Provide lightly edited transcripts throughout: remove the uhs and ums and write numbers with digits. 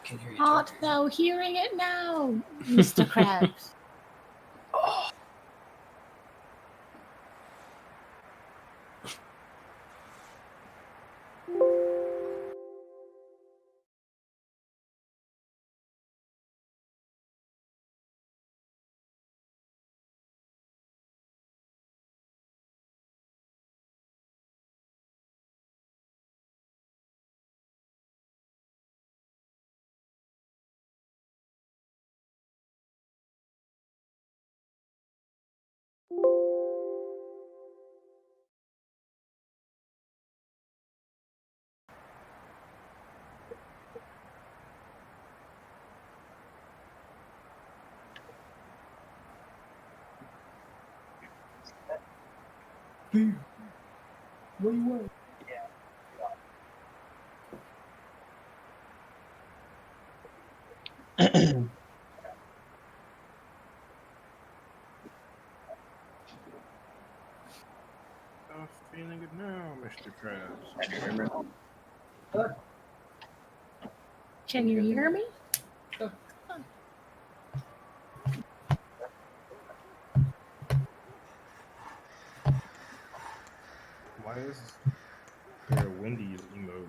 can hear you. Art thou hearing it now, Mr. Krabs? Oh. Where you at? I'm feeling it now, Mr. Krabs. Can you hear me? Why is there a Wendy's emote?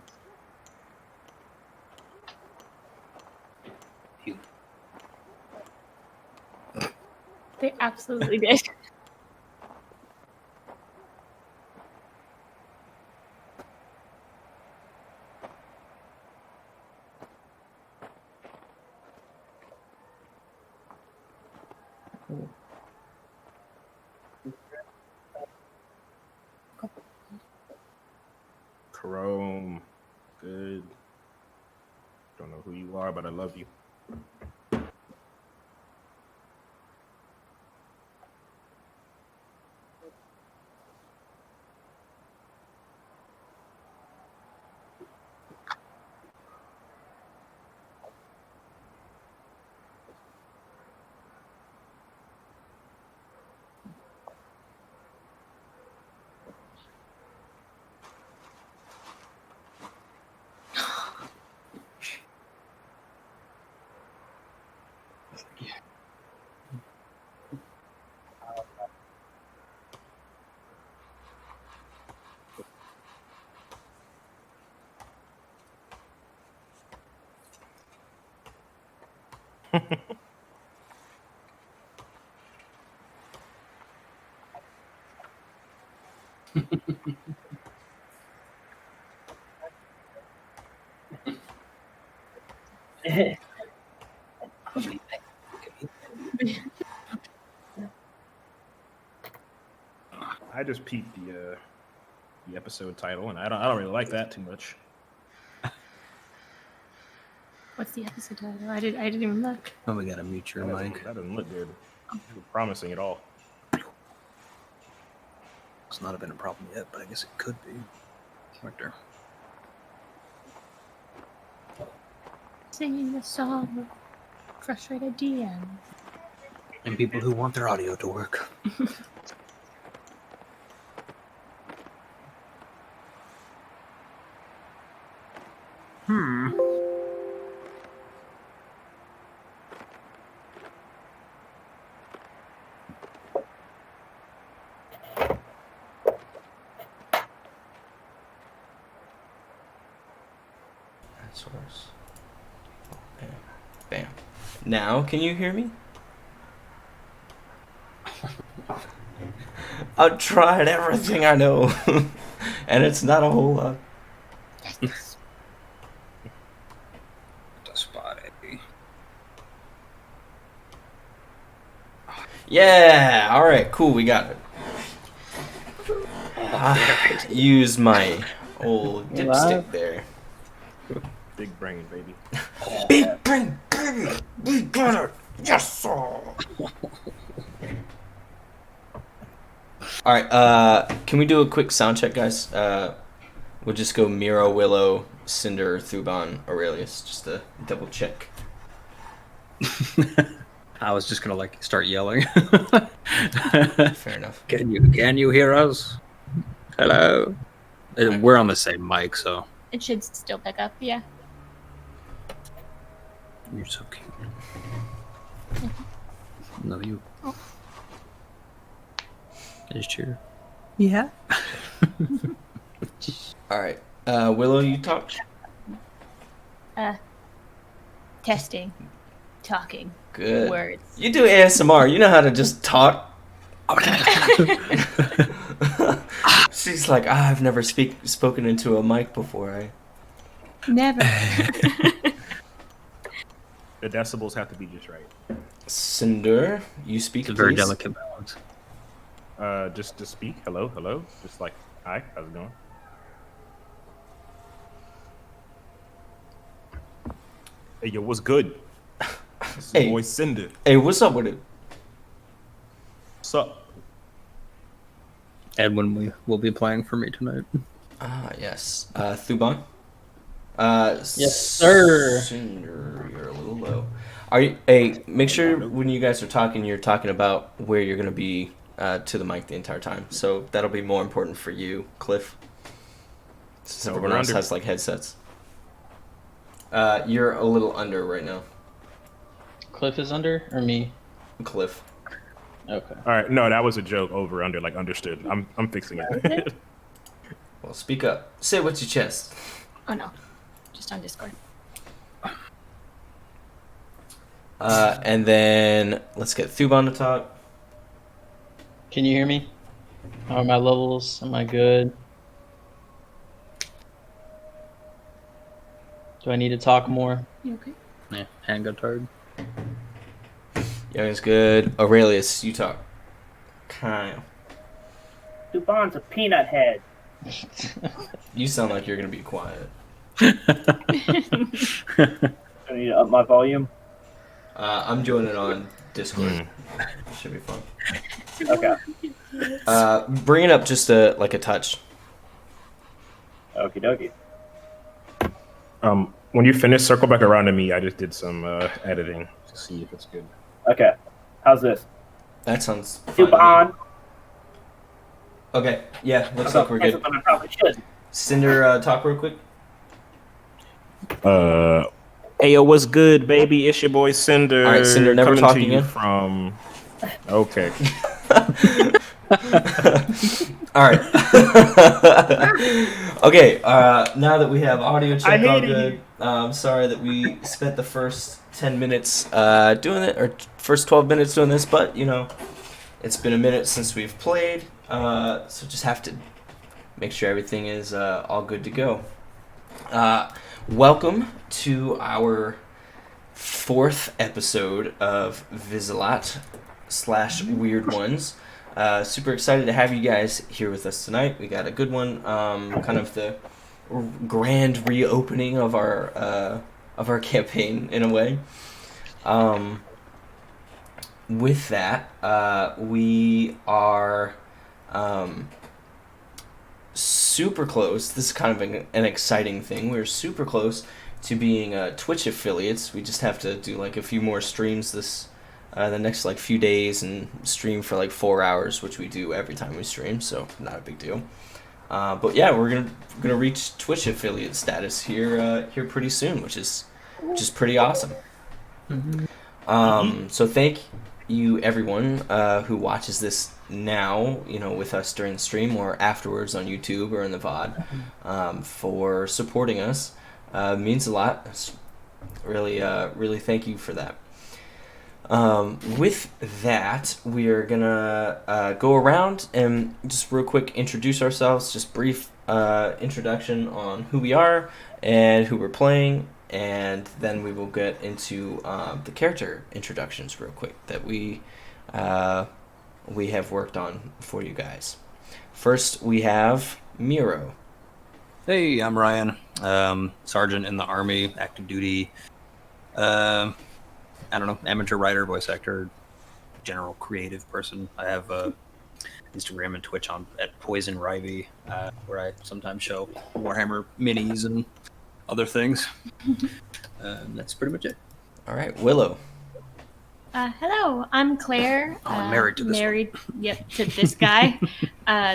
They absolutely did. Chrome. Good. Don't know who you are, but I love you. I just peeped the episode title, and I don't really like that too much. What's the episode title? I didn't even look. Oh, we gotta mute your mic. That doesn't look good. It was promising at all. It's not been a problem yet, but I guess it could be. Character. Singing the song of frustrated DM. And people who want their audio to work. Source. Bam. Bam. Now, can you hear me? I've tried everything I know, and it's not a whole lot. Yeah, alright, cool, we got it. Use my old dipstick there. Big brain, baby. Big brain, baby! We got it! Yes, sir! Alright, can we do a quick sound check, guys? We'll just go Miro, Willow, Cinder, Thuban, Aurelius, just to double check. I was just gonna start yelling. Fair enough. Can you hear us? Hello. We're on the same mic, so It should still pick up, yeah. You're so cute. Love you. Oh. Is cheer? Yeah. All right. Willow, you talk. Testing. Talking. Good. Words. You do ASMR. You know how to just talk. She's like, I've never spoken into a mic before. Never. The decibels have to be just right. Cinder, you speak, It's a very please. delicate balance. Just to speak. Hello. Just like, hi, how's it going? Hey, yo, what's good? This is Hey. boy Cinder. Hey, what's up with it? What's up? Edwin will be playing for me tonight. Ah, yes. Thuban? Yes, sir. Cinder, you're a little low. Are you? Hey, make sure when you guys are talking, you're talking about where you're gonna be to the mic the entire time. So that'll be more important for you, Cliff. Since So everyone we're else under. has like headsets. You're a little under right now, Cliff is under or me? Cliff. Okay. All right, no, that was a joke. Over, under, like understood. I'm fixing it. Well, speak up. Say what's your chest. Oh no. Just on Discord. And then let's get Thuban to talk. Can you hear me? How are my levels? Am I good? Do I need to talk more? You okay? Yeah, hand got tired. Young's good. Aurelius, you talk. Kyle. Dubon's a peanut head. You sound like you're gonna be quiet. I need to up my volume. I'm joining on Discord. Should be fun. Okay. Bring it up just a touch. Okie dokie. When you finish, circle back around to me. I just did some editing to see if it's good. Okay. How's this? That sounds fine to me. Dubon. Okay, yeah, looks I'm like we're good. I probably should. Cinder, talk real quick. Hey, yo, what's good, baby? It's your boy Cinder. All right, Cinder, never coming talk to you again. from. Okay. All right. Okay. Now that we have audio check all good, I'm sorry that we spent the first 10 minutes doing it, or first 12 minutes doing this, but you know, it's been a minute since we've played, so just have to make sure everything is all good to go. Welcome to our 4th episode of Visilat / Weird Ones. Super excited to have you guys here with us tonight. We got a good one, kind of the grand reopening of our campaign in a way. With that, we are super close. This is kind of an exciting thing. We're super close to being Twitch affiliates. We just have to do like a few more streams the next like few days and stream for like 4 hours, which we do every time we stream, so not a big deal. But yeah, we're gonna reach Twitch affiliate status here pretty soon, which is pretty awesome. So thank you everyone who watches this now, you know, with us during the stream or afterwards on YouTube or in the VOD, for supporting us. Means a lot. It's really thank you for that. With that, we are gonna go around and just real quick introduce ourselves, just brief introduction on who we are and who we're playing, and then we will get into the character introductions real quick that we have worked on for you guys. First, we have Miro. Hey, I'm Ryan. Sergeant in the Army, active duty. I don't know, amateur writer, voice actor, general creative person. I have Instagram and Twitch at Poison Rivy, where I sometimes show Warhammer minis and other things. That's pretty much it. All right, Willow. Hello, I'm Claire. Oh, I'm married to this one. Married, yep, to this guy.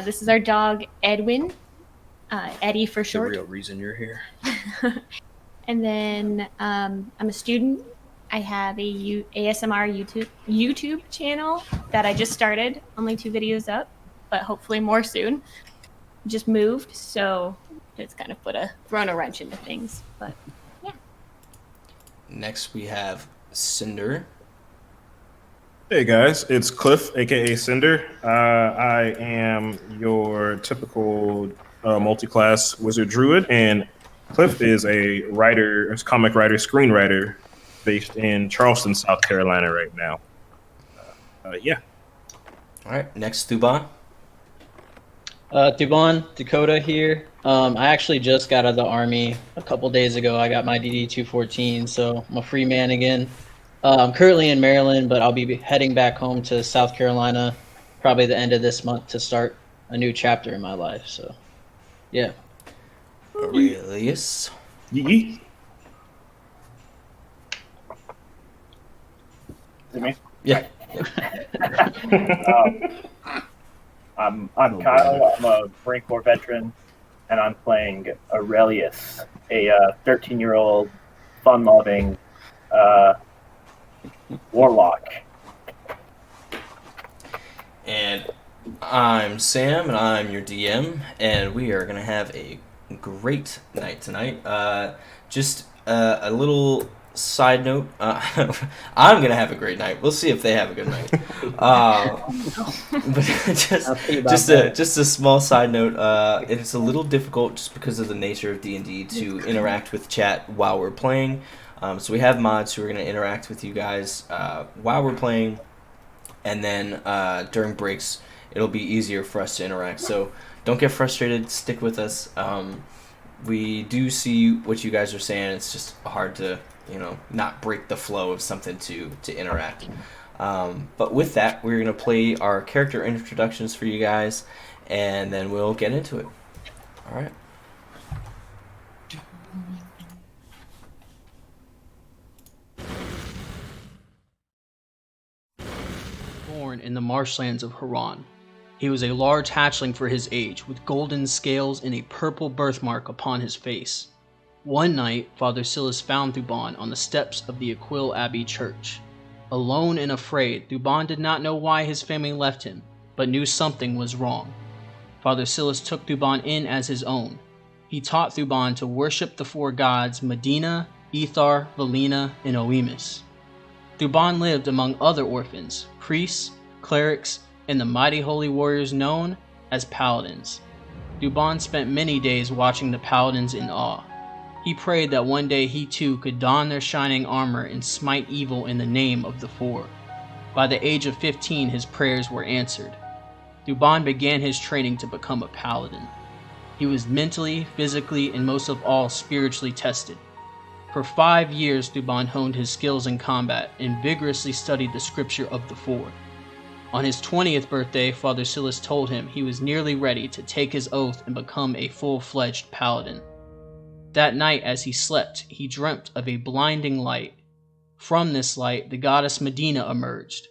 This is our dog, Edwin. Eddie for The short. real reason you're here. And then I'm a student I have a ASMR YouTube channel that I just started. Only 2 videos up, but hopefully more soon. Just moved, so it's kind of thrown a wrench into things. But yeah. Next we have Cinder. Hey guys, it's Cliff, aka Cinder. I am your typical multi-class wizard druid, and Cliff is a writer, comic writer, screenwriter, based in Charleston, South Carolina, right now. Yeah. All right, next Thuban. Dubon, Dakota here. I actually just got out of the army a couple days ago. I got my DD 214, so I'm a free man again. I'm currently in Maryland, but I'll be heading back home to South Carolina probably the end of this month to start a new chapter in my life. So, yeah. Aurelius. Yeet. Is it me? Yeah. I'm Kyle. I'm a Marine Corps veteran, and I'm playing Aurelius, a 13-year-old, fun-loving warlock. And I'm Sam, and I'm your DM, and we are going to have a great night tonight. Just a little side note, I'm going to have a great night. We'll see if they have a good night. But just a small side note, it's a little difficult just because of the nature of D&D to interact with chat while we're playing. So we have mods who are going to interact with you guys while we're playing, and then during breaks it'll be easier for us to interact. So don't get frustrated, stick with us. We do see what you guys are saying. It's just hard to, not break the flow of something to interact. But with that, we're going to play our character introductions for you guys, and then we'll get into it. All right. Born in the marshlands of Haran. He was a large hatchling for his age, with golden scales and a purple birthmark upon his face. One night, Father Silas found Thuban on the steps of the Aquil Abbey Church. Alone and afraid, Thuban did not know why his family left him, but knew something was wrong. Father Silas took Thuban in as his own. He taught Thuban to worship the 4 gods Medina, Ethar, Valina, and Oemus. Thuban lived among other orphans, priests, clerics, and the mighty holy warriors known as paladins. Thuban spent many days watching the paladins in awe. He prayed that one day he too could don their shining armor and smite evil in the name of the 4. By the age of 15, his prayers were answered. Thuban began his training to become a paladin. He was mentally, physically, and most of all spiritually tested. For 5 years, Thuban honed his skills in combat and vigorously studied the scripture of the 4. On his 20th birthday, Father Silas told him he was nearly ready to take his oath and become a full-fledged paladin. That night, as he slept, he dreamt of a blinding light. From this light, the goddess Medina emerged.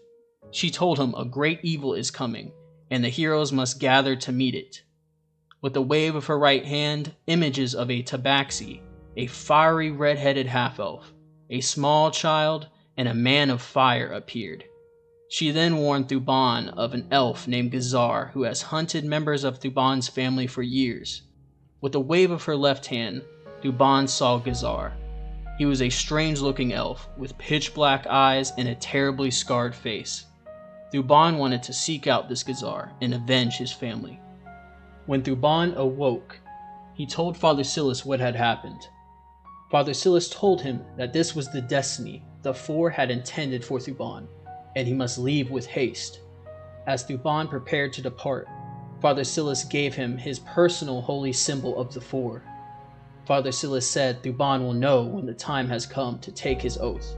She told him a great evil is coming, and the heroes must gather to meet it. With a wave of her right hand, images of a tabaxi, a fiery red-headed half-elf, a small child, and a man of fire appeared. She then warned Thuban of an elf named Gazar who has hunted members of Thuban's family for years. With a wave of her left hand, Thuban saw Gazar. He was a strange-looking elf with pitch-black eyes and a terribly scarred face. Thuban wanted to seek out this Gazar and avenge his family. When Thuban awoke, he told Father Silas what had happened. Father Silas told him that this was the destiny the 4 had intended for Thuban, and he must leave with haste. As Thuban prepared to depart, Father Silas gave him his personal holy symbol of the 4. Father Silas said Thuban will know when the time has come to take his oath.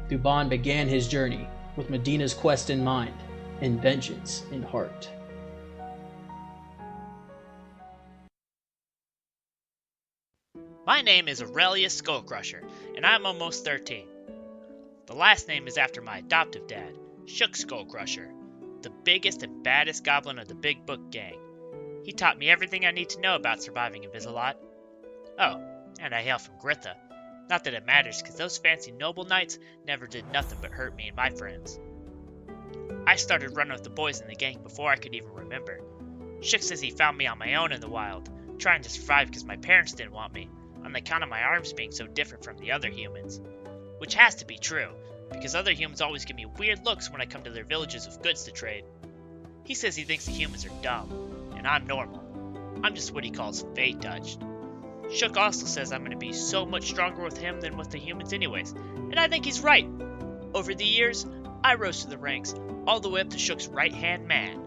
Thuban began his journey with Medina's quest in mind and vengeance in heart. My name is Aurelius Skullcrusher, and I'm almost 13. The last name is after my adoptive dad, Shook Skullcrusher, the biggest and baddest goblin of the Big Book gang. He taught me everything I need to know about surviving Invisalot. Oh, and I hail from Gritha, Not that it matters, because those fancy noble knights never did nothing but hurt me and my friends. I started running with the boys in the gang before I could even remember. Shook says he found me on my own in the wild, trying to survive because my parents didn't want me, on account of my arms being so different from the other humans. Which has to be true, because other humans always give me weird looks when I come to their villages with goods to trade. He says he thinks the humans are dumb, and I'm normal. I'm just what he calls fate touched. Shook also says I'm going to be so much stronger with him than with the humans anyways, and I think he's right. Over the years, I rose to the ranks, all the way up to Shook's right-hand man.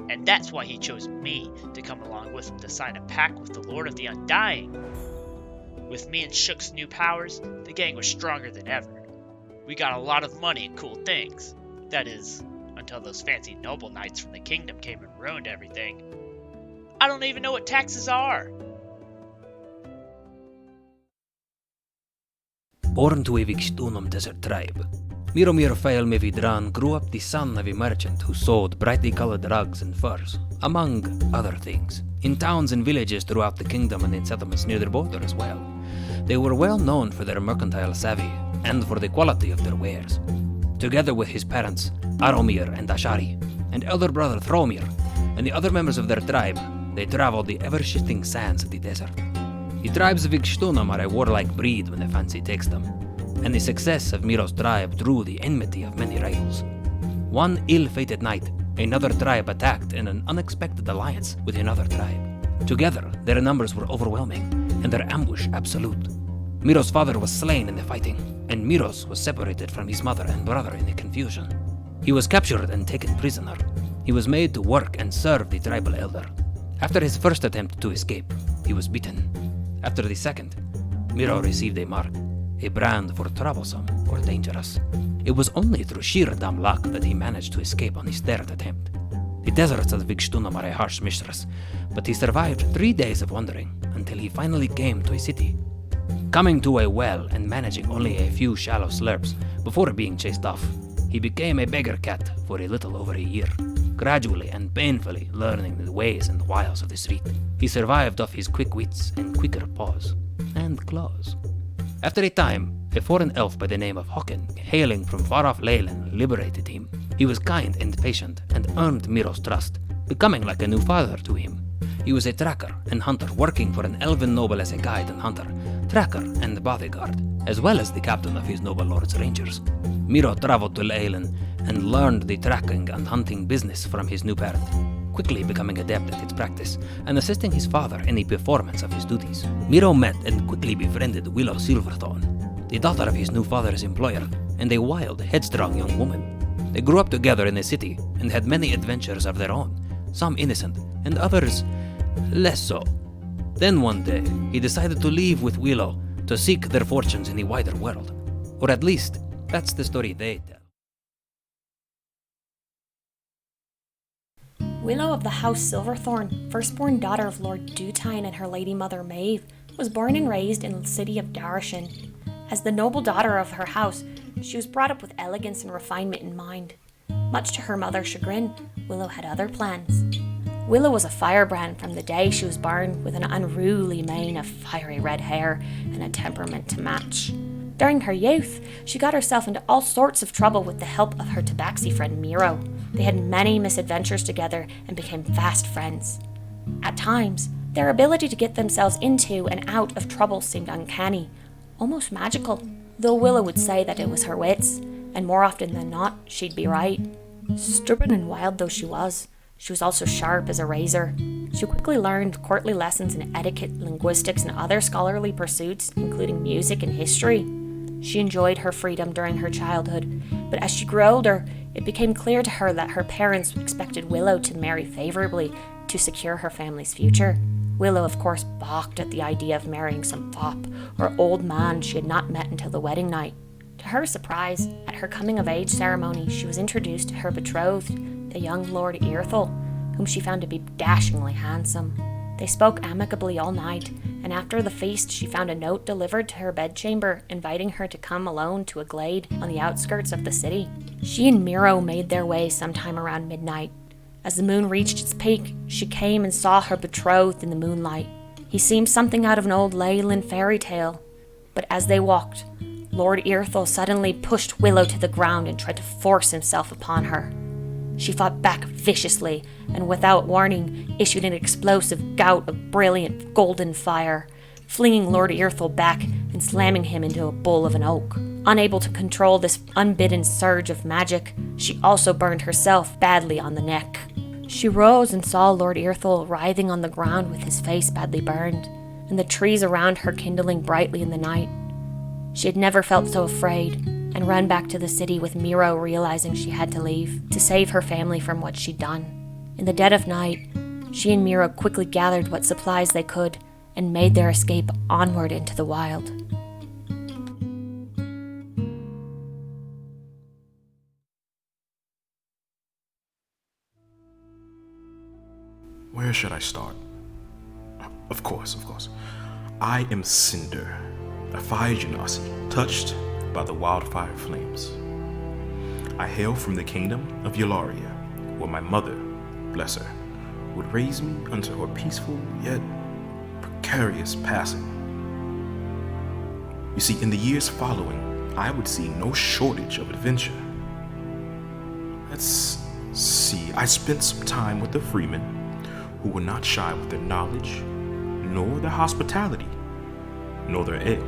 And that's why he chose me to come along with him to sign a pact with the Lord of the Undying. With me and Shook's new powers, the gang was stronger than ever. We got a lot of money and cool things. That is, until those fancy noble knights from the kingdom came and ruined everything. I don't even know what taxes are. Born to a Vixtunum desert tribe, Miromir Fail Mevidran grew up the son of a merchant who sold brightly colored rugs and furs, among other things, in towns and villages throughout the kingdom and in settlements near their border as well. They were well known for their mercantile savvy and for the quality of their wares. Together with his parents, Aromir and Ashari, and elder brother Thromir, and the other members of their tribe, they traveled the ever-shifting sands of the desert. The tribes of Vixtunum are a warlike breed when the fancy takes them, and the success of Miro's tribe drew the enmity of many rivals. One ill-fated night, another tribe attacked in an unexpected alliance with another tribe. Together, their numbers were overwhelming, and their ambush absolute. Miro's father was slain in the fighting, and Miros was separated from his mother and brother in the confusion. He was captured and taken prisoner. He was made to work and serve the tribal elder. After his first attempt to escape, he was beaten. After the second, Miro received a mark, a brand for troublesome or dangerous. It was only through sheer dumb luck that he managed to escape on his third attempt. The deserts of Vixtunum are a harsh mistress, but he survived 3 days of wandering until he finally came to a city. Coming to a well and managing only a few shallow slurps before being chased off, he became a beggar cat for a little over a year, gradually and painfully learning the ways and wiles of the street. He survived off his quick wits and quicker paws and claws. After a time, a foreign elf by the name of Hocken, hailing from far-off Leyland, liberated him. He was kind and patient and earned Miro's trust, becoming like a new father to him. He was a tracker and hunter working for an elven noble as a guide and hunter, tracker and bodyguard, as well as the captain of his noble lord's rangers. Miro traveled to Leyland and learned the tracking and hunting business from his new parent, quickly becoming adept at its practice and assisting his father in the performance of his duties. Miro met and quickly befriended Willow Silverthorn, the daughter of his new father's employer, and a wild, headstrong young woman. They grew up together in the city and had many adventures of their own, some innocent and others less so. Then one day, he decided to leave with Willow to seek their fortunes in the wider world. Or at least, that's the story they tell. Willow of the House Silverthorn, firstborn daughter of Lord Dutine and her lady mother Maeve, was born and raised in the city of Darashin. As the noble daughter of her house, she was brought up with elegance and refinement in mind. Much to her mother's chagrin, Willow had other plans. Willow was a firebrand from the day she was born, with an unruly mane of fiery red hair and a temperament to match. During her youth, she got herself into all sorts of trouble with the help of her tabaxi friend Miro. They had many misadventures together and became fast friends. At times, their ability to get themselves into and out of trouble seemed uncanny, almost magical, though Willow would say that it was her wits, and more often than not, she'd be right. Stubborn and wild though she was also sharp as a razor. She quickly learned courtly lessons in etiquette, linguistics, and other scholarly pursuits, including music and history. She enjoyed her freedom during her childhood, but as she grew older, it became clear to her that her parents expected Willow to marry favorably to secure her family's future. Willow, of course, balked at the idea of marrying some fop or old man she had not met until the wedding night. To her surprise, at her coming-of-age ceremony, she was introduced to her betrothed, the young Lord Earthel, whom she found to be dashingly handsome. They spoke amicably all night, and after the feast she found a note delivered to her bedchamber inviting her to come alone to a glade on the outskirts of the city. She and Miro made their way sometime around midnight. As the moon reached its peak, she came and saw her betrothed in the moonlight. He seemed something out of an old Leyland fairy tale, But as they walked, Lord Earthel suddenly pushed Willow to the ground and tried to force himself upon her. She fought back viciously and without warning issued an explosive gout of brilliant golden fire, flinging Lord Earthel back and slamming him into a bowl of an oak. Unable to control this unbidden surge of magic, she also burned herself badly on the neck. She rose and saw Lord Earthel writhing on the ground with his face badly burned, and the trees around her kindling brightly in the night. She had never felt so afraid, and ran back to the city with Miro realizing she had to leave to save her family from what she'd done. In the dead of night, she and Miro quickly gathered what supplies they could and made their escape onward into the wild. Where should I start? Of course. I am Cinder, a fire genasi, touched by the wildfire flames. I hail from the kingdom of Eularia, where my mother, bless her, would raise me unto her peaceful yet precarious passing. You see, in the years following, I would see no shortage of adventure. Let's see, I spent some time with the freemen, who were not shy with their knowledge, nor their hospitality, nor their ale.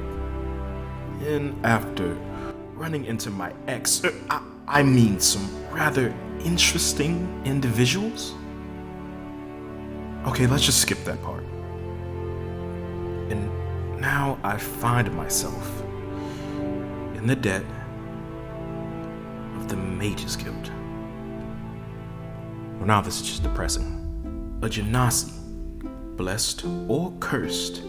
And after running into my ex, I mean some rather interesting individuals. Okay, let's just skip that part. And now I find myself in the debt of the Mages Guild. Well, now this is just depressing. A genasi, blessed or cursed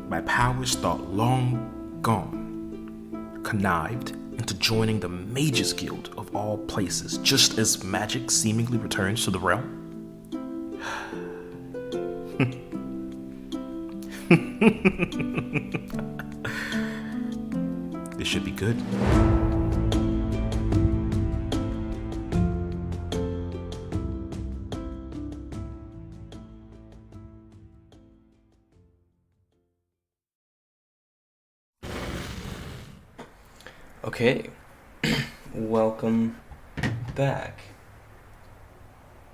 by powers thought long gone, connived into joining the Mages Guild of all places, just as magic seemingly returns to the realm. This should be good. Okay, welcome back.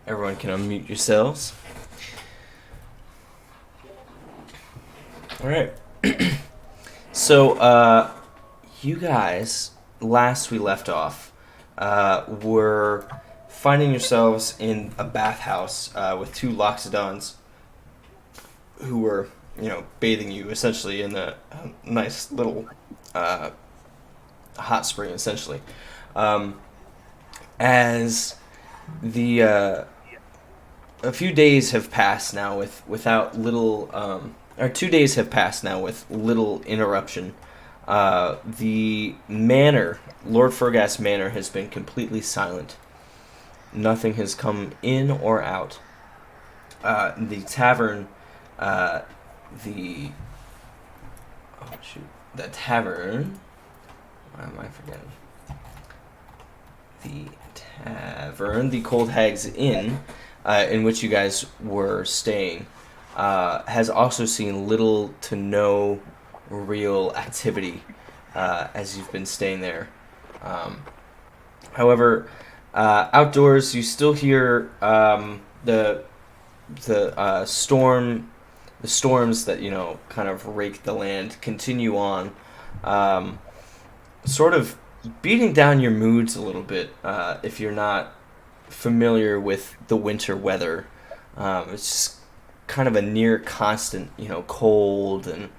Everyone can unmute yourselves. Alright. So, you guys, last we left off, were finding yourselves in a bathhouse with two Loxodons who were, bathing you essentially in a nice little hot spring, essentially. As the a few days have passed now without little or 2 days have passed now with little interruption. The manor, Lord Fergas Manor, has been completely silent. Nothing has come in or out. The tavern, the tavern. Why am I forgetting? The tavern, the Cold Hag's Inn, in which you guys were staying, has also seen little to no real activity as you've been staying there. However, outdoors you still hear the storms that kind of rake the land continue on, sort of beating down your moods a little bit if you're not familiar with the winter weather. It's just kind of a near constant, cold, and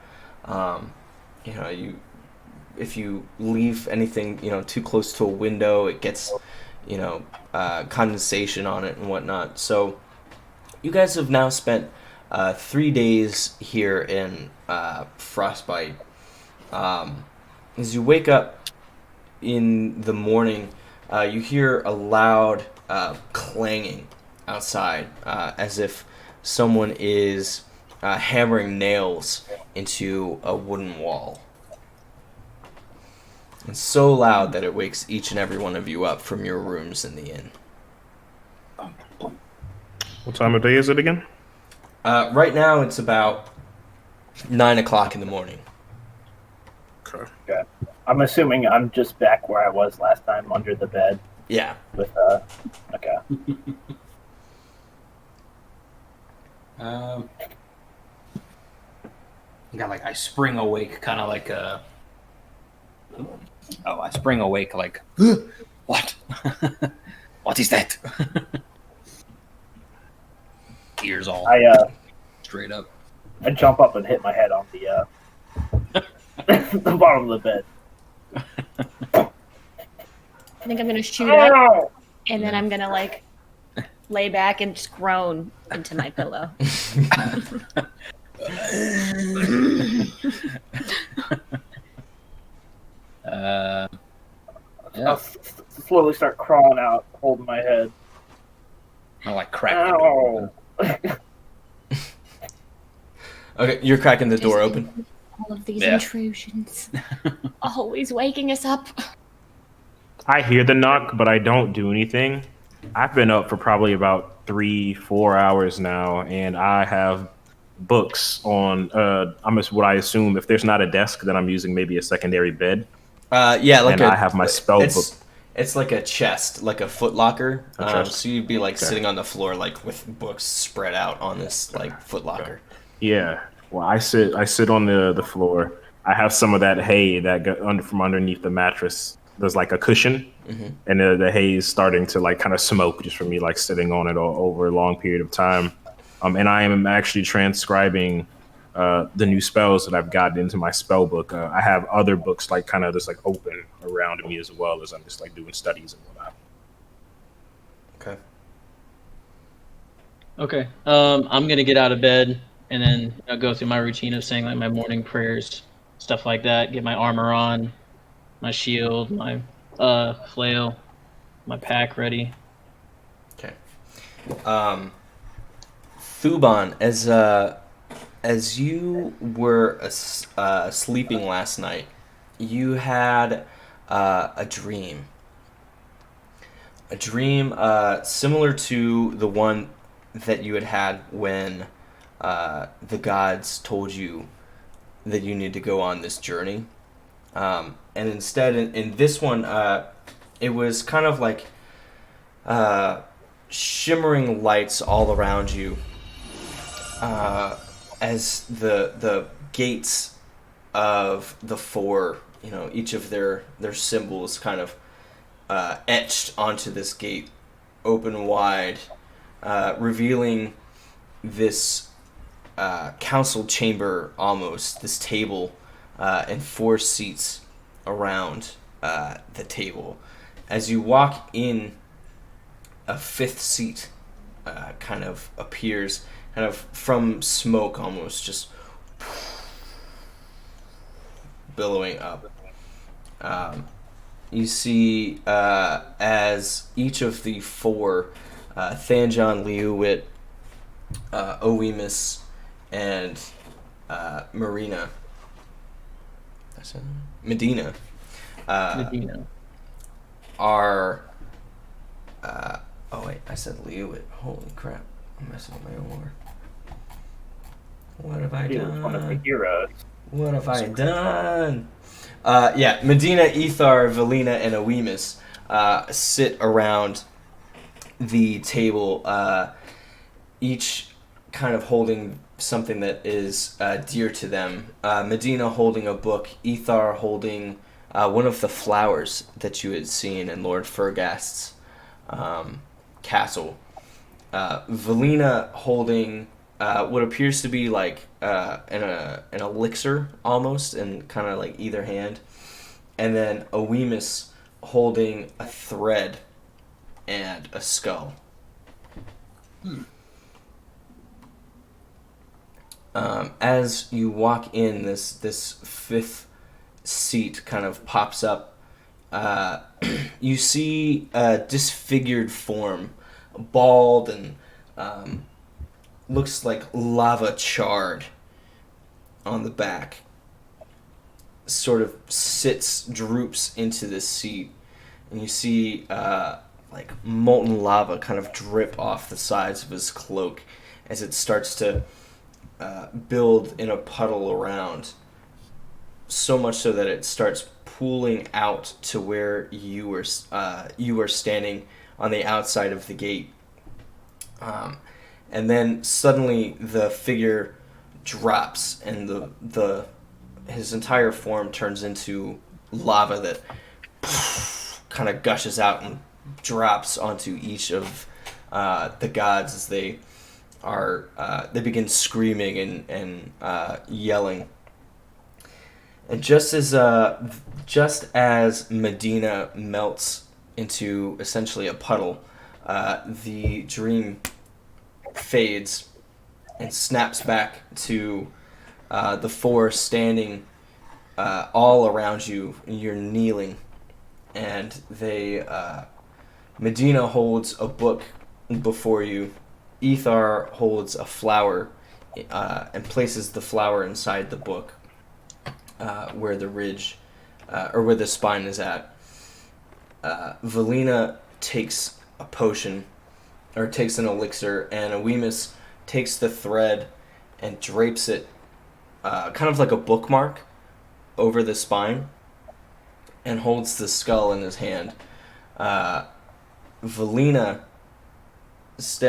if you leave anything, too close to a window, it gets, condensation on it and whatnot. So you guys have now spent 3 days here in Frostbite. As you wake up in the morning, you hear a loud clanging outside, as if someone is hammering nails into a wooden wall. It's so loud that it wakes each and every one of you up from your rooms in the inn. What time of day is it again? Right now it's about 9 o'clock in the morning. Okay. Okay. I'm assuming I'm just back where I was last time, under the bed. Yeah. With okay. I got I spring awake, kind of like a. Oh, I spring awake like, what? What is that? Ears all straight up. I jump up and hit my head on the the bottom of the bed. I think I'm gonna shoot up, and then I'm gonna lay back and just groan into my pillow. Yeah. I'll slowly start crawling out, holding my head. I crack the door open. Okay, you're cracking the door open. All of these intrusions, always waking us up. I hear the knock, but I don't do anything. I've been up for probably about 3-4 hours now, and I have books on. What I assume, if there's not a desk, then I'm using maybe a secondary bed. Yeah, and I have my spell book. It's like a chest, like a foot locker. So you'd be sitting on the floor, with books spread out on this foot locker. Yeah. Well, I sit on the floor. I have some of that hay that got from underneath the mattress. There's a cushion, and the hay is starting to kind of smoke just from me sitting on it over a long period of time. And I am actually transcribing the new spells that I've gotten into my spell book. I have other books kind of just open around me as well as I'm just doing studies and whatnot. Okay. Okay. I'm gonna get out of bed and then go through my routine of saying my morning prayers, stuff like that. Get my armor on, my shield, my flail, my pack ready. Okay. Thuban, as you were sleeping last night, you had a dream. A dream similar to the one that you had when the gods told you that you need to go on this journey. And instead, in this one, it was kind of shimmering lights all around you. As the gates of the four, each of their symbols kind of etched onto this gate, open wide, revealing this council chamber almost, this table, and 4 seats around the table. As you walk in, a 5th seat kind of appears, kind of from smoke almost, just billowing up. You see as each of the 4, Thanjon, Liuwit, Oemus, and Medina. Are oh wait, I said Liuwit. Holy crap. I'm messing with my own word. What have I done? One of the heroes. What have I done? Yeah, Medina, Ethar, Valina, and Oemus sit around the table, each kind of holding something that is dear to them. Medina holding a book, Ethar holding one of the flowers that you had seen in Lord Fergast's castle. Valina holding what appears to be an elixir almost, in kind of either hand, and then Oemus holding a thread and a skull. As you walk in, this 5th seat kind of pops up. You see a disfigured form, bald and looks like lava charred on the back. Sort of droops into this seat, and you see molten lava kind of drip off the sides of his cloak as it starts to build in a puddle around. so much so that it starts pooling out to where you were standing on the outside of the gate. And then suddenly the figure drops, and his entire form turns into lava that kind of gushes out and drops onto each of the gods as they begin screaming and yelling. And just as Medina melts into essentially a puddle, the dream fades and snaps back to the four standing all around you. You're kneeling, and Medina holds a book before you. Ethar holds a flower and places the flower inside the book where the ridge or where the spine is at. Valina takes a potion, or takes an elixir, and Awemus takes the thread and drapes it kind of like a bookmark over the spine and holds the skull in his hand. Valina,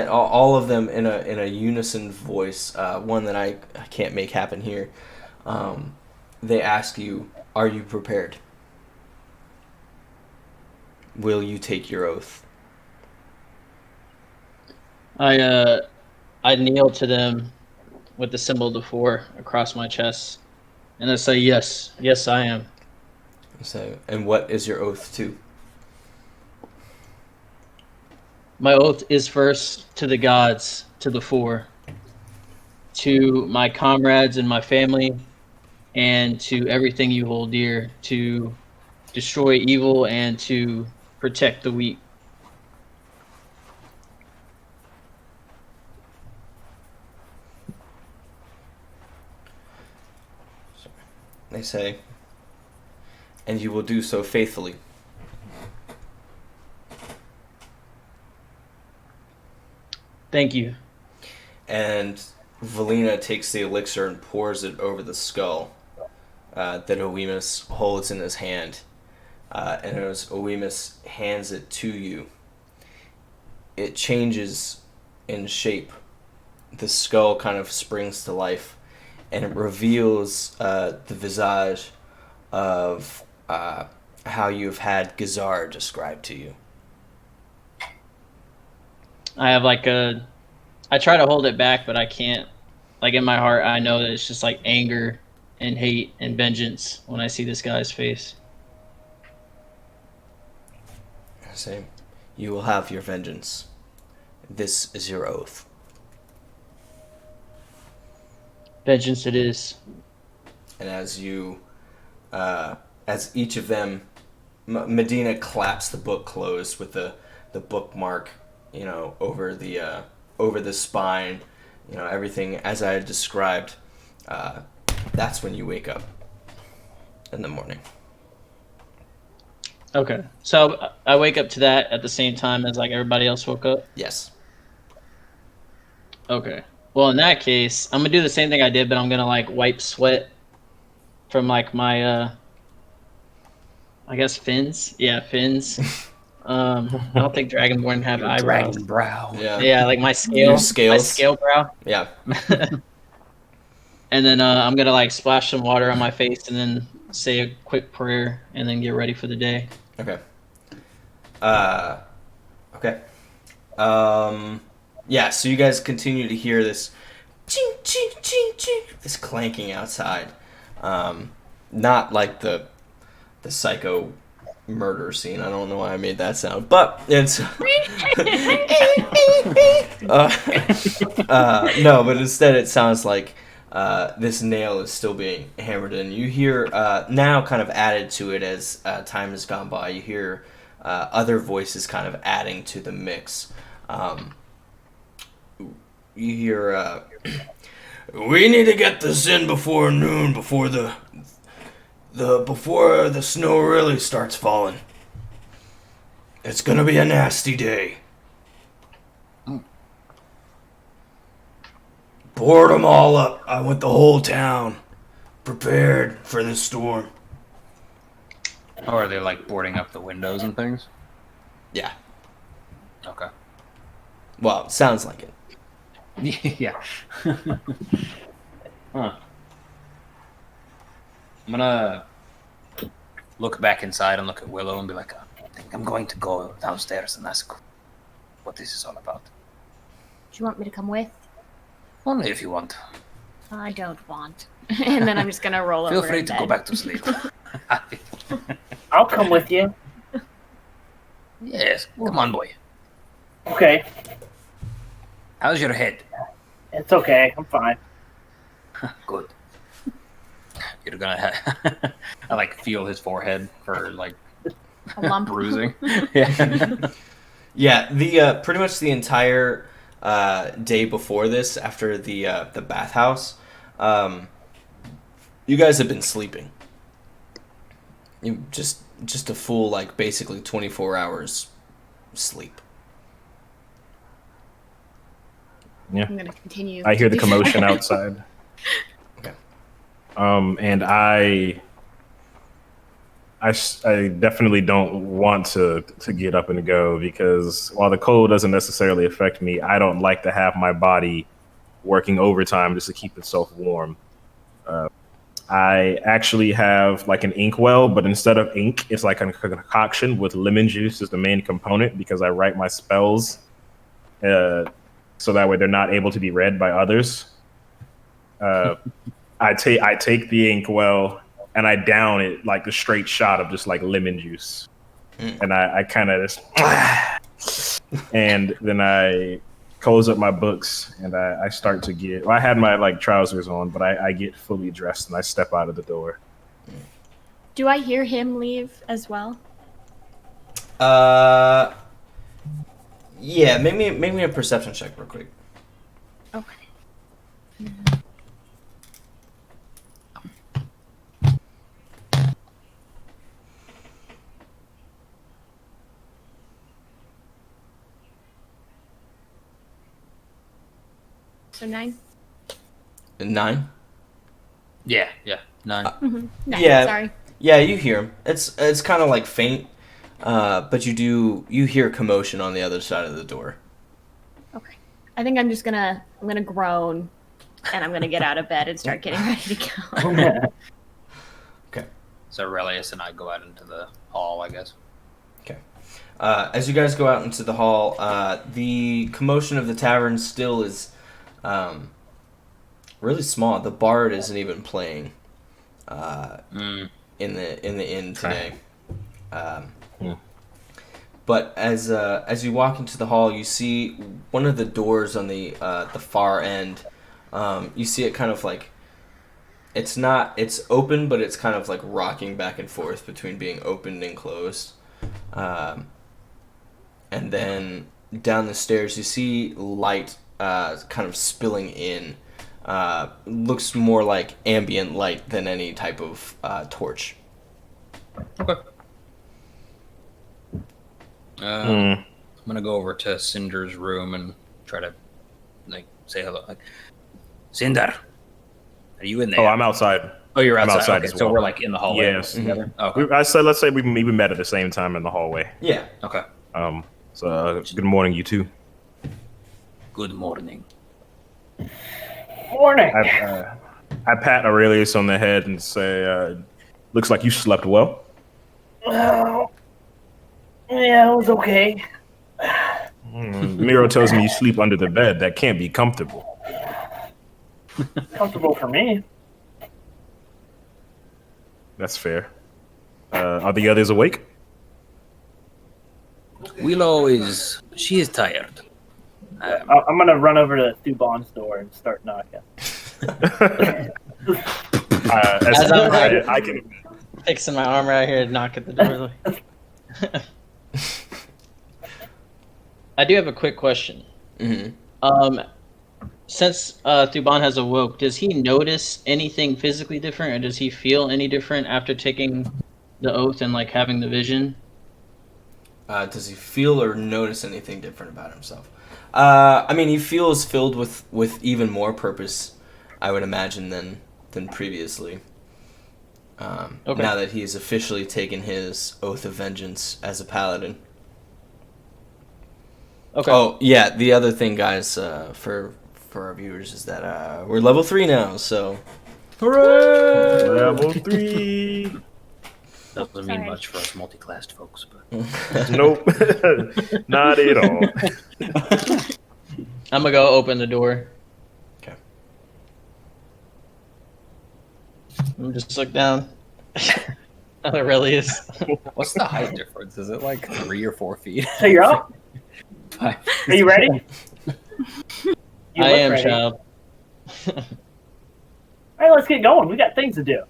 all of them in a unison voice, one that I can't make happen here, they ask you, are you prepared? Will you take your oath? I kneel to them with the symbol of the four across my chest, and I say, yes, I am. So, and what is your oath to? My oath is first to the gods, to the four, to my comrades and my family, and to everything you hold dear, to destroy evil and to protect the weak. They say, and you will do so faithfully. Thank you. And Valina takes the elixir and pours it over the skull that Awemus holds in his hand. And as Awemus hands it to you, it changes in shape. The skull kind of springs to life, and it reveals the visage of how you've had Gazar described to you. I have I try to hold it back, but I can't. Like, in my heart, I know that it's just like anger and hate and vengeance when I see this guy's face. Same. You will have your vengeance. This is your oath. Vengeance it is. And as you, as each of them, Medina claps the book closed with the bookmark, over the spine, everything as I had described. That's when you wake up in the morning. Okay, so I wake up to that at the same time as everybody else woke up? Yes. Okay. Well, in that case, I'm gonna do the same thing I did, but I'm gonna wipe sweat from my I guess fins. Yeah, fins. I don't think Dragonborn have Your eyebrows. dragon brow. Yeah. Yeah, like my Your scale. scales. My scale brow. Yeah. And then I'm gonna splash some water on my face and then say a quick prayer and then get ready for the day. Okay. Okay. Yeah, so you guys continue to hear this ching, ching, ching, ching, this clanking outside. Not like the psycho murder scene. I don't know why I made that sound, but it's no, but instead it sounds like this nail is still being hammered in. You hear now, kind of added to it as time has gone by, you hear other voices kind of adding to the mix. You hear, we need to get this in before noon, before the snow really starts falling. It's gonna be a nasty day. Board them all up. I want the whole town prepared for this storm. Or are they like boarding up the windows and things? Yeah. Okay. Well, sounds like it. Yeah. Huh. I'm gonna look back inside and look at Willow and be like, I think I'm going to go downstairs and ask what this is all about. Do you want me to come with? Only if you want. I don't want. And then I'm just gonna roll Feel over free in to bed. go back to sleep. I'll come with you. Yes, come on, boy. Okay. How's your head? It's okay. I'm fine. Good. You're gonna I like feel his forehead for like A lump. bruising. Yeah. Yeah, the pretty much the entire day before this, after the bathhouse, you guys have been sleeping. You just a full like basically 24 hours sleep. Yeah. I'm gonna continue. I hear to the do commotion that. outside. Okay. And I definitely don't want to get up and go because while the cold doesn't necessarily affect me, I don't like to have my body working overtime just to keep itself warm. I actually have like an inkwell, but instead of ink, it's like a concoction with lemon juice as the main component because I write my spells so that way they're not able to be read by others. I take the inkwell and I down it like a straight shot of just like lemon juice. And I kind of just, and then I close up my books and I start to get, well, I had my like trousers on, but I get fully dressed and I step out of the door. Do I hear him leave as well? Yeah, make me a perception check real quick. Okay. So 9? 9? Yeah. 9. Mm-hmm. 9, Yeah. sorry. Yeah, you hear him. It's kind of like faint, but you hear commotion on the other side of the door. Okay. I think I'm gonna groan and I'm gonna get out of bed and start getting ready to go. Okay. So Aurelius and I go out into the hall, I guess. Okay. As you guys go out into the hall, the commotion of the tavern still is really small. The bard isn't even playing in the inn today. But as you walk into the hall, you see one of the doors on the far end. You see it kind of like it's open, but it's kind of like rocking back and forth between being opened and closed. And then down the stairs, you see light kind of spilling in. Looks more like ambient light than any type of torch. Okay. I'm gonna go over to Cinder's room and try to like say hello. Like, Cinder, are you in there? Oh, I'm outside. Oh, you're I'm outside. outside Okay, as so well. we're like in the hallway Yes. together. Let's say we met at the same time in the hallway. Yeah. Okay. So good morning, you two. Good morning. Morning. I pat Aurelius on the head and say, "Looks like you slept well." Well, yeah, it was okay. Miro tells me you sleep under the bed. That can't be comfortable. Comfortable for me. That's fair. Are the others awake? Willow is tired. I'm gonna run over to Thuban's door and start knocking. As I'm I can. fixing my arm right here to knock at the door. I do have a quick question. Mm-hmm. Since Thuban has awoke, does he notice anything physically different, or does he feel any different after taking the oath and like having the vision? Does he feel or notice anything different about himself? I mean, he feels filled with even more purpose, I would imagine, than previously. Okay. Now that he has officially taken his oath of vengeance as a paladin. Okay. Oh yeah, the other thing, guys, for our viewers is that we're level 3 now. So, Hooray! Level 3. Doesn't mean Sorry. much for us multi-classed folks, but Nope. Not at all. I'm gonna go open the door. Okay. I'm just look down. Oh, it really is. what's the height difference? Is it like 3 or 4 feet? So you're up? Five. Are you ready? You I look am, ready. child. All right, let's get going. We got things to do.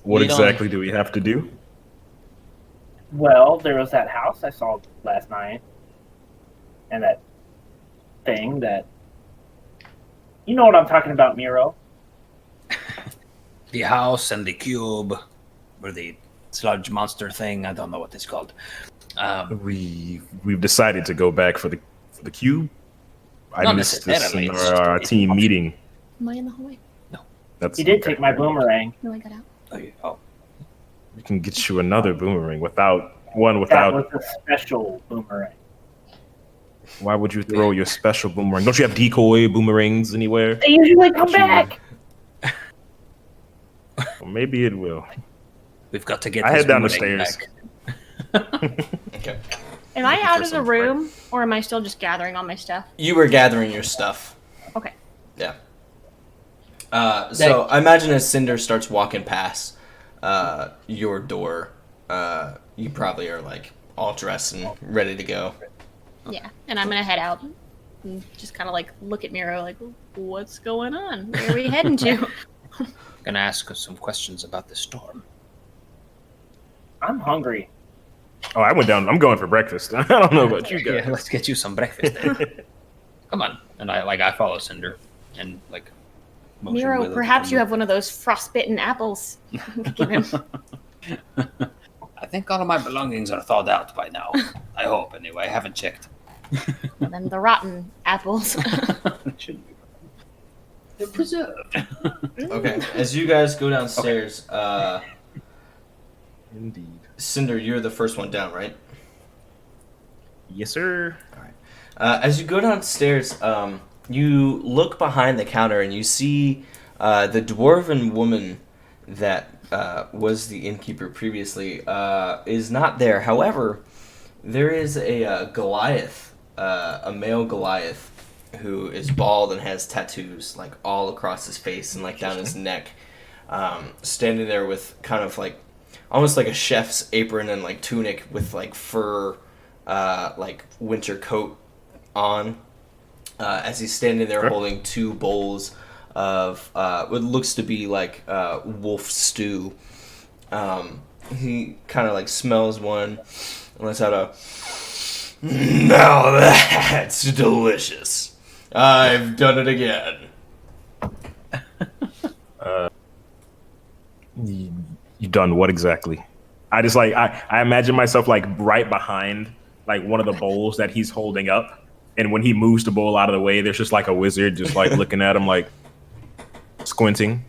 What Lead on. exactly do we have to do? Well, there was that house I saw last night, and that thing that. You know what I'm talking about, Miro? The house and the cube, or the sludge monster thing. I don't know what it's called. We've decided to go back for the cube. I Not missed this necessarily, in it's just our a team option. meeting. Am I in the hallway? That's You did take my boomerang. No, I got out. Oh, We can get you another boomerang without. That was a special boomerang. Why would you throw your special boomerang? Don't you have decoy boomerangs anywhere? They usually come back. Well, maybe it will. we've got to get. I this head down the boomerang stairs. back. Okay. Am I out for of the some room, or am I still just gathering all my stuff? You were gathering your stuff. Okay. Yeah. So I imagine as Cinder starts walking past your door, you probably are like all dressed and ready to go. Yeah, and I'm gonna head out and just kind of like look at Miro, like, what's going on? Where are we heading to? Gonna ask us some questions about the storm. I'm hungry. Oh, I went down. I'm going for breakfast. I don't know about you guys. Yeah, let's get you some breakfast. Then. Come on, and I follow Cinder, and like. motion Miro, Willow to perhaps come you with. have one of those frostbitten apples. Give him. I think all of my belongings are thawed out by now. I hope, anyway. I haven't checked. And then the rotten apples. Shouldn't be. They're preserved. Okay. As you guys go downstairs, Indeed. Cinder, you're the first one down, right? Yes, sir. As you go downstairs, you look behind the counter and you see the dwarven woman that was the innkeeper previously is not there. However, there is a Goliath, a male Goliath, who is bald and has tattoos like all across his face and like down his neck, standing there with kind of like almost like a chef's apron and like tunic with like fur, like winter coat on. As he's standing there holding 2 bowls of what looks to be like wolf stew. He kind of like smells one and lets out a, now that's delicious. I've done it again. You done what exactly? I just like I imagine myself like right behind like one of the bowls that he's holding up, and when he moves the bowl out of the way, there's just like a wizard just like looking at him like squinting.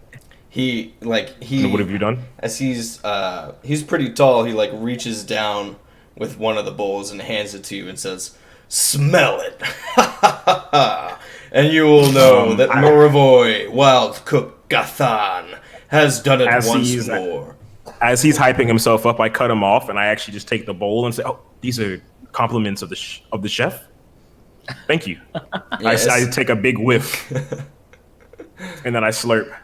What have you done? As he's pretty tall, he like reaches down with one of the bowls and hands it to you and says, "Smell it, and you will know that Moravoy, Wild Cook Gathan, has done it once more." As he's hyping himself up, I cut him off and I actually just take the bowl and say, "Oh, these are compliments of the chef. Thank you." Yes. I take a big whiff and then I slurp.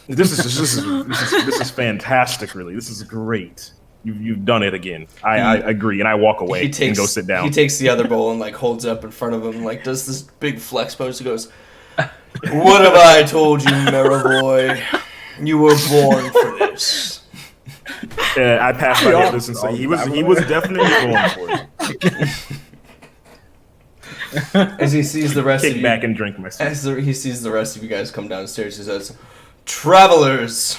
This is fantastic. Really, this is great. You've done it again. I agree, and I walk away and go sit down. He takes the other bowl and like holds it up in front of him, and, like does this big flex pose. He goes, "What have I told you, Maravoy? You were born for this." I passed by this and say he was definitely born for it. As he sees the rest of Kick you, back and drink my soup. he sees the rest of you guys come downstairs, he says, "Travelers,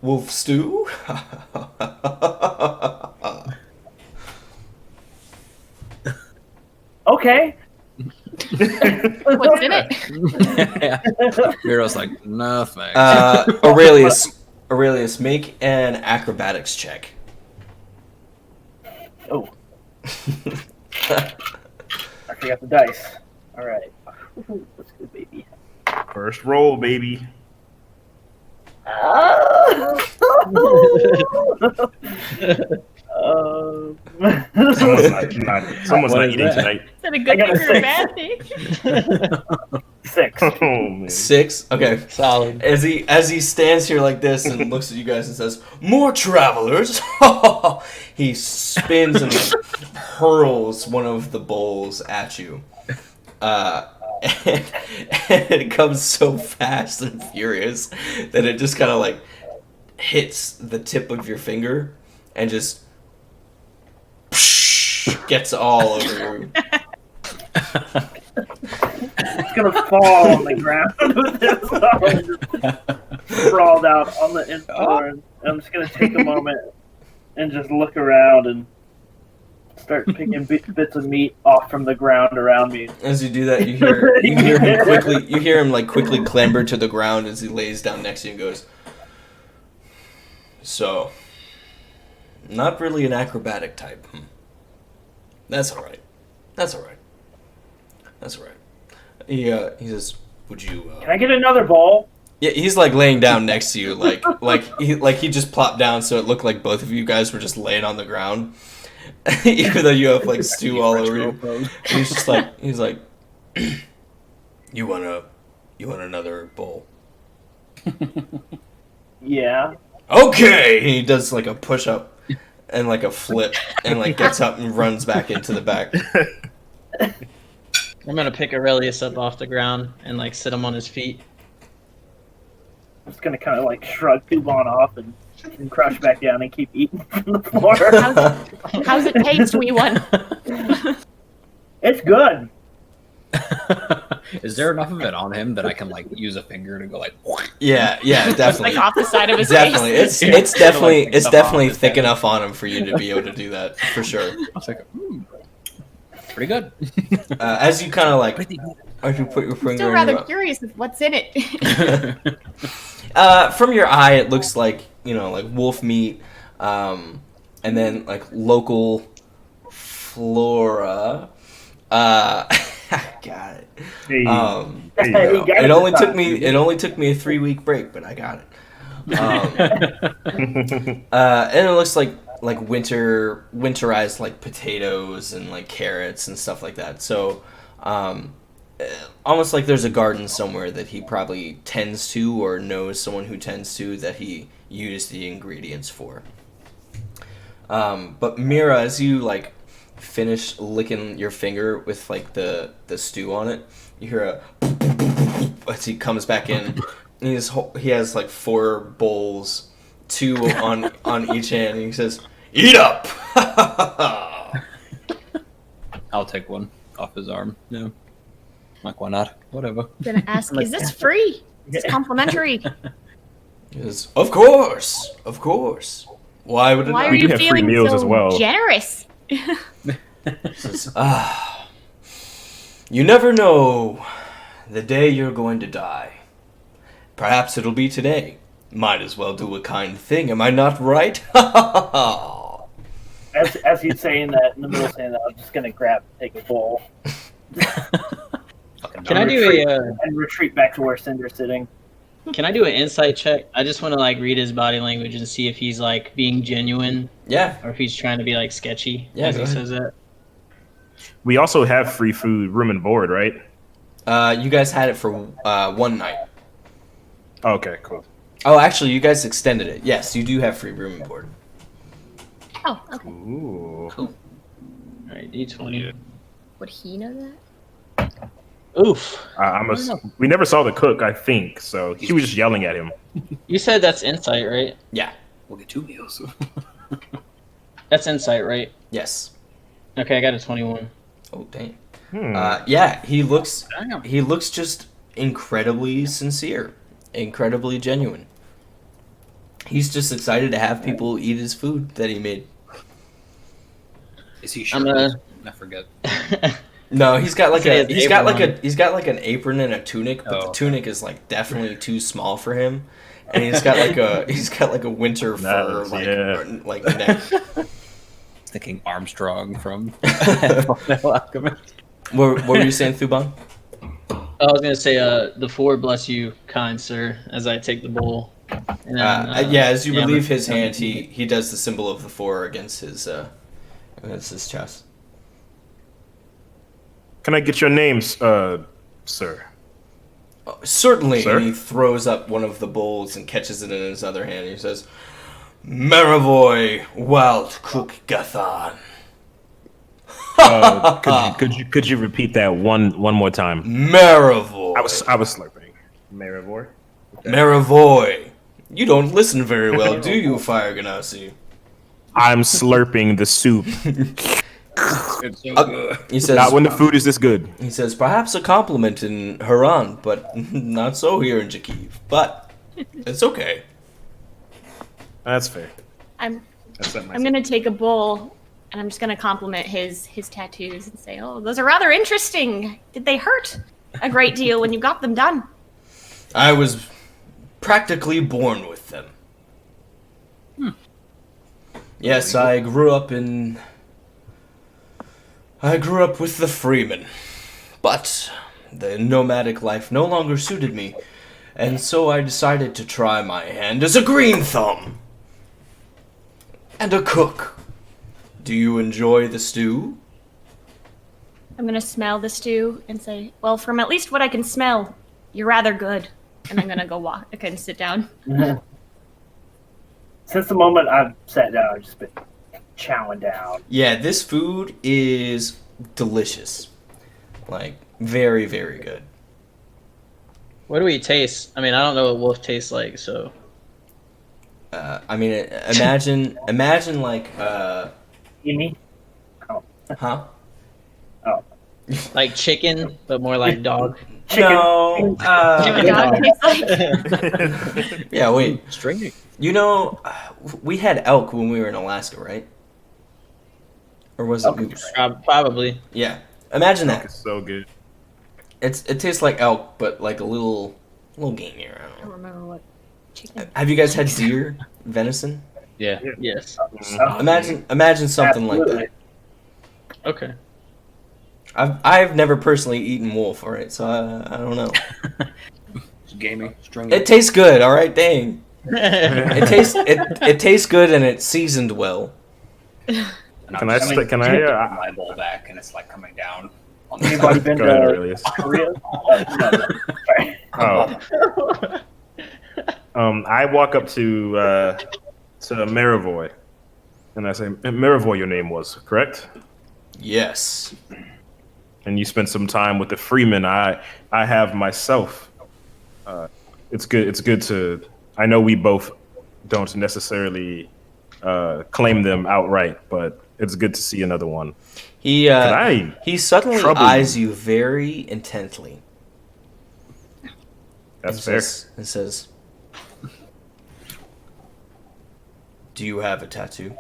wolf stew." Okay. What's in it? Yeah. Miro's like, no thanks. Aurelius, make an acrobatics check. Oh. I forgot the dice. All right. Let's go, baby. First roll, baby. Someone's not eating tonight. Is that a good I got thing or a a bad thing? 6. Oh, man. 6. Okay. Solid. As he stands here like this and looks at you guys and says, "More travelers!" He spins and hurls one of the bowls at you. And it comes so fast and furious that it just kind of like hits the tip of your finger and just gets all over you. It's gonna fall on the ground with this sprawled out on the floor. And I'm just gonna take a moment and just look around and start picking bits of meat off from the ground around me. As you do that, you hear him quickly clamber to the ground as he lays down next to you and goes, "So, not really an acrobatic type. That's all right. That's all right. That's all right." He says, "Would you?" Can I get another bowl? Yeah, he's laying down next to you, he just plopped down, so it looked like both of you guys were just laying on the ground, even though you have stew all over you. He's just he's like, you want another bowl? Yeah. Okay. And he does a push up and a flip and gets up and runs back into the back. I'm gonna pick Aurelius up off the ground and sit him on his feet. I'm just gonna kind of shrug Tubon off and crouch back down and keep eating from the floor. How's it taste, wee one? It's good. Is there enough of it on him that I can use a finger to go Yeah, definitely. Off the side of his Definitely, face. it's definitely thick enough on him for you to be able to do that for sure. It's pretty good. As you kind of as you put your finger Still in rather your curious of what's in it. from your eye, it looks like wolf meat, and then local flora. Got it. Hey, there you go. It only took me a 3-week break, but I got it. And it looks like winterized potatoes and carrots and stuff like that. So almost there's a garden somewhere that he probably tends to or knows someone who tends to that he used the ingredients for. But Mira, as you finish licking your finger with the stew on it, you hear a as he comes back in. He has 4 bowls, 2 on each hand, and he says, "Eat up." I'll take one off his arm. Yeah. Why not? Whatever. I'm gonna ask, is this free? It's complimentary. He says, Of course. Why would it Why not? are We do you have free feeling meals so as well. generous? He says, you never know the day you're going to die. Perhaps it'll be today. Might as well do a kind thing, am I not right? As he's saying that, in the middle of saying that, I'm just gonna take a bowl. Can I do and retreat back to where Cinder's sitting? Can I do an insight check? I just want to read his body language and see if he's being genuine Yeah. or if he's trying to be sketchy go as he ahead. says that. We also have free food, room and board, right? You guys had it for 1 night. Okay, cool. Oh, actually, you guys extended it. Yes, you do have free room and board. Oh, okay. Ooh. All right, D20. Would he know that? Oof. We never saw the cook, I think, so he was just yelling at him. You said that's insight, right? Yeah. We'll get 2 meals. That's insight, right? Yes. Okay, I got a 21. Oh, dang. Hmm. Yeah, he looks Damn. just incredibly sincere, incredibly genuine. He's just excited to have people eat his food that he made. Is he sure? I'm gonna- I forget. No, he's got like He has he's got like apron he's got like an apron and a tunic, but the tunic is like definitely too small for him. And he's got like a winter fur like neck. Thinking Armstrong from Fullmetal Alchemist. What were you saying, Thuban? I was gonna say, the four bless you, kind sir, as I take the bowl. And then, Yeah, as you yeah, relieve his hand, he does the symbol of the four against his chest. Can I get your names, sir? Certainly, Sir? and he throws up one of the bowls and catches it in his other hand. He says, "Maravoy, Wild Cook Gathan." Could you repeat that one more time? Maravoy. I was slurping. Maravoy. Maravoy. You don't listen very well, do you, Fire Ganassi? I'm slurping the soup. It's so good. He says, Not when the food is this good. He says, perhaps a compliment in Haran, but not so here in Jakiv. But it's okay. That's fair. I'm That's that I'm gonna take a bowl and I'm just gonna compliment his tattoos and say, "Oh, those are rather interesting. Did they hurt a great deal when you got them done?" I was practically born with them. Yes, I grew up with the freemen, but the nomadic life no longer suited me, and so I decided to try my hand as a green thumb and a cook. Do you enjoy the stew? I'm gonna smell the stew and say, "Well, from at least what I can smell, you're rather good." And I'm gonna go walk. I can sit down. Since the moment I've sat down, I've just been chowing down. Yeah, this food is delicious. Like, very, very good. What do we taste? I mean, I don't know what wolf tastes like, so. I mean, imagine like, Amy? huh? Oh. Like chicken, but more like dog. Chicken. No. Chicken dog tastes like. Yeah, wait. Stringy. You know, we had elk when we were in Alaska, right? Or was it moose? Probably. Yeah. Imagine that. It's so good. It tastes like elk, but like a little gamier. I I don't don't know. remember what chicken. Have you guys had deer venison? Yeah. Yes. Imagine something like that. Okay. I've never personally eaten wolf, all right, so I don't know. It's gamey. Stringy. It tastes good, all right. Dang. It tastes good and it's seasoned well. And Can I my bowl back and it's like coming down. On Anybody been Go ahead, to Aurelius. Korea? I walk up to Maravoy, and I say, Maravoy, your name was, correct? Yes. And you spent some time with the freemen. I have myself. It's good to. I know we both don't necessarily claim them outright, but it's good to see another one. He suddenly trouble eyes you very intently. That's fair. It says, "Do you have a tattoo?"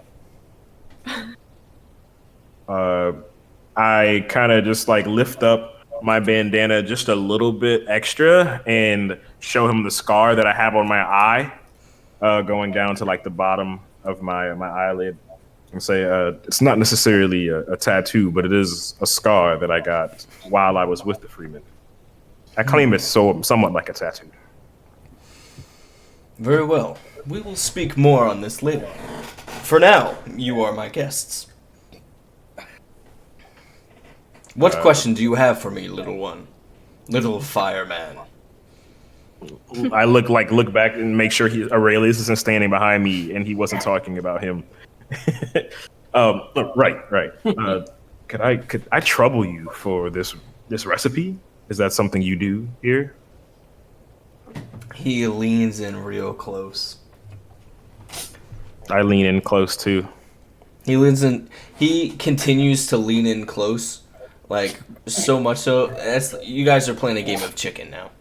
I kind of just like lift up my bandana just a little bit extra and show him the scar that I have on my eye, going down to like the bottom of my eyelid, and say it's not necessarily a tattoo, but it is a scar that I got while I was with the Freeman. I claim it's somewhat like a tattoo. Very well. We will speak more on this later. For now, you are my guests. What question do you have for me, little one? Little fireman. I look back and make sure Aurelius isn't standing behind me and he wasn't talking about him. Right. Could I trouble you for this recipe? Is that something you do here? He leans in real close. I lean in close too. He leans in. He continues to lean in close, like so much so. You guys are playing a game of chicken now.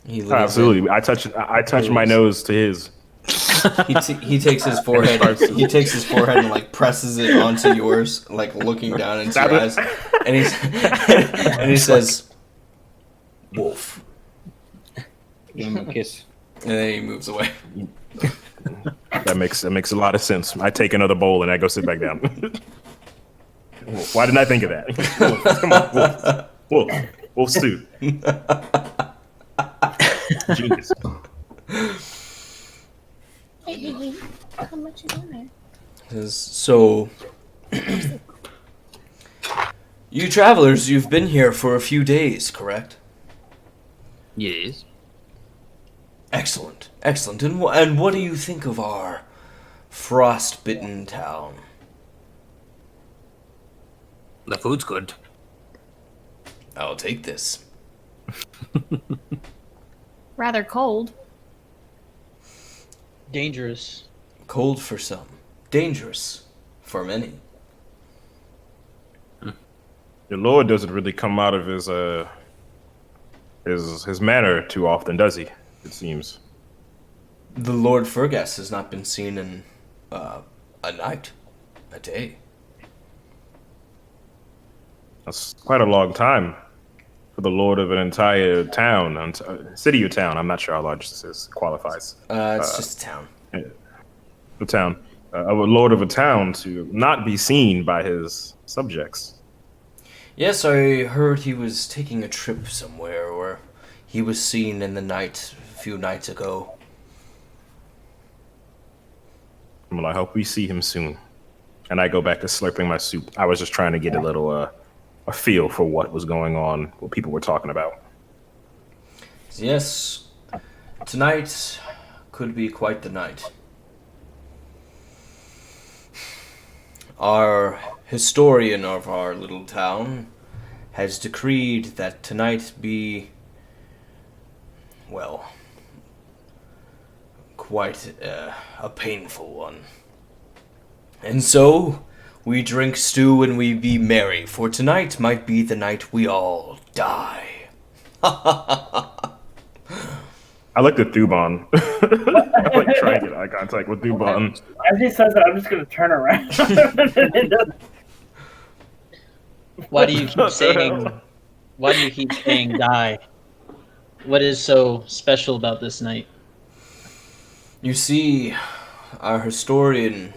He leans Absolutely. I touch my nose to his. He takes his forehead. He takes his forehead and like presses it onto yours, like looking down into your eyes, and he says, "Wolf." Give him a kiss. And then he moves away. That makes a lot of sense. I take another bowl and I go sit back down. Why didn't I think of that? Come on, wolf stew. Genius. Hey, how much is in there? So, you travelers, you've been here for a few days, correct? Yes. Excellent, excellent. And what do you think of our frostbitten town? The food's good. I'll take this. Rather cold. Dangerous. Cold for some, dangerous for many. Your lord doesn't really come out of his manor too often, does he? It seems. The Lord Fergus has not been seen in a night, a day. That's quite a long time for the lord of an entire town, city or town. I'm not sure how large this is. Qualifies. It's just a town. The town. A lord of a town to not be seen by his subjects. Yes, I heard he was taking a trip somewhere, or he was seen in the night a few nights ago. Well, I hope we see him soon. And I go back to slurping my soup. I was just trying to get a little a feel for what was going on, what people were talking about. Yes, tonight could be quite the night. Our historian of our little town has decreed that tonight be, well, quite a painful one. And so, we drink stew and we be merry, for tonight might be the night we all die. I looked at Thuban. I like trying to get eye contact with Thuban. As he says that, I'm just going to turn around. Why do you keep saying? Why do you keep saying die? What is so special about this night? You see, our historian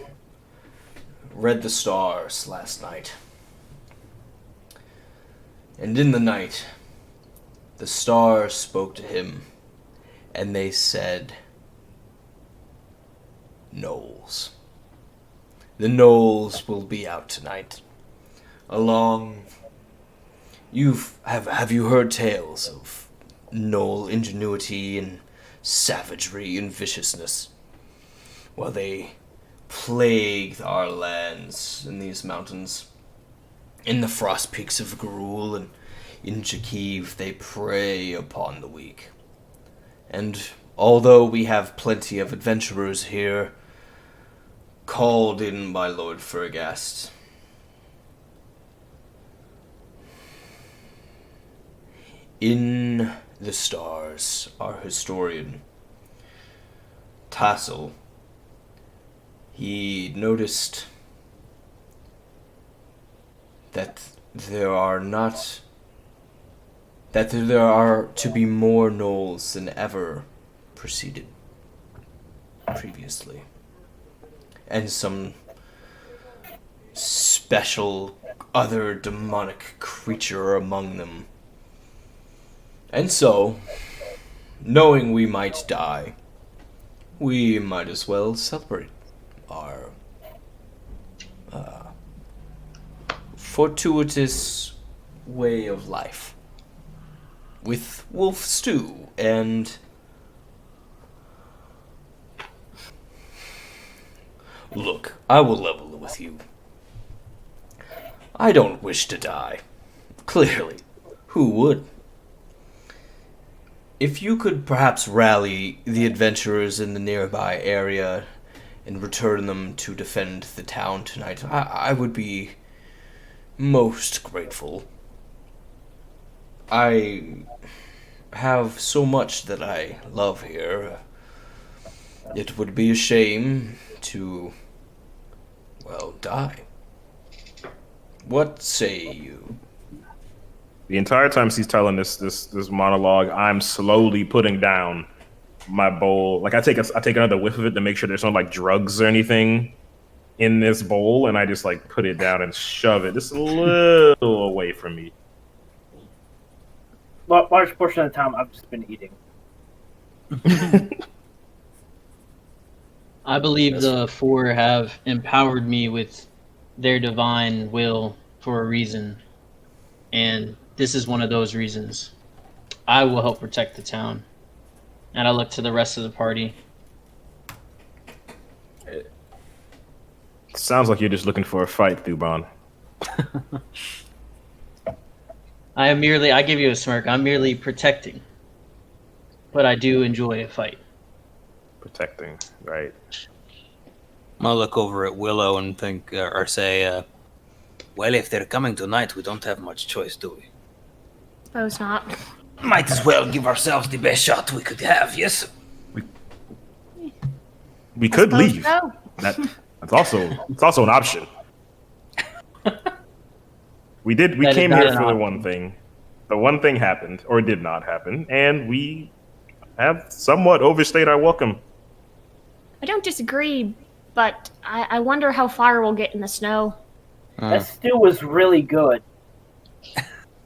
read the stars last night. And in the night, the stars spoke to him, and they said, Knowles. The Knowles will be out tonight. Along... Have you heard tales of Knoll ingenuity and savagery and viciousness? Well, they plagued our lands in these mountains. In the frost peaks of Garul and in Jakiv, they prey upon the weak. And although we have plenty of adventurers here, called in by Lord Fergast, in the stars, our historian, Tassel, he noticed that there are to be more Knolls than ever preceded previously. And some special other demonic creature among them. And so, knowing we might die, we might as well celebrate our fortuitous way of life with wolf stew and look, I will level with you. I don't wish to die. Clearly, who would? If you could perhaps rally the adventurers in the nearby area and return them to defend the town tonight, I would be most grateful. I have so much that I love here. It would be a shame to, well, die. What say you? The entire time she's telling this monologue, I'm slowly putting down my bowl. Like I take another whiff of it to make sure there's no like drugs or anything in this bowl, and I just like put it down and shove it just a little away from me. Large portion of the time, I've just been eating. I believe the four have empowered me with their divine will for a reason, and this is one of those reasons. I will help protect the town. And I look to the rest of the party. Sounds like you're just looking for a fight, Thuban. I give you a smirk. I'm merely protecting. But I do enjoy a fight. Protecting, right? I'll look over at Willow and think, or say, well, if they're coming tonight, we don't have much choice, do we? Suppose not. Might as well give ourselves the best shot we could have, yes? We could leave. So. It's also an option. We came here for the one thing. The one thing happened, or did not happen, and we have somewhat overstayed our welcome. I don't disagree, but I wonder how far we'll get in the snow. That stew was really good.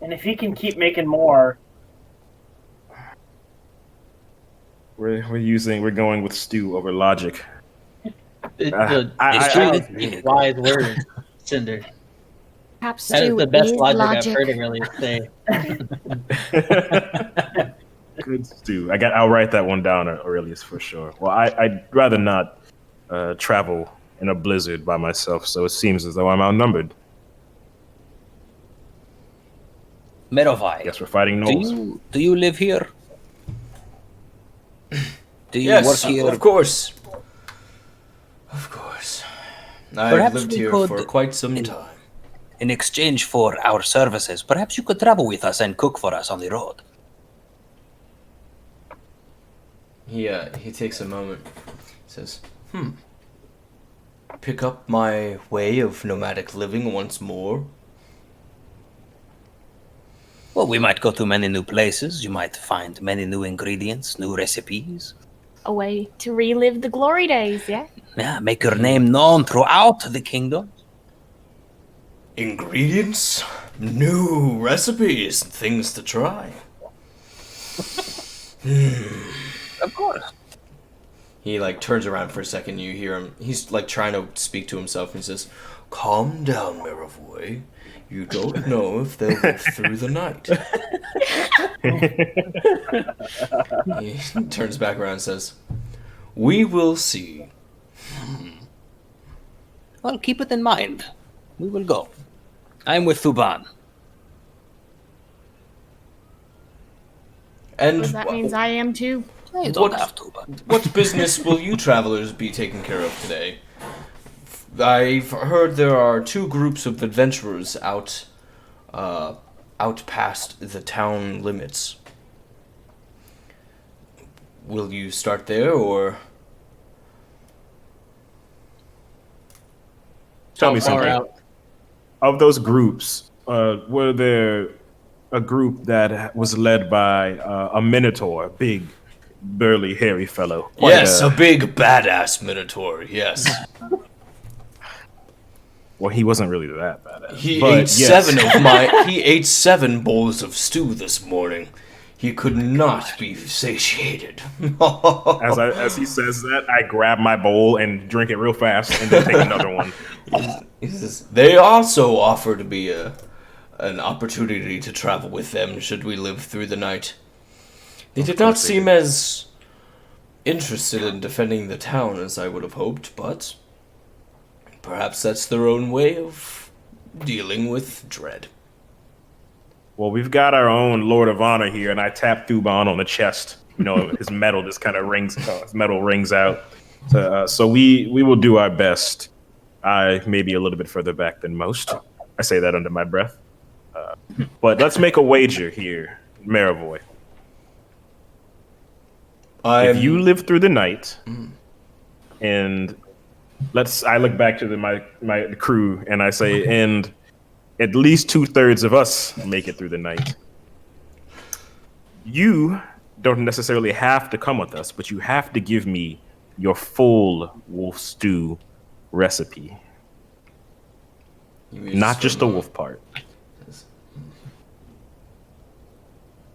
And if he can keep making more... We're going with stew over logic. Wise word, Cinder. Perhaps That is stew the best is logic I've heard Aurelius say. Good stew. I'll write that one down, Aurelius, for sure. Well, I'd rather not travel in a blizzard by myself, so it seems as though I'm outnumbered. Merovai. Guess we're fighting gnolls. Do you live here? Do you Yes, work here? of course. Of course. I've Perhaps lived we here could- for quite some time. In exchange for our services, perhaps you could travel with us and cook for us on the road. He takes a moment. He says, pick up my way of nomadic living once more. Well, we might go to many new places. You might find many new ingredients, new recipes. A way to relive the glory days, yeah? Yeah, make your name known throughout the kingdom. Ingredients, new recipes, things to try. Of course. He turns around for a second. You hear him. He's trying to speak to himself. And he says, "Calm down, Maravoy. You don't know if they'll live through the night." He turns back around and says, "We will see." Well, keep it in mind. We will go. I'm with Thuban. And That means I am too. You don't have to, but what business will you travelers be taking care of today? I've heard there are two groups of adventurers out past the town limits. Will you start there, or... Tell me How far something. out? Of those groups, were there a group that was led by a minotaur, big, burly, hairy fellow? Yes, a big badass minotaur, yes. Well, he wasn't really that badass. He but ate yes. he ate 7 bowls of stew this morning. He could not be satiated. As he says that, I grab my bowl and drink it real fast, and then take another one. He says, they also offered me an opportunity to travel with them should we live through the night. They did not seem as interested in defending the town as I would have hoped, but perhaps that's their own way of dealing with dread. Well, we've got our own Lord of Honor here, and I tap Thuban on the chest. You know, his metal just kind of rings out. So we will do our best. I may be a little bit further back than most. I say that under my breath. But let's make a wager here, Maravoy. If you live through the night, and I look back to my crew and I say, and at least 2/3 of us make it through the night. You don't necessarily have to come with us, but you have to give me your full wolf stew recipe. Not just the wolf part.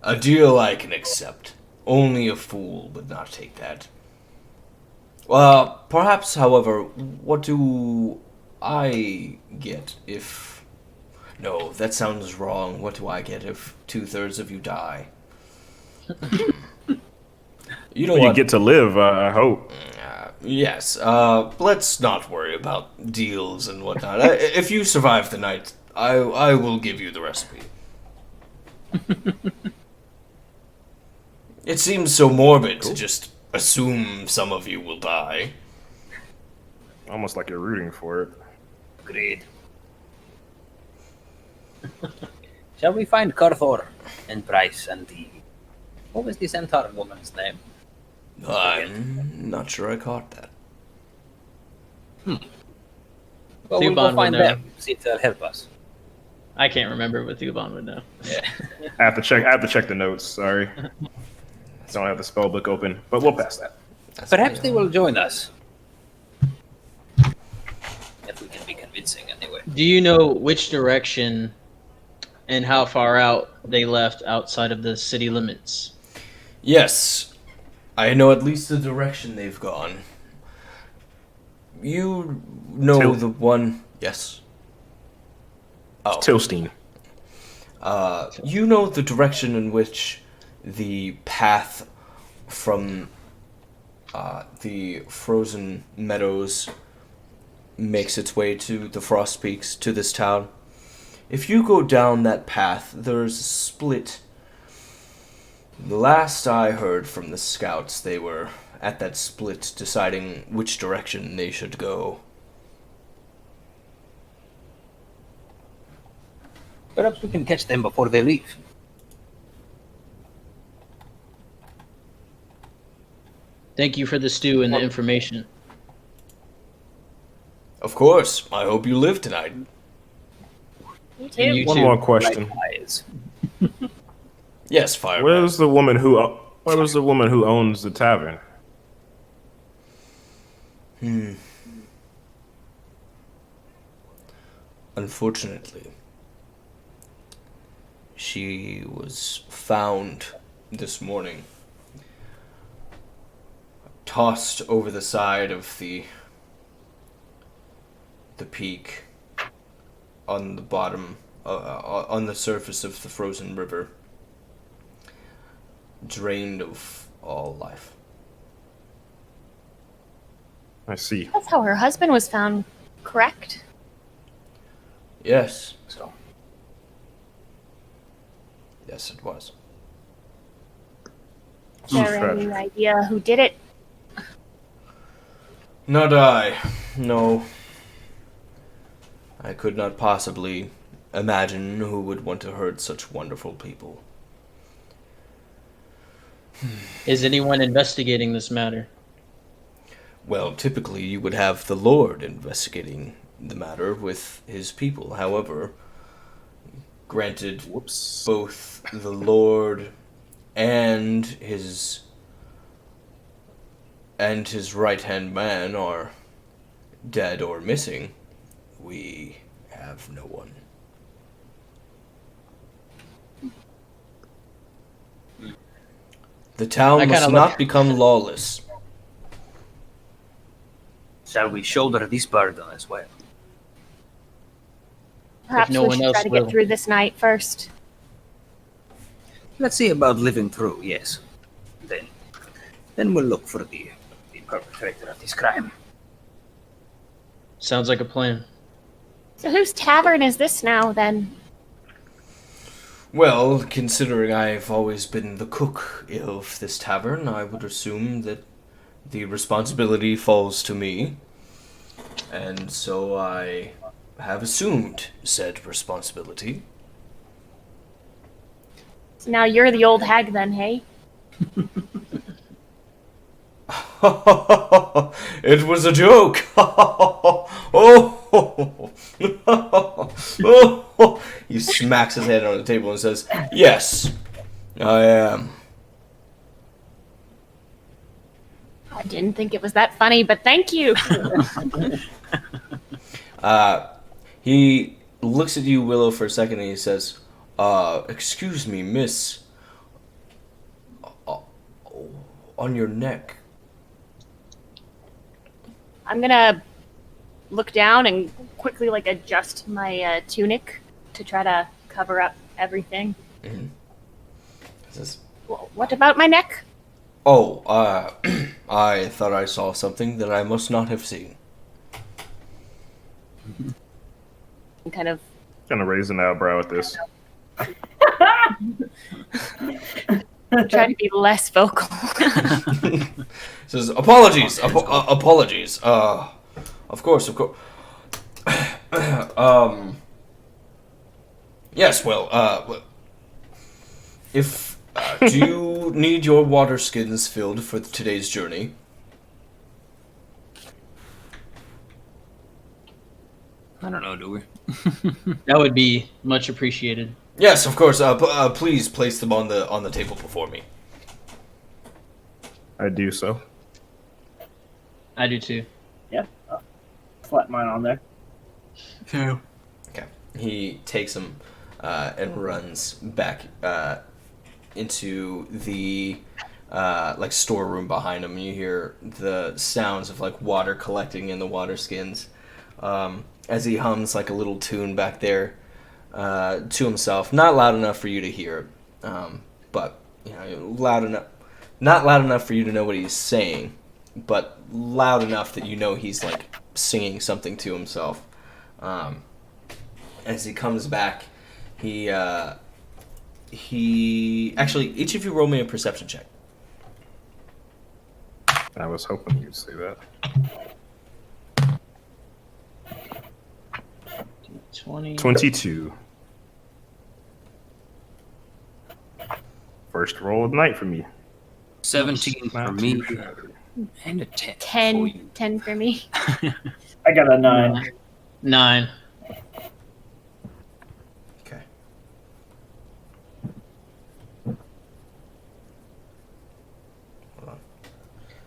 A deal I can accept. Only a fool would not take that. Well, perhaps, however, what do I get if... No, that sounds wrong. What do I get if 2/3 of you die? You know Well, what? you get to live, I hope. Yes, let's not worry about deals and whatnot. If you survive the night, I will give you the recipe. It seems so morbid to just assume some of you will die. Almost like you're rooting for it. Agreed. Shall we find Carthor and Bryce and the... What was the centaur woman's name? I'm not sure I caught that. Well, we'll Thuban go would find know. them. See if they'll help us. I can't remember, but Thuban would know. I have to check the notes. Sorry, don't have the spell book open, but we'll pass that. Perhaps they will join us. If we can be convincing, anyway. Do you know which direction and how far out they left outside of the city limits? Yes, I know at least the direction they've gone. You know the one... Yes. Oh. Tilstein. You know the direction in which the path from the frozen meadows makes its way to the Frost Peaks, to this town. If you go down that path, there's a split. The last I heard from the scouts, they were at that split deciding which direction they should go. Perhaps we can catch them before they leave. Thank you for the stew and the information. Of course. I hope you live tonight. You And you One too. more question. Yes, Fire. Where's the woman who owns the tavern? Unfortunately, she was found this morning, tossed over the side of the peak on the bottom, on the surface of the frozen river, drained of all life. I see. That's how her husband was found, correct? Yes. So, Yes, it was. Is there any idea who did it? Not I. No. I could not possibly imagine who would want to hurt such wonderful people. Is anyone investigating this matter? Well, typically you would have the Lord investigating the matter with his people. However, granted, both the Lord and his right-hand man are dead or missing, we have no one. The town must not become lawless. shall we shoulder this burden as well? Perhaps no we one should else try to will. get through this night first. Let's see about living through, yes. Then we'll look for the perpetrator of this crime. Sounds like a plan. So whose tavern is this now, then? Well, considering I've always been the cook of this tavern, I would assume that the responsibility falls to me. And so I have assumed said responsibility. So now you're the old hag, then, hey? It was a joke. Oh. He smacks his head on the table and says, "Yes, I am." I didn't think it was that funny, but thank you. He looks at you, Willow, for a second, and he says, "Excuse me, miss. On your neck." I'm gonna look down and quickly adjust my tunic to try to cover up everything. Mm-hmm. He says, What about my neck? "Oh, I thought I saw something that I must not have seen." I'm kind of raise an eyebrow at this. try to be less vocal. Says, "Apologies, apologies. Of course. Yes. Well, if do you need your water skins filled for today's journey?" I don't know, do we? That would be much appreciated. Yes, of course. Please place them on the table before me. I do so. I do too. Yeah. Slap mine on there. Okay. He takes them and runs back into the storeroom behind him. You hear the sounds of water collecting in the water skins as he hums a little tune back there to himself. Not loud enough for you to hear, but loud enough. Not loud enough for you to know what he's saying, but loud enough that you know he's singing something to himself. As he comes back, he actually, each of you roll me a perception check. I was hoping you'd say that. 22. First roll of the night for me. 17 for Not me. too shabby. And a 10 for you. 10 for me. I got a 9. 9. Okay. Hold on.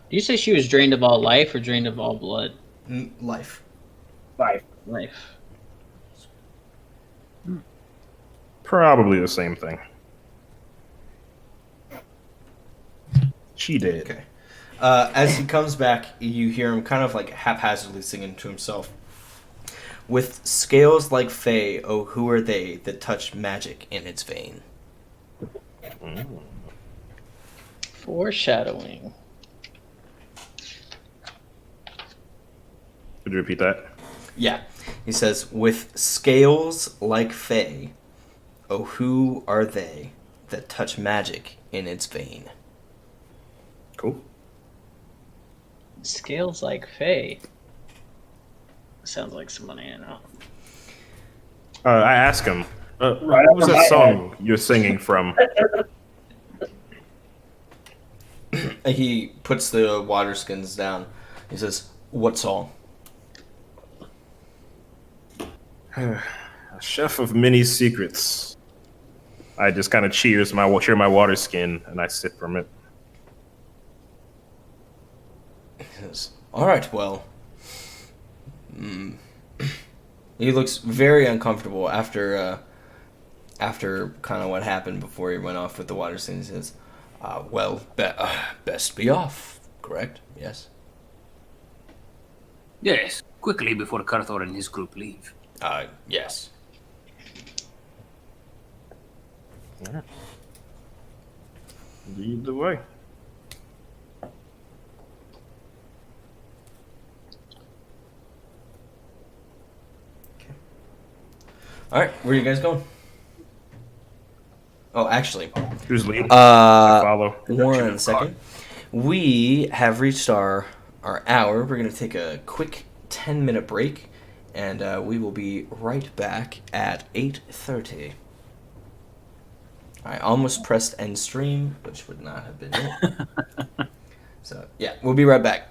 Did you say she was drained of all life or drained of all blood? Life. 5. Life. Probably the same thing. She did. Okay. As he comes back, you hear him kind of haphazardly singing to himself. With scales like Fae, oh, who are they that touch magic in its vein? Foreshadowing. Could you repeat that? Yeah. He says, with scales like Fae, oh, who are they that touch magic in its vein? Cool. Scales like Fae. Sounds like somebody I know. I ask him, what was over that my song you're singing from? He puts the water skins down. He says, what song? A chef of many secrets. I just kind of share my water skin and I sip from it. He says, all right, well. He looks very uncomfortable after kind of what happened before he went off with the water skins. He says, best be off, correct? Yes? Yes, quickly before Carthor and his group leave. Yes. Lead the way. All right, where are you guys going? Oh, actually, Who's leading? Follow. 1 second. We have reached our hour. We're going to take a quick 10-minute break, and we will be right back at 8:30. I almost pressed end stream, which would not have been it. So yeah, we'll be right back.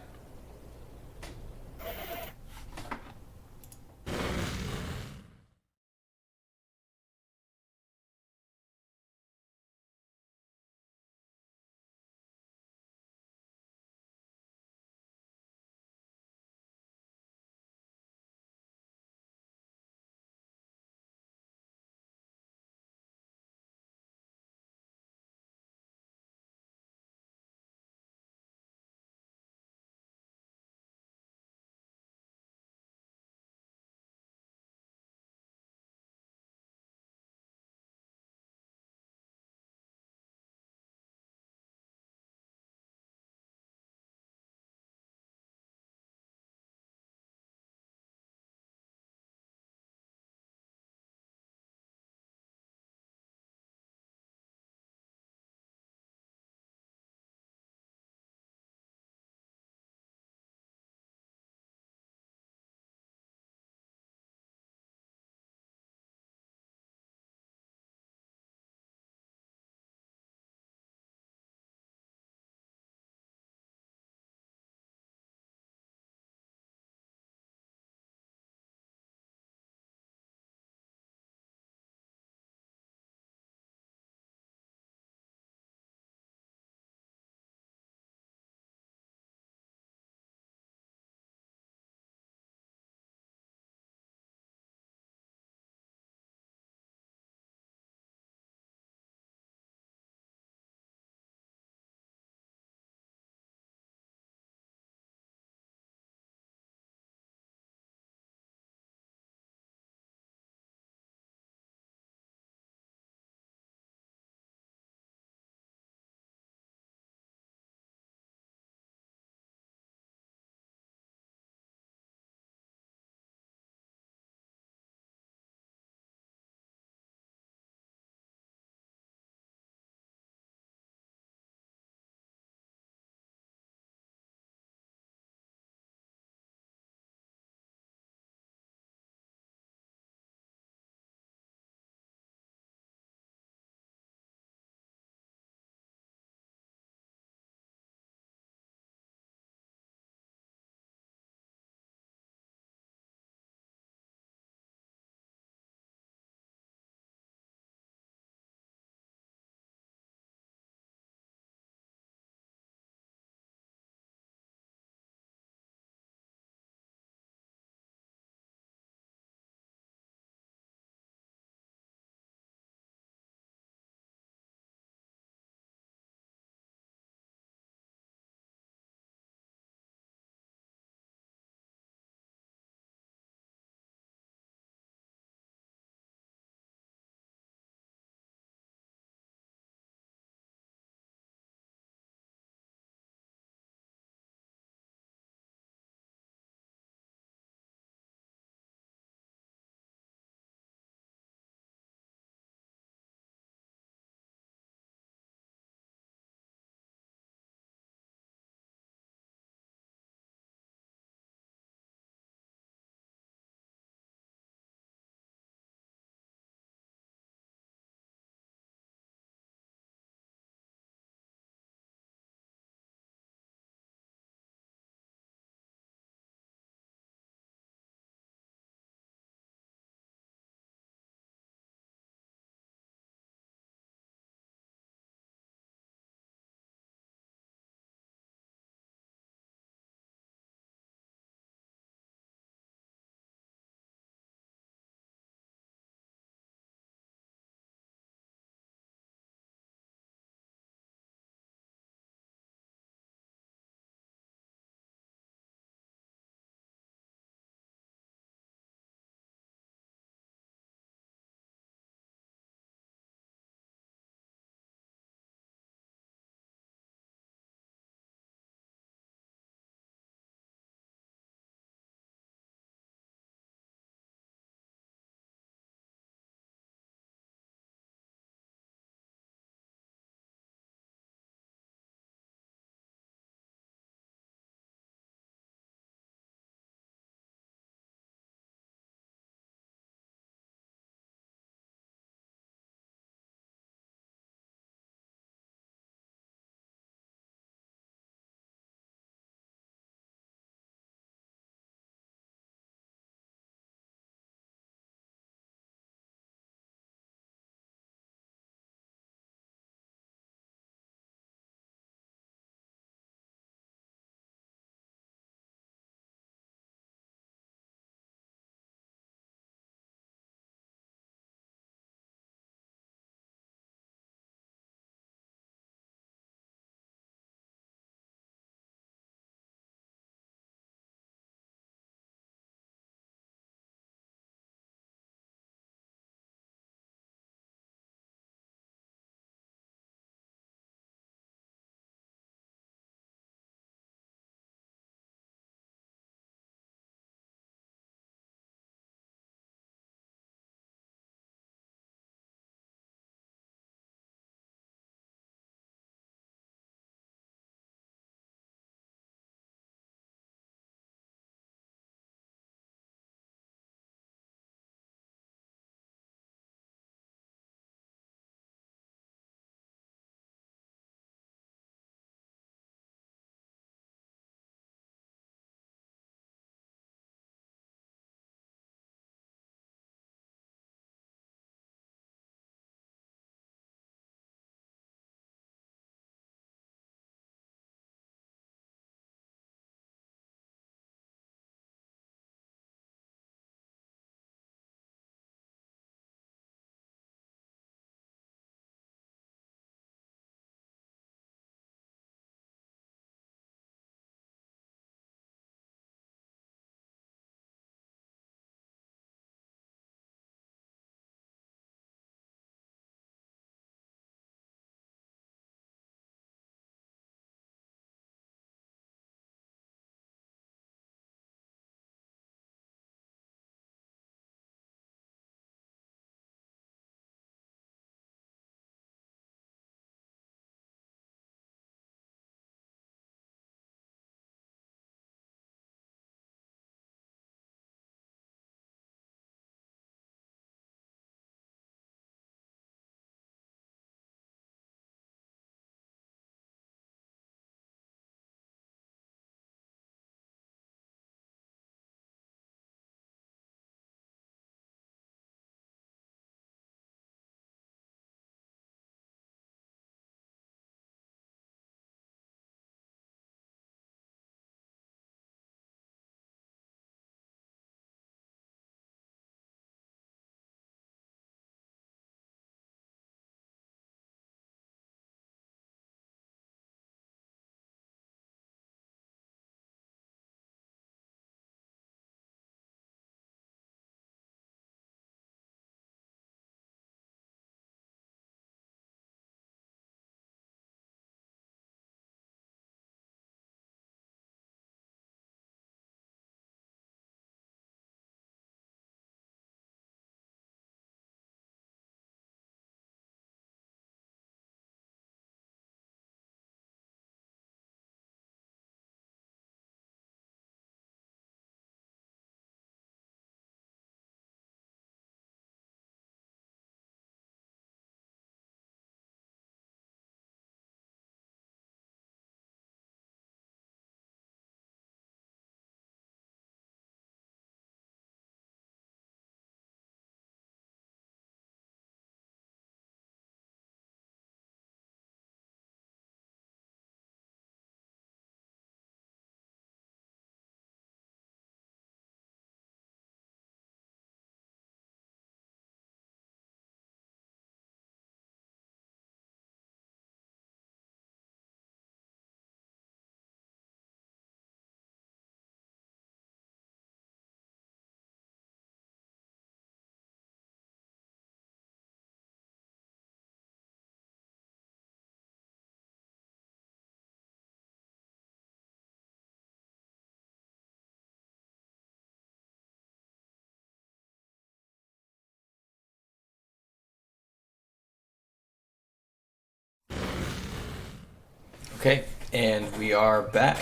Okay, and we are back.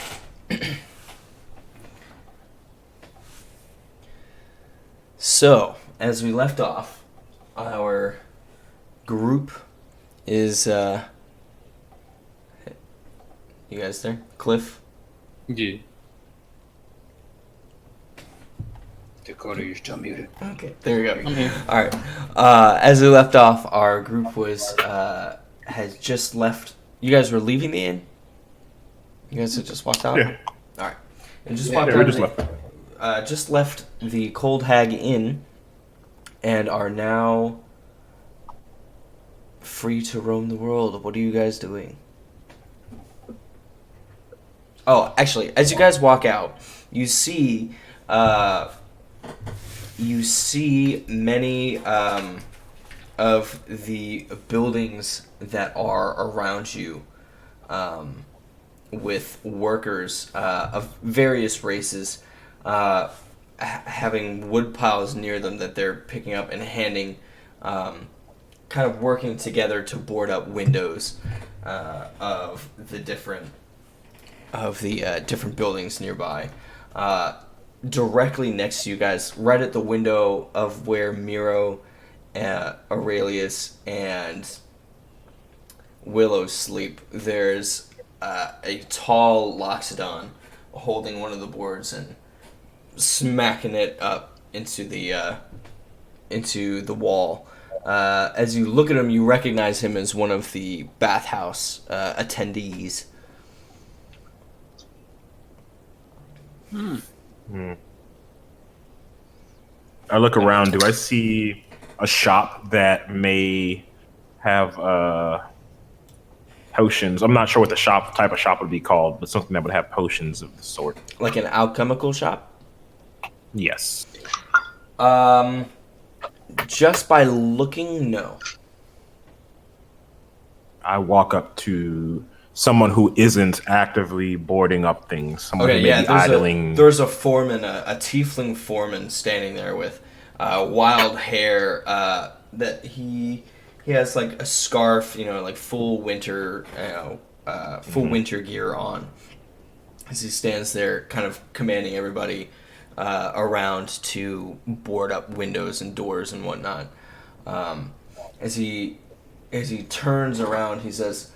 So, as we left off, our group is, you guys there? Cliff? Yeah. Dakota, you're still muted. Okay, there we go. I'm here. All right. As we left off, our group was has just left. You guys were leaving the inn. You guys had just walked out. Yeah. All right. And just Yeah, walked we out. just the- left. just left the Cold Hag Inn, and are now free to roam the world. What are you guys doing? Oh, actually, as you guys walk out, you see many of the buildings that are around you, with workers of various races having wood piles near them that they're picking up and handing, kind of working together to board up windows of the different buildings nearby. Directly next to you guys, right at the window of where Miro, Aurelius, and Willow sleep, there's a tall Loxodon holding one of the boards and smacking it up into the wall. As you look at him, you recognize him as one of the bathhouse attendees. I look around. Do I see a shop that may have potions? I'm not sure what the type of shop would be called, but something that would have potions of the sort. Like an alchemical shop? Yes. Just by looking, no. I walk up to someone who isn't actively boarding up things. Someone who may be idling. There's a foreman, a tiefling foreman standing there with wild hair. That he has like a scarf, like full winter, winter gear on. As he stands there, kind of commanding everybody around to board up windows and doors and whatnot. As he turns around, he says,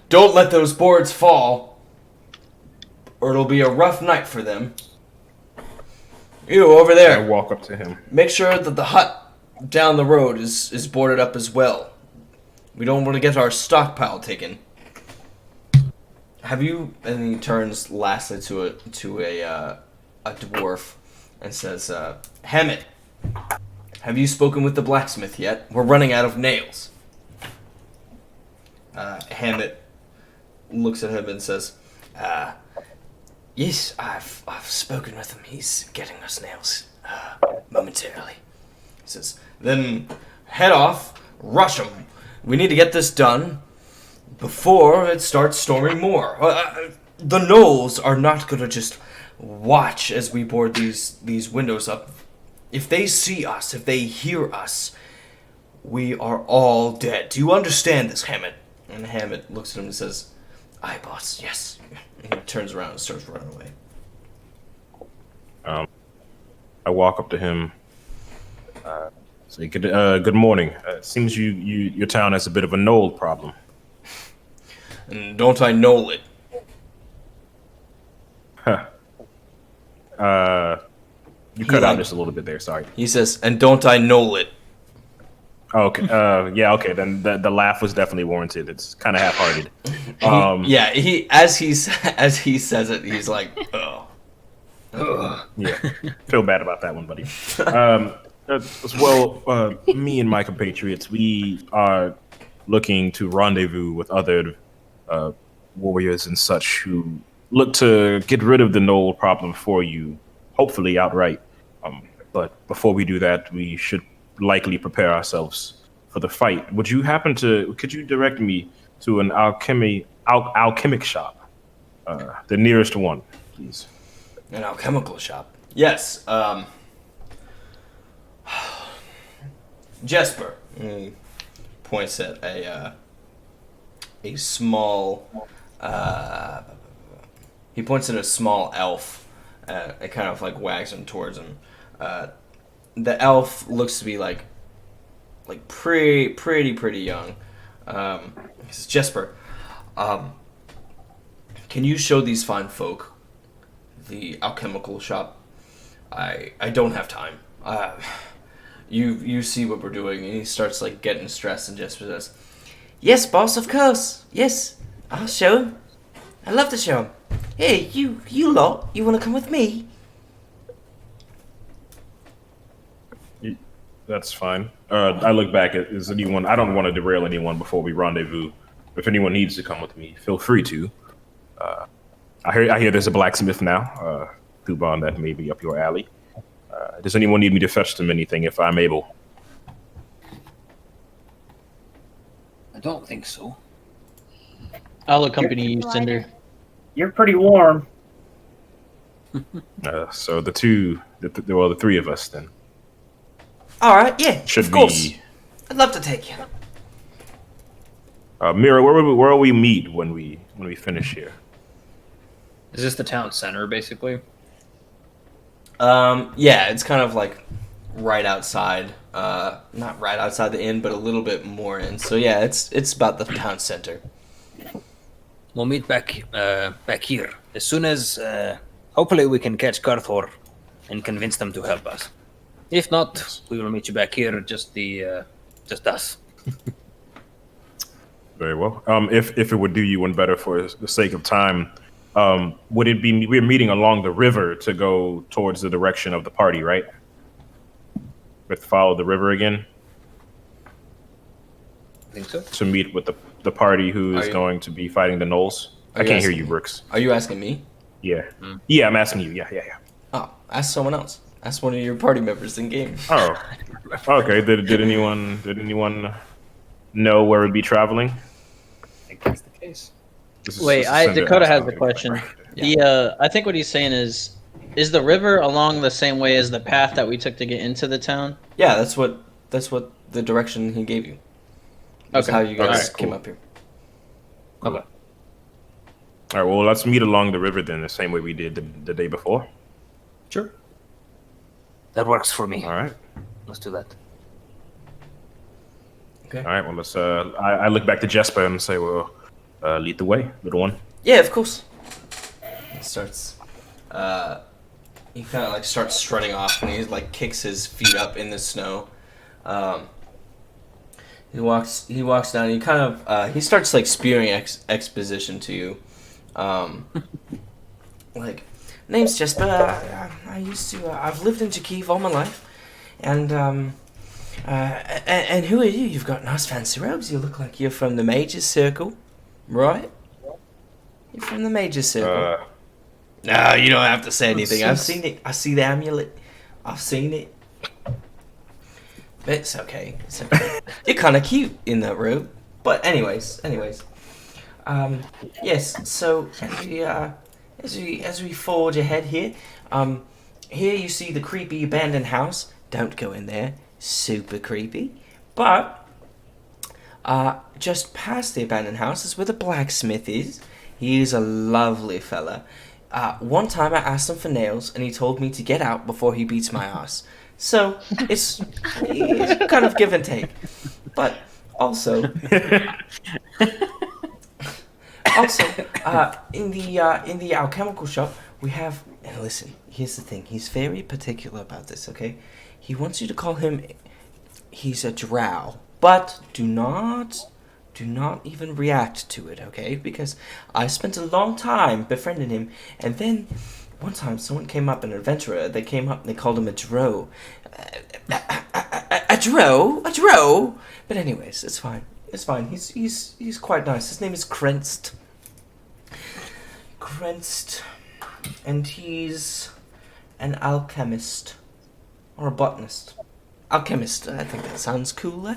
"Don't let those boards fall, or it'll be a rough night for them. You, over there. I walk up to him. Make sure that the hut down the road is boarded up as well. We don't want to get our stockpile taken." Have you? And he turns lastly to a dwarf and says, "Hammett, have you spoken with the blacksmith yet? We're running out of nails." Hammett looks at him and says, "Yes, I've spoken with him. He's getting us nails momentarily." He says, "Then head off, rush him. We need to get this done before it starts storming more. The gnolls are not going to just watch as we board these windows up. If they see us, if they hear us, we are all dead. Do you understand this, Hammett?" And Hammett looks at him and says, "Aye, boss, yes." And he turns around and starts running away. I walk up to him. Say, good morning. Seems your town has a bit of a gnoll problem. And don't I know it? Huh. You cut out just a little bit there. Sorry. He says, "And don't I know it?" Okay. Yeah. Okay. Then the laugh was definitely warranted. It's kind of half-hearted. As he says it, he's like, "Oh." Yeah. Feel bad about that one, buddy. Me and my compatriots, we are looking to rendezvous with other warriors and such who look to get rid of the gnoll problem for you, hopefully outright. But before we do that, we should likely prepare ourselves for the fight. Could you direct me to an alchemic shop? The nearest one, please. An alchemical shop. Yes. Jesper. And he points at a small He points at a small elf. It kind of like wags him towards him. The elf looks to be like pretty young. He says, Jesper, can you show these fine folk the alchemical shop? I don't have time. You see what we're doing, and he starts like getting stressed, and Jesper says, yes, boss, of course. Yes, I'll show him. I'd love to show him. Hey, you lot, you want to come with me? That's fine. I look back at, is anyone, I don't want to derail anyone before we rendezvous. If anyone needs to come with me, feel free to. I hear there's a blacksmith now, Kuban, that may be up your alley. Does anyone need me to fetch them anything if I'm able? I don't think so. I'll accompany you, Cinder. You're pretty warm. So the three of us then. All right, yeah, Should of course. be. I'd love to take you. Mira, where will we meet when we finish here? Is this the town center, basically? Yeah, it's kind of like right outside. Not right outside the inn, but a little bit more in. So yeah, it's about the town center. We'll meet back here as soon as hopefully we can catch Carthor and convince them to help us. If not, we will meet you back here, just us. Very well. If it would do you one better for the sake of time, would it be we're meeting along the river to go towards the direction of the party, right? We have to follow the river again I think so. to meet with the party who is going to be fighting the gnolls. I you can't hear asking- you, Brooks. Are you asking me? Yeah. Yeah, I'm asking you. Yeah. Oh, ask someone else. Ask one of your party members in game. Oh. Okay. Did anyone know where we'd be traveling? I think that's the case. This is- Wait, this is Cinder Dakota has asking. a question. I think what he's saying is the river along the same way as the path that we took to get into the town? Yeah, that's what the direction he gave you. That's Okay. how you guys Okay, came cool. up here. Okay. All right. Well, let's meet along the river then, the same way we did the day before. Sure. That works for me. All right. Let's do that. Okay. All right. Well, let's. I look back to Jesper and say, "Well, lead the way, little one." Yeah, of course. He starts. He kind of like starts strutting off, and he like kicks his feet up in the snow. He walks down. He kind of he starts like spewing exposition to you, like, name's Jesper. I've lived in Jakiv all my life, and who are you? You've got nice fancy robes. You look like you're from the Mage's Circle, right? You're from the Mage's Circle. No, you don't have to say anything. I've seen it. I see the amulet. I've seen it. It's okay. It's okay. You're kind of cute in that robe. But anyways. Yes. So as we forge ahead here, here you see the creepy abandoned house. Don't go in there. Super creepy. But just past the abandoned house is where the blacksmith is. He is a lovely fella. One time I asked him for nails, and he told me to get out before he beats my ass. So it's kind of give and take. But also, in the alchemical shop we have. And listen, here's the thing. He's very particular about this. Okay, he wants you to call him. He's a drow, but do not even react to it, okay? Because I spent a long time befriending him, and then one time someone came up, an adventurer, they came up and they called him a drow. A drow? But anyways, it's fine. It's fine. He's quite nice. His name is Krenst. And he's an alchemist. Or a botanist. Alchemist, I think that sounds cooler.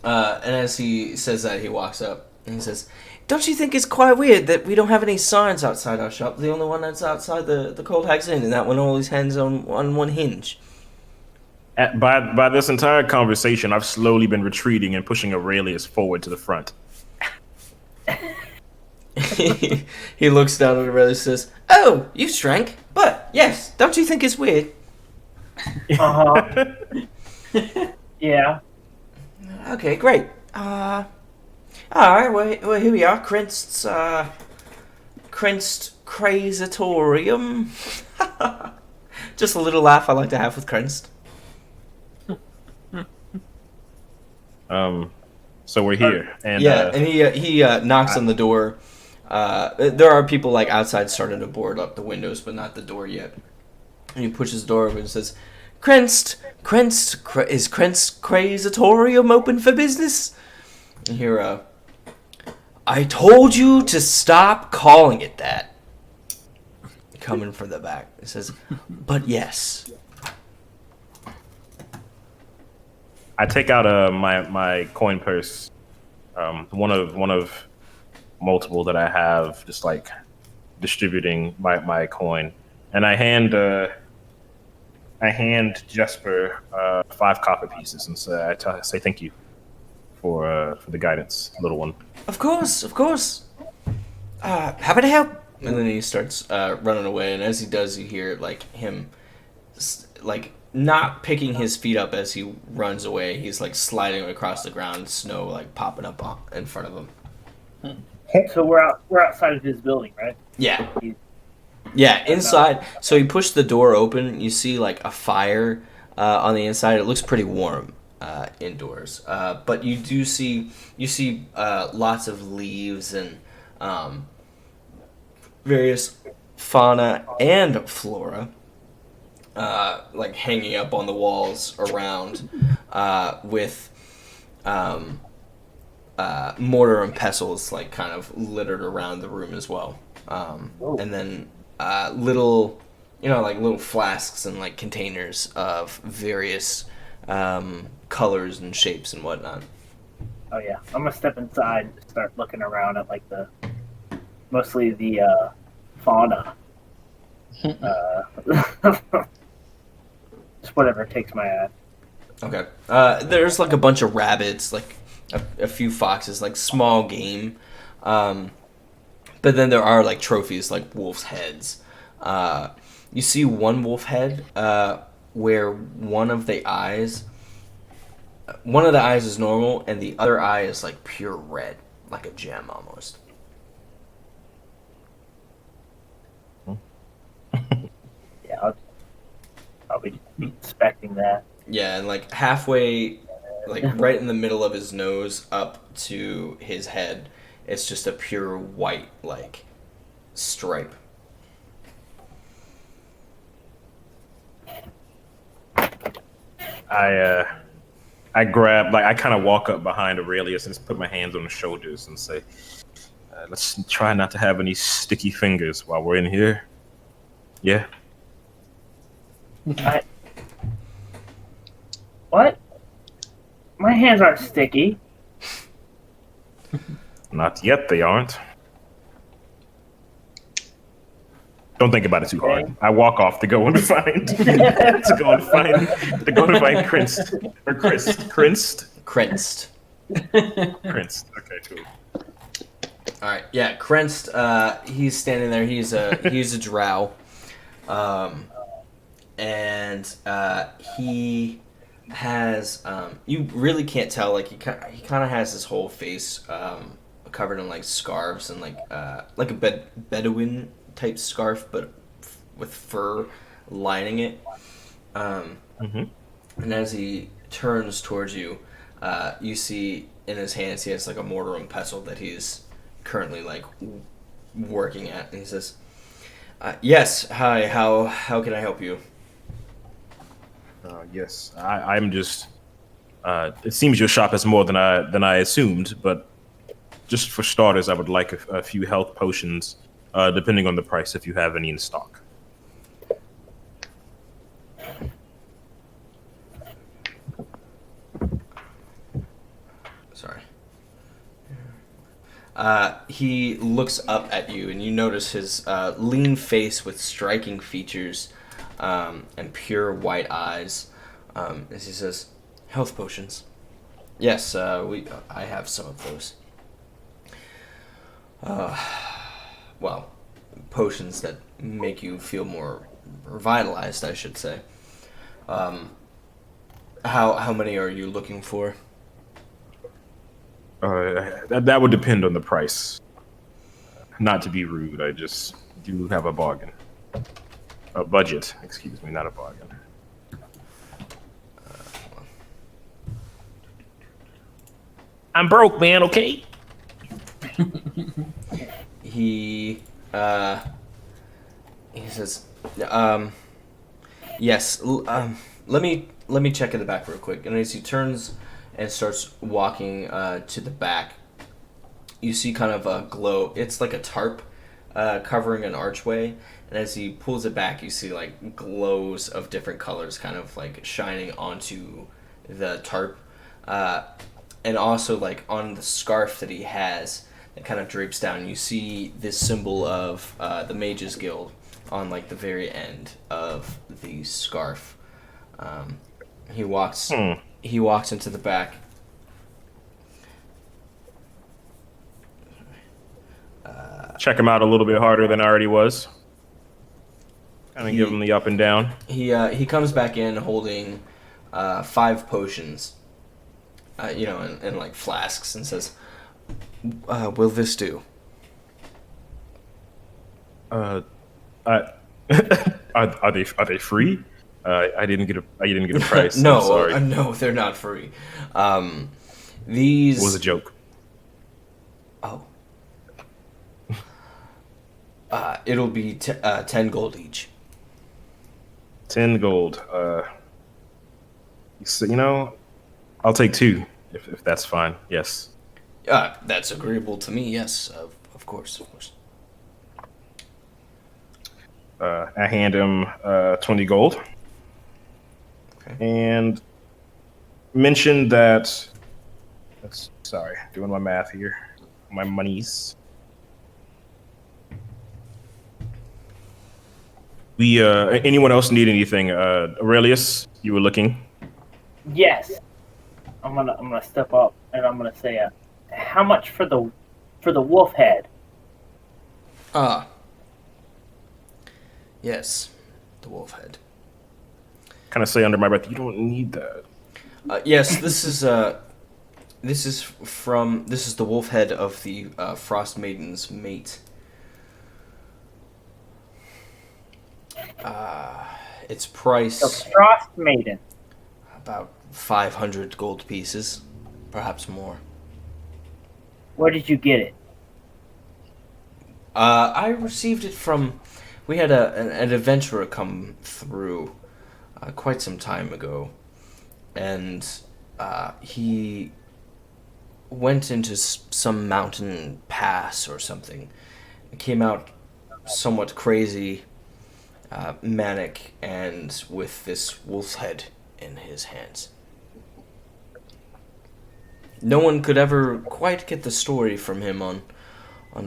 And as he says that, he walks up and he says, "Don't you think it's quite weird that we don't have any signs outside our shop? The only one that's outside the Cold Hag's Inn, and that one always hangs on one hinge." By this entire conversation, I've slowly been retreating and pushing Aurelius forward to the front. He looks down at Aurelia and says, "Oh, you shrank, but yes, don't you think it's weird?" Yeah. Okay, great. Alright, well, here we are. Krenst's Crazatorium. Just a little laugh I like to have with Krenst. So we're here, and and he knocks on the door. There are people like outside starting to board up the windows, but not the door yet. And he pushes the door open and says, "Krenst, is Krenst's Crazatorium open for business?" And here, I told you to stop calling it that. Coming from the back, it says, "But yes." I take out my coin purse, one of multiple that I have, just like distributing my coin, and I hand Jesper 5 copper pieces, and say thank you for the guidance, little one. Of course. Happy to help. And then he starts running away, and as he does, you hear like him, like not picking his feet up as he runs away. He's like sliding across the ground, snow like popping up in front of him. So we're outside of his building, right? Yeah. Yeah, inside. So he pushed the door open. You see like a fire on the inside. It looks pretty warm indoors. But you do see lots of leaves and various fauna and flora like hanging up on the walls around with mortar and pestles like kind of littered around the room as well. And then little flasks and like containers of various colors and shapes and whatnot. Oh yeah, I'm gonna step inside and start looking around at like mostly the fauna. Just whatever takes my eye. Okay. There's like a bunch of rabbits, like a few foxes, like small game. But then there are like trophies like wolf's heads. You see one wolf head where one of the eyes is normal and the other eye is like pure red, like a gem almost. Yeah, I'll be expecting that. Yeah, and like halfway, like right in the middle of his nose up to his head, it's just a pure white like stripe. I grab, like, I kind of walk up behind Aurelius and just put my hands on his shoulders and say, let's try not to have any sticky fingers while we're in here. Yeah. What? My hands aren't sticky. Not yet, they aren't. Don't think about it too hard. I walk off to go and find Krenst. Or Krenst. Okay, cool. All right, yeah, Krenst. He's standing there. He's a drow, and he has. You really can't tell. Like he kind of has his whole face covered in like scarves and like a Bedouin type scarf, but with fur lining it. And as he turns towards you, you see in his hands he has like a mortar and pestle that he's currently like working at, and he says, "Yes, hi. How can I help you?" Yes, I'm just. It seems your shop has more than I assumed, but just for starters, I would like a few health potions. Depending on the price, if you have any in stock. Sorry. He looks up at you, and you notice his lean face with striking features and pure white eyes. As he says, "Health potions. Yes, I have some of those." potions that make you feel more revitalized, I should say. How many are you looking for? That would depend on the price. Not to be rude, I just do have a bargain. A budget, excuse me, not a bargain. I'm broke, man, okay? He says, yes, let me check in the back real quick. And as he turns and starts walking to the back, you see kind of a glow. It's like a tarp covering an archway. And as he pulls it back, you see like glows of different colors kind of like shining onto the tarp. And also like on the scarf that he has that kind of drapes down, you see this symbol of the Mages Guild on like the very end of the scarf. He walks into the back. Check him out a little bit harder than I already was. Kind of give him the up and down. He comes back in holding 5 potions, in like flasks, and says, "Will this do?" Are they free? I didn't get a price. No, I'm sorry. No, they're not free. These It was a joke. Oh. It'll be 10 gold each. 10 gold. So, I'll take 2 if that's fine. Yes. That's agreeable to me. Yes, of course. I hand him 20 gold. Okay. And mention that. Sorry, doing my math here. My monies. Anyone else need anything? Aurelius, you were looking. Yes. I'm gonna step up and I'm gonna say, how much for the wolf head? Yes, the wolf head. Kind of say under my breath, you don't need that. Yes, this is the wolf head of the Frost Maiden's mate. Its price The Frost Maiden. about 500 gold pieces, perhaps more. Where did you get it? I received it from. We had an adventurer come through quite some time ago, and he went into some mountain pass or something. It came out somewhat crazy, manic, and with this wolf's head in his hands. No one could ever quite get the story from him on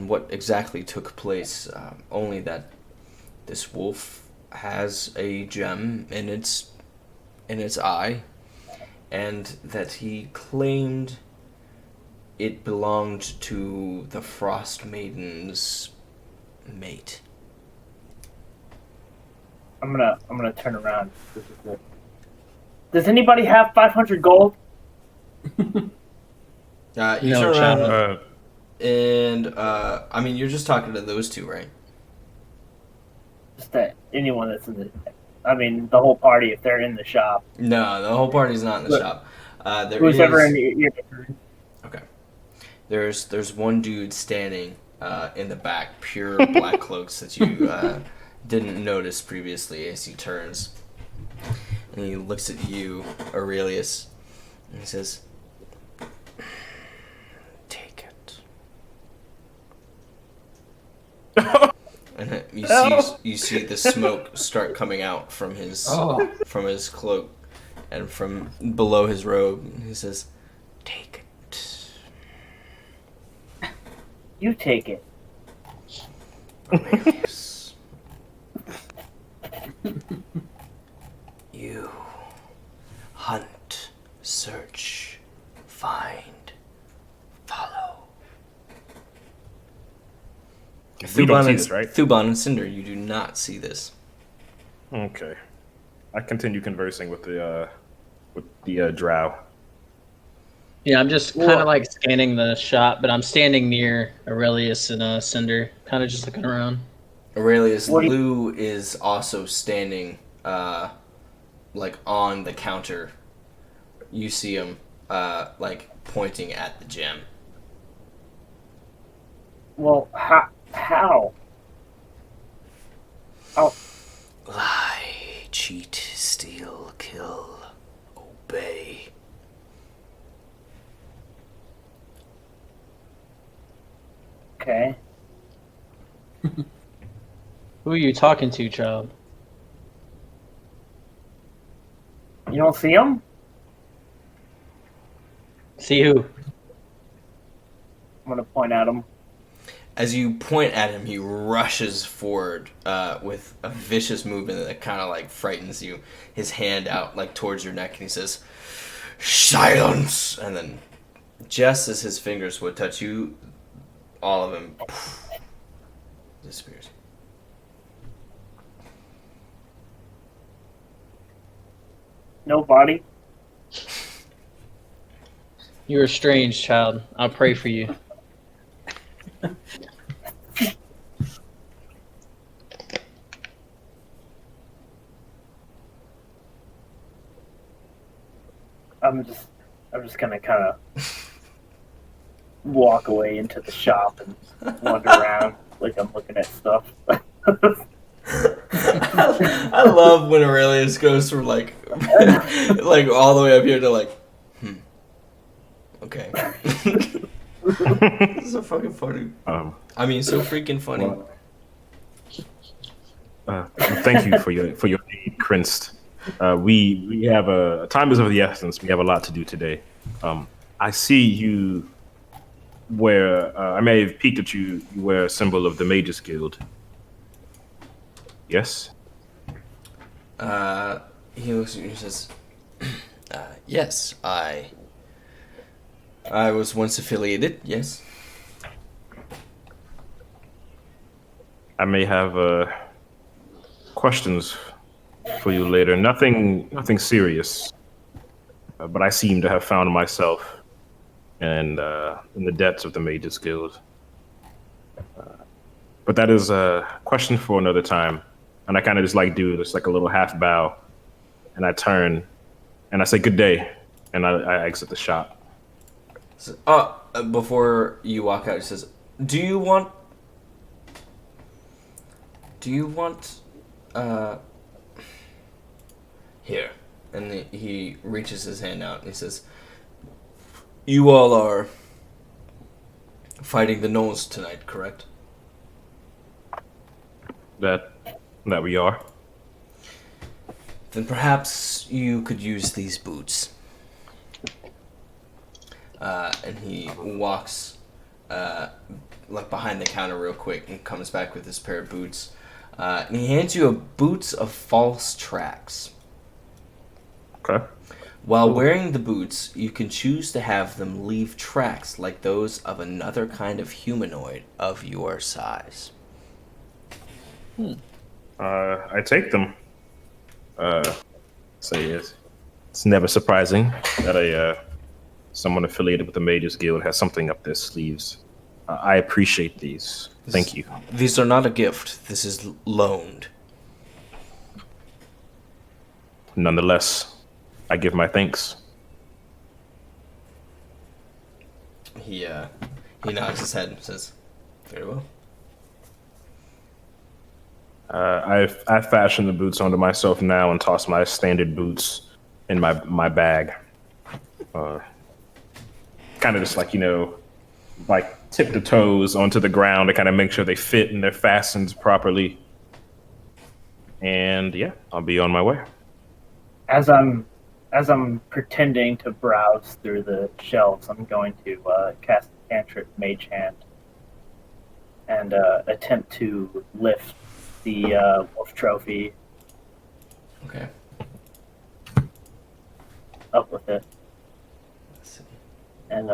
what exactly took place, only that this wolf has a gem in its eye, and that he claimed it belonged to the Frost Maiden's mate. I'm gonna turn around. Does anybody have 500 gold? You No, turn around, Chad. and I mean, you're just talking to those two, right? Just that anyone that's in the, the whole party if they're in the shop. No, the whole party's not in the shop. Who's ever in your Okay. There's one dude standing in the back, pure black cloaks that you didn't notice previously as he turns. And he looks at you, Aurelius, and he says, "Take it." And you see the smoke start coming out from his cloak and from below his robe. He says, "Take it." You take it. Aurelius. You hunt, search, find, follow. We don't see this, right? Thuban and Cinder, you do not see this. Okay. I continue conversing with the drow. Yeah, I'm just kind of like scanning the shop, but I'm standing near Aurelius and Cinder, kind of just looking around. Aurelius, Lou is also standing, like on the counter. You see him, like pointing at the gem. Well, how? Oh, Lie, cheat, steal, kill, obey. okay. Who are you talking to, child? You don't see him? See who? I'm gonna point at him. As you point at him, he rushes forward with a vicious movement that kind of like frightens you. His hand out like towards your neck, and he says, "Silence!" And then, just as his fingers would touch you, all of him disappears. No body. You are strange, child. I'll pray for you. I'm just gonna kind of walk away into the shop and wander around like I'm looking at stuff. I love when Aurelius goes from like like all the way up here to like, okay. This is so fucking funny. I mean, so freaking funny. Thank you for your aid, Krinst. We have a time is of the essence. We have a lot to do today. I see you wear. I may have peeked at you. You wear a symbol of the Mages Guild. Yes. He looks at you and says, "Yes, I was once affiliated. Yes." I may have questions for you later. Nothing serious. But I seem to have found myself in the depths of the Mages Guild. But that is a question for another time. And I kind of just like do this like a little half bow, and I turn, and I say good day, and I exit the shop. Before you walk out, he says, "Do you want here?" And he reaches his hand out and he says, "You all are fighting the gnolls tonight, correct?" That we are. Then perhaps you could use these boots. And he walks like behind the counter real quick and comes back with this pair of boots. And he hands you a boots of false tracks. Okay. While wearing the boots, you can choose to have them leave tracks like those of another kind of humanoid of your size. I take them. Say yes. It's never surprising that someone affiliated with the Mages Guild has something up their sleeves. I appreciate these. Thank you. These are not a gift. This is loaned. Nonetheless, I give my thanks. He nods his head and says, "Very well." I fashion the boots onto myself now and toss my standard boots in my bag. Kind of just like, like tip the toes onto the ground to kind of make sure they fit and they're fastened properly. And yeah, I'll be on my way. As I'm pretending to browse through the shelves, I'm going to cast a cantrip Mage Hand and attempt to lift the wolf trophy. Okay. Up with it. And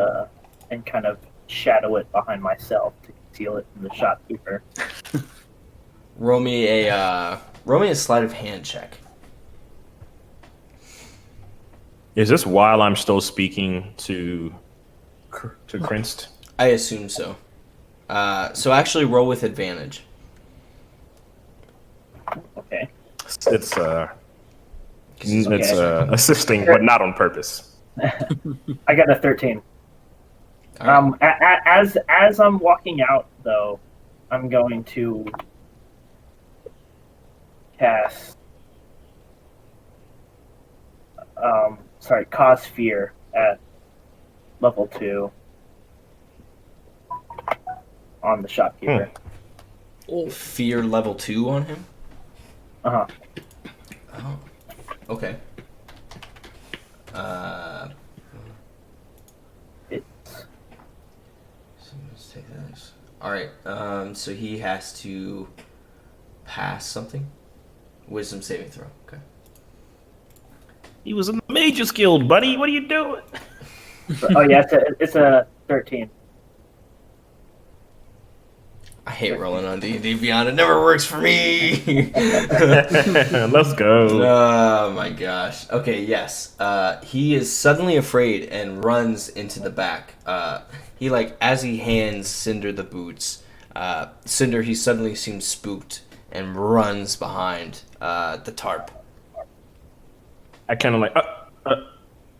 kind of shadow it behind myself to conceal it from the shopkeeper. Roll me a sleight of hand check. Is this while I'm still speaking to Krinst? I assume so. So actually roll with advantage. Okay. It's assisting, but not on purpose. I got a 13. All right. As I'm walking out, though, I'm going to cast cause fear at level 2 on the shopkeeper. Fear level 2 on him? Uh-huh. Oh. Okay. So let's take this. Alright, so he has to pass something? Wisdom saving throw. Okay. He was in the Mage's Guild, buddy. What are you doing? Oh yeah, it's a 13. I hate rolling on D&D Beyond. It never works for me. Let's go. Oh my gosh. Okay, yes. He is suddenly afraid and runs into the back. He as he hands Cinder the boots, Cinder, he suddenly seems spooked and runs behind the tarp. I kind of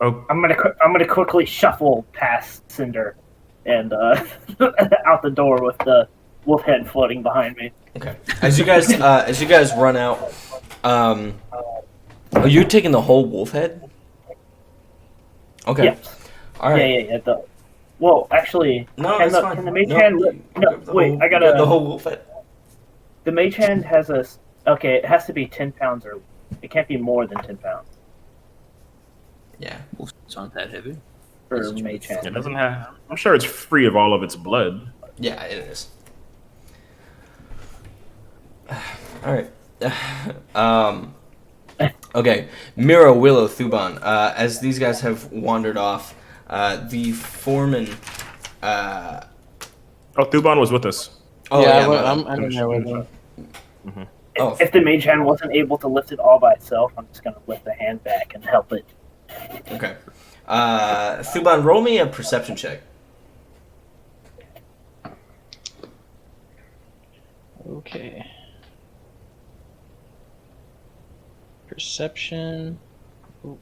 oh. I'm gonna quickly shuffle past Cinder and out the door with the wolf head floating behind me. Okay. As you guys run out, are you taking the whole wolf head? Okay. Yeah. All right. Yeah. Well, actually, No, can that's fine. can the mage hand? I got the whole wolf head. The mage hand has a. Okay, it has to be 10 pounds or it can't be more than 10 pounds Yeah. It's not that heavy. for mage hand. It doesn't have. I'm sure it's free of all of its blood. Yeah, it is. All right. Okay. Mira, Willow, Thuban. As these guys have wandered off, the foreman. Oh, Thuban was with us. Oh yeah, yeah. I'm in there with him. Mm-hmm. Oh. If the mage hand wasn't able to lift it all by itself, I'm just gonna lift the hand back and help it. Okay. Thuban, roll me a perception check. Okay. Perception. Ooh.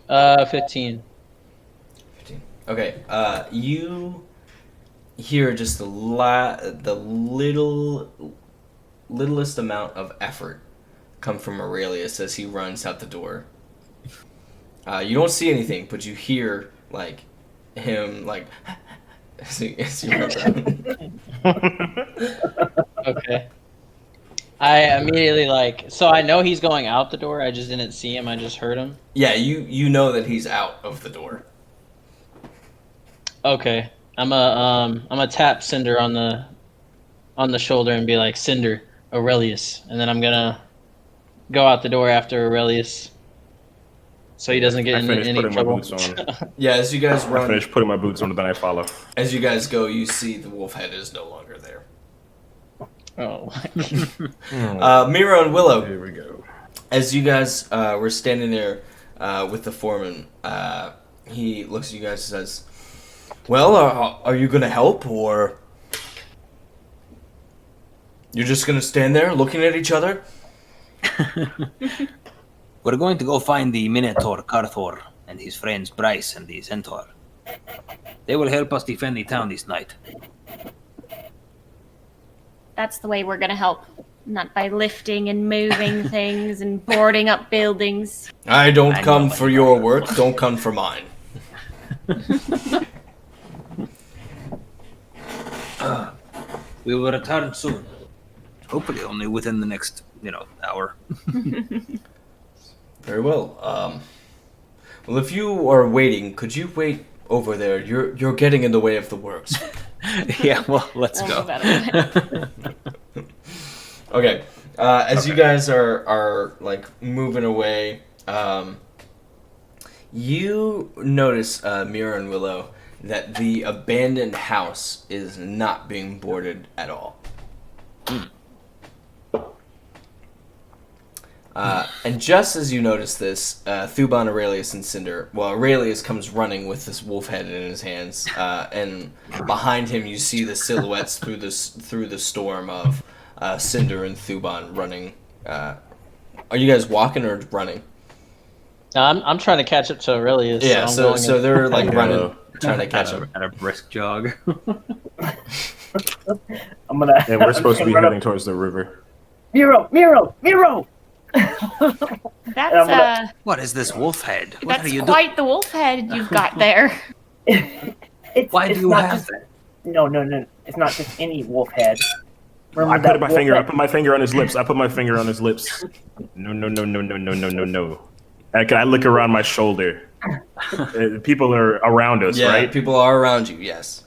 15. 15. Okay. You hear just the littlest amount of effort come from Aurelius as he runs out the door. You don't see anything, but you hear him as he runs out. Okay. I immediately so I know he's going out the door. I just didn't see him. I just heard him. Yeah, you know that he's out of the door. Okay. I'm a tap Cinder on the shoulder and be like, Cinder, Aurelius, and then I'm gonna go out the door after Aurelius, so he doesn't get in any trouble. Yeah, as you guys I run, finish putting my boots on, and then I follow. as you guys go, you see the wolf head is no longer there. Oh. Mira and Willow. Here we go. As you guys were standing there with the foreman, he looks at you guys and says, "Well, are you gonna help, or you're just gonna stand there looking at each other?" We're going to go find the Minotaur Carthor and his friends Bryce and the Centaur. They will help us defend the town this night. That's the way we're gonna help. Not by lifting and moving things and boarding up buildings. I don't come for your work. Don't come for mine. We will return soon. Hopefully only within the next, hour. Very well. Well, if you are waiting, could you wait over there? You're getting in the way of the works. Yeah, well, let's We'll go. move out of the way. Okay. As you guys are moving away, you notice Mira and Willow that the abandoned house is not being boarded at all. And just as you notice this, Thuban, Aurelius, and Cinder. Well, Aurelius comes running with this wolf head in his hands, and behind him you see the silhouettes through the storm of Cinder and Thuban running. Are you guys walking or running? I'm trying to catch up to Aurelius. Yeah, so they're like running, trying to catch at up. a brisk jog. I'm gonna. Yeah, we're supposed to be run heading up. towards the river. Miro! That's What is this wolf head? What that's are you doing? quite the wolf head you've got there. Why do you not have just, that? No. It's not just any wolf head. I Remember put my wolf finger. I head? put my finger on his lips. No. Can I look around my shoulder? People are around us, Yeah, right? people are around you. Yes.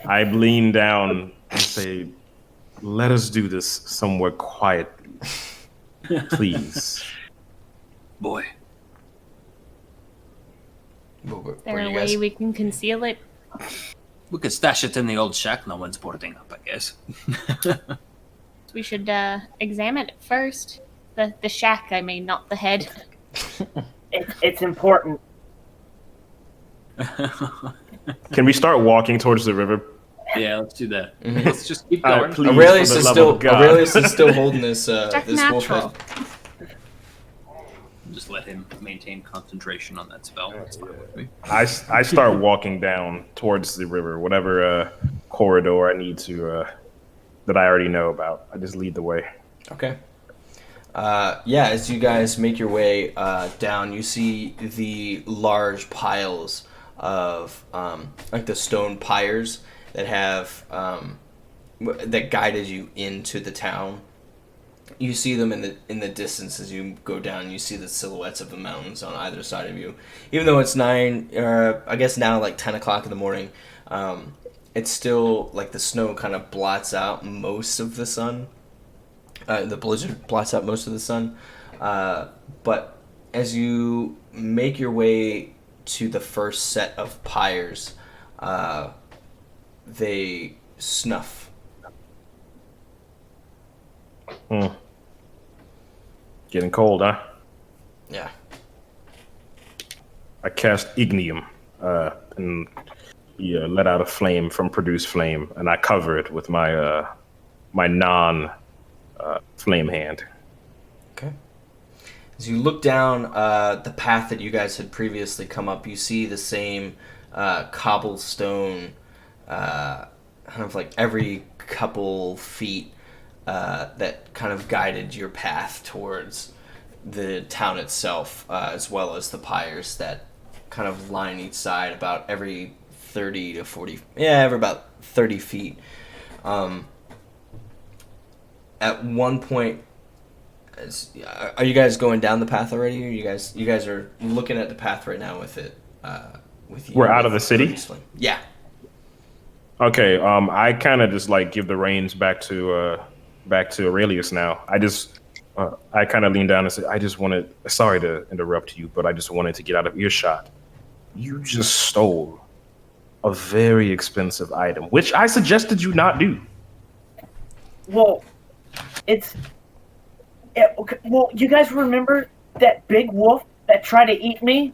I lean down and say, "Let us do this somewhere quietly, please." Boy, Is there a way we can conceal it? we could stash it in the old shack no one's boarding up, I guess. We should examine it first. The shack, I mean, not the head. It's important. Can we start walking towards the river? Yeah, let's do that. Mhm. Let's just keep going. Please, Aurelius for the is love still of God. holding this Jack this wolf natural. head. Just let him maintain concentration on that spell. That's fine with me. I start walking down towards the river, whatever corridor I need to that I already know about. I just lead the way. Okay. Yeah, as you guys make your way down, you see the large piles of like the stone pyres that have that guided you into the town. You see them in the distance as you go down. You see the silhouettes of the mountains on either side of you. Even though it's I guess now like 10 o'clock in the morning, it's still like the snow kind of blots out most of the sun. The blizzard blots out most of the sun. But as you make your way to the first set of pyres, they snuff. Getting cold, huh? Yeah. I cast Ignium, and let out a flame from Produce Flame, and I cover it with my my non flame hand. Okay. As you look down the path that you guys had previously come up, you see the same cobblestone, kind of like every couple feet that kind of guided your path towards the town itself, as well as the pyres that kind of line each side about every 30 to 40, every about 30 feet. At one point, are you guys going down the path already? Or you guys are looking at the path right now with it, with you. We're out of the city? Yeah. Okay, I kind of just like give the reins back to Aurelius now. I kind of lean down and say, sorry to interrupt you, but I just wanted to get out of earshot. You just stole a very expensive item, which I suggested you not do. Well, okay, well, you guys remember that big wolf that tried to eat me?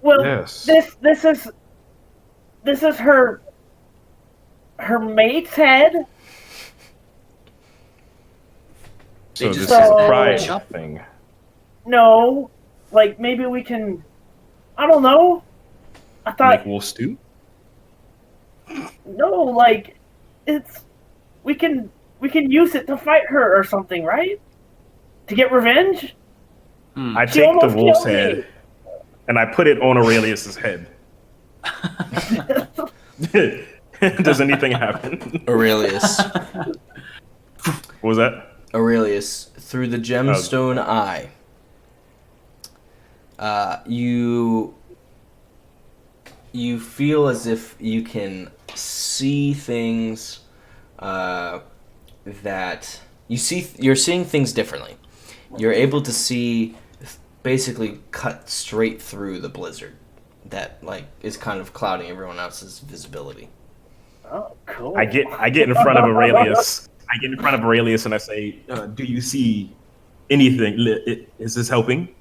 Well, yes. This is her mate's head. So this is So- a pride thing. No, like maybe we can. I don't know. I thought Make wolf stew? no, like we can use it to fight her or something, right? To get revenge. I She take the almost wolf's killed me. head and I put it on Aurelius's head. Does anything happen? Aurelius. What was that? Aurelius, through the gemstone eye, you feel as if you can see things that you're seeing things differently. You're able to see basically cut straight through the blizzard that like is kind of clouding everyone else's visibility. Oh, cool. I get in front of Aurelius. I get in front of Aurelius and I say, "Do you see anything? Is this helping,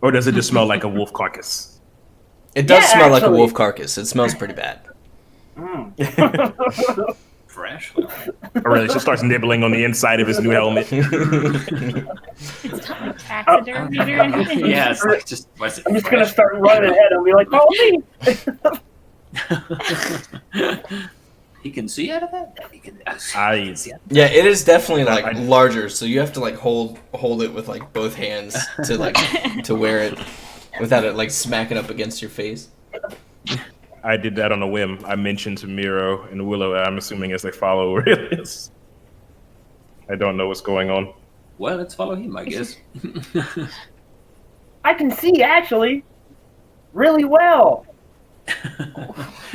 or does it just smell like a wolf carcass?" It does Yeah, smell like a actually. wolf carcass. It smells pretty bad. Fresh. Aurelius just starts nibbling on the inside of his new helmet. It's not like taxidermy or anything. Yeah, it's like just. What's it? I'm just gonna fresh? start running ahead and be like, "Follow me!" He can see out of that. He can see out. Yeah, it is definitely like I- larger, so you have to like hold it with like both hands to like to wear it without it like smacking up against your face. I did that on a whim. I mentioned to Miro and Willow, I'm assuming as they follow Aurelius. I don't know what's going on. Well, let's follow him, I guess. I can see actually really well.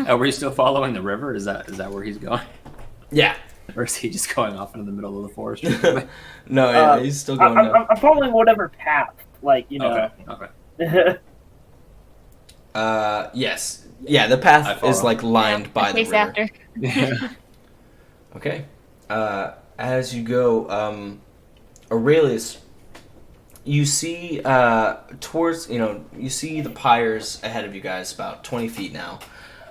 Are we still following the river? Is that where he's going, Yeah. or is he just going off into the middle of the forest? No, yeah, he's still going down. I'm following whatever path, like you know. Okay. Yes. Yeah, the path follow. is like lined by the Chase river. after. Okay. As you go, Aurelius, you see towards, you see the pyres ahead of you guys about 20 feet now.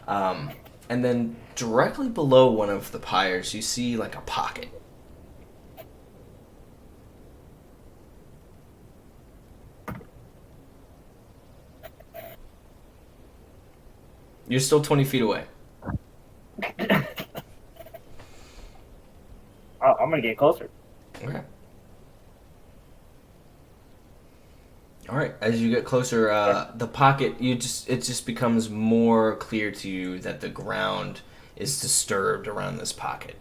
And then directly below one of the pyres, you see like a pocket. You're still 20 feet away. I'm gonna get closer. Okay. All right. As you get closer, the pocket it just becomes more clear to you that the ground is disturbed around this pocket.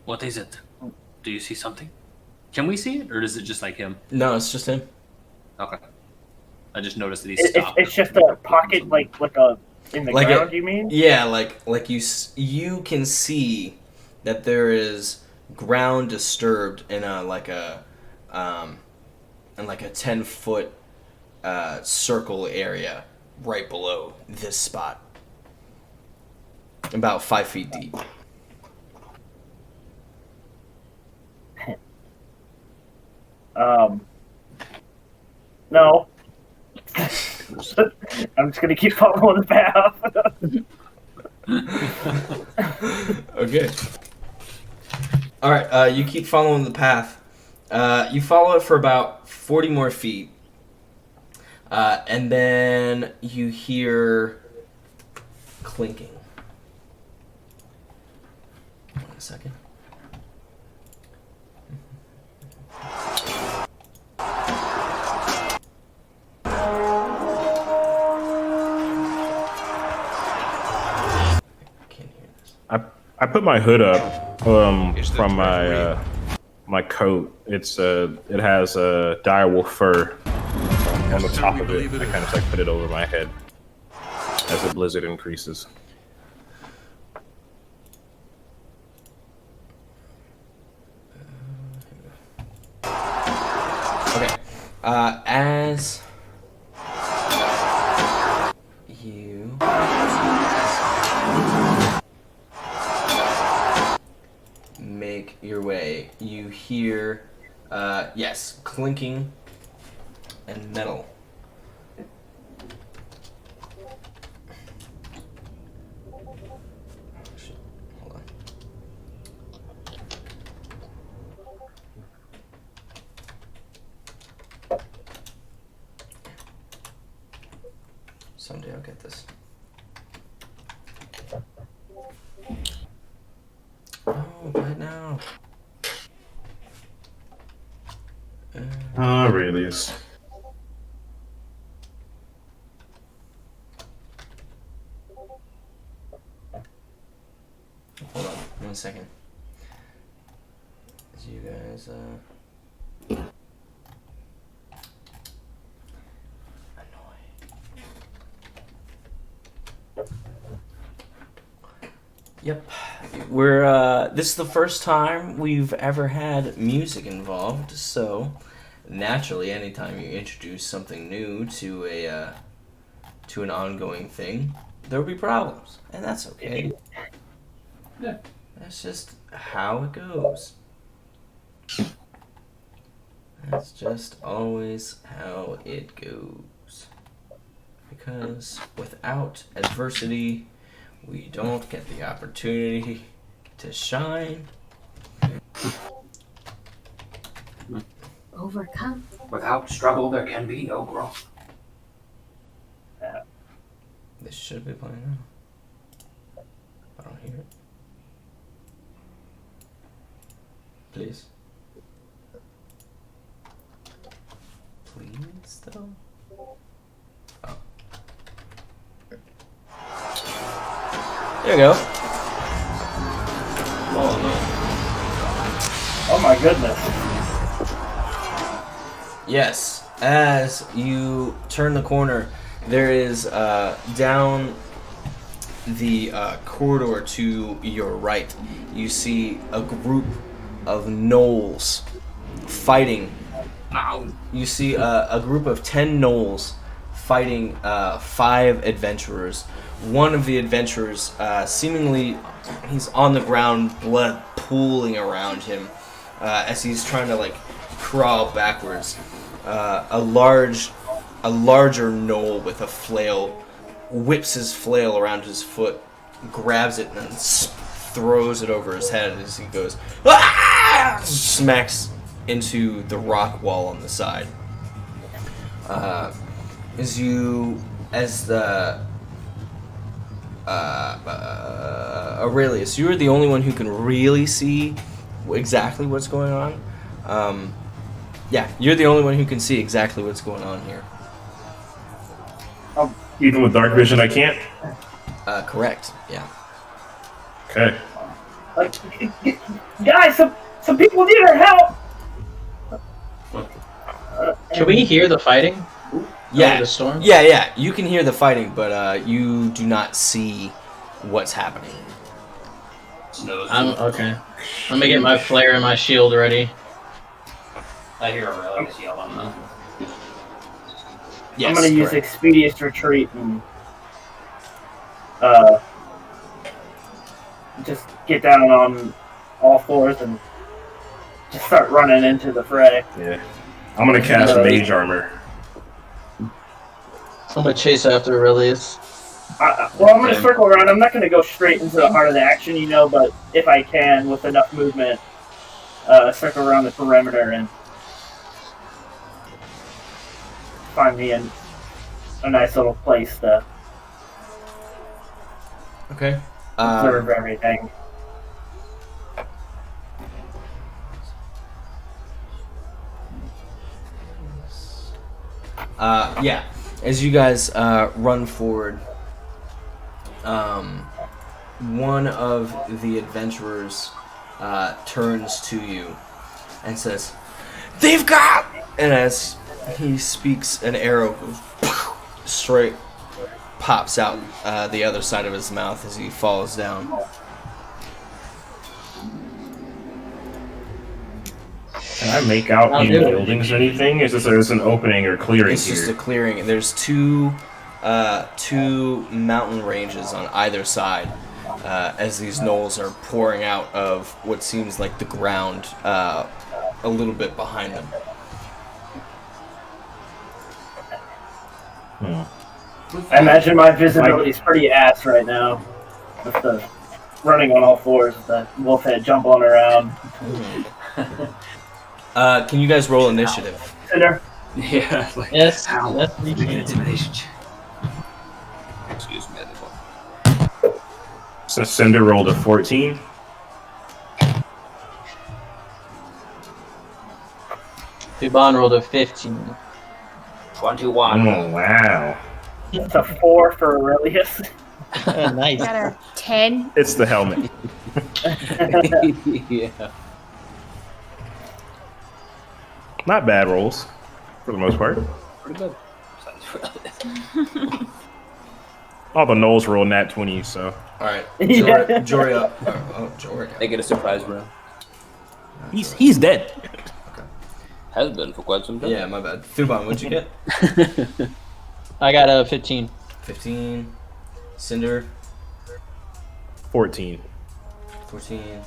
What is it? Do you see something? Can we see it, or is it just like him? No, it's just him. Okay. I just noticed that he It's stopped. just a pocket, like a in the Like ground. You mean? Yeah, like you can see that there is ground disturbed in a 10-foot circle area right below this spot, about 5 feet deep. No. I'm just gonna keep following the path. Okay. All right. You keep following the path. You follow it for about 40 more feet, and then you hear clinking. Wait a second. I put my hood up from my coat. It has a direwolf fur on the top of it. I kind of like put it over my head as the blizzard increases. Okay. As you make your way, you hear, yes, clinking and metal. Shit, hold on. Someday I'll get this. Oh, right now. Aurelius. Hold on, 1 second. So you guys, annoy. Yep. We're this is the first time we've ever had music involved, so naturally anytime you introduce something new to a to an ongoing thing, there'll be problems. And that's okay. Yeah. That's just how it goes. That's just always how it goes. Because without adversity, we don't get the opportunity to shine. Overcome. Without struggle, there can be no growth. This should be playing now. I don't hear it. Please. Please, though? Oh. There you go. Oh my goodness. Yes, as you turn the corner, there is down the corridor to your right, you see a group of gnolls fighting. You see a group of 10 gnolls fighting 5 adventurers. One of the adventurers, seemingly, he's on the ground, blood pooling around him as he's trying to like crawl backwards. A larger gnoll with a flail whips his flail around his foot, grabs it, and then throws it over his head as he goes, "Ah!" Smacks into the rock wall on the side. Aurelius, you're the only one who can really see exactly what's going on. Yeah, you're the only one who can see exactly what's going on here. Even with dark vision, I can't. Correct. Yeah. Okay. Like, guys, some people need our help. Can we hear the fighting? Yeah. Over the storm? Yeah. You can hear the fighting, but you do not see what's happening. Okay. Let me get my flare and my shield ready. I hear Aurelius yell on them. Yes, I'm gonna use correct. Expeditious Retreat and just get down on all fours and just start running into the fray. Yeah. I'm gonna cast Mage Armor. I'm gonna chase after Aurelius. Well, I'm gonna circle around. I'm not gonna go straight into the heart of the action, but if I can, with enough movement, circle around the perimeter and find me a nice little place to Okay. observe everything. Yeah. As you guys run forward, one of the adventurers turns to you and says, "They've got!" And as he speaks, an arrow goes straight, pops out the other side of his mouth as he falls down. Can I make out any buildings or anything? Is this there's an opening or clearing It's here? just a clearing. There's two mountain ranges on either side as these gnolls are pouring out of what seems like the ground a little bit behind them. I imagine my visibility is pretty ass right now. With the running on all fours, with the wolf head jumbling around. Can you guys roll initiative? Cinder. Yeah. Like, Yes. ow. That's Give me an intimidation check. Excuse me. So Cinder rolled a 14. Fiban rolled a 15. 21. Oh, wow. It's a 4 for Aurelius. Nice. Got our 10. It's the helmet. Yeah. Not bad rolls, for the most part. Pretty good. All the Knolls roll nat 20, so. All right, Yeah. Jory up. Oh, Jory. They get a surprise round. He's dead. Has been for quite some time. Yeah, my bad. Thuban, what'd you get? I got a 15. 15. Cinder, 14. 14.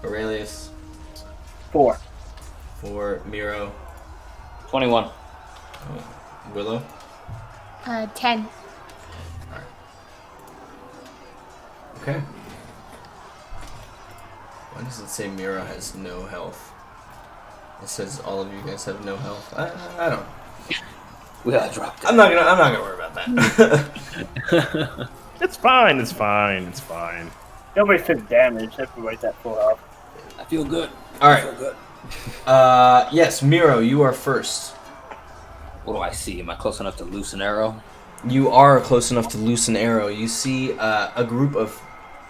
Aurelius, 4. 4. Miro, 21. Willow. 10. Okay. Why does it say Miro has no health? It says all of you guys have no health. I don't. We all dropped it. I'm not gonna worry about that. It's fine. It's fine. It's fine. Nobody took damage. Everybody's at full health. I feel good. All I right. feel good. Yes, Miro, you are first. What do I see? Am I close enough to loose an arrow? You are close enough to loose an arrow. You see a group of,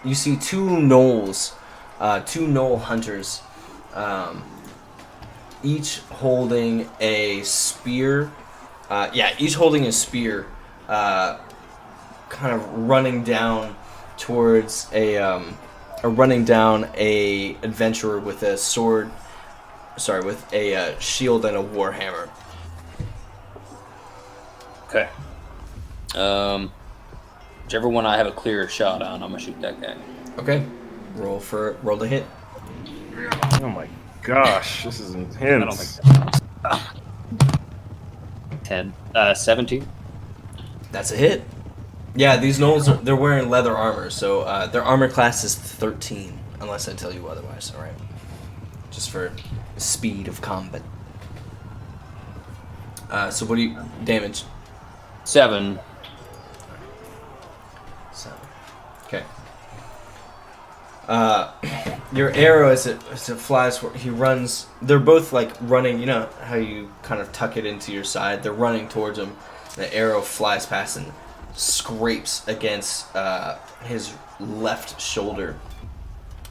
you see 2 gnolls, 2 gnoll hunters, each holding a spear. Each holding a spear, kind of running down towards running down a adventurer with a sword. Sorry, with a shield and a warhammer. Okay. Whichever one I have a clear shot on, I'm gonna shoot that guy. Okay, roll to hit. Oh my gosh, this is intense. I don't think 10. 17. That's a hit. Yeah, these gnolls, they're wearing leather armor, so their armor class is 13, unless I tell you otherwise, alright? Just for speed of combat. So what do you... damage? 7. 7. Okay. Your arrow, as it flies, he runs... They're both, like, running... You know how you kind of tuck it into your side? They're running towards him. The arrow flies past and scrapes against his left shoulder.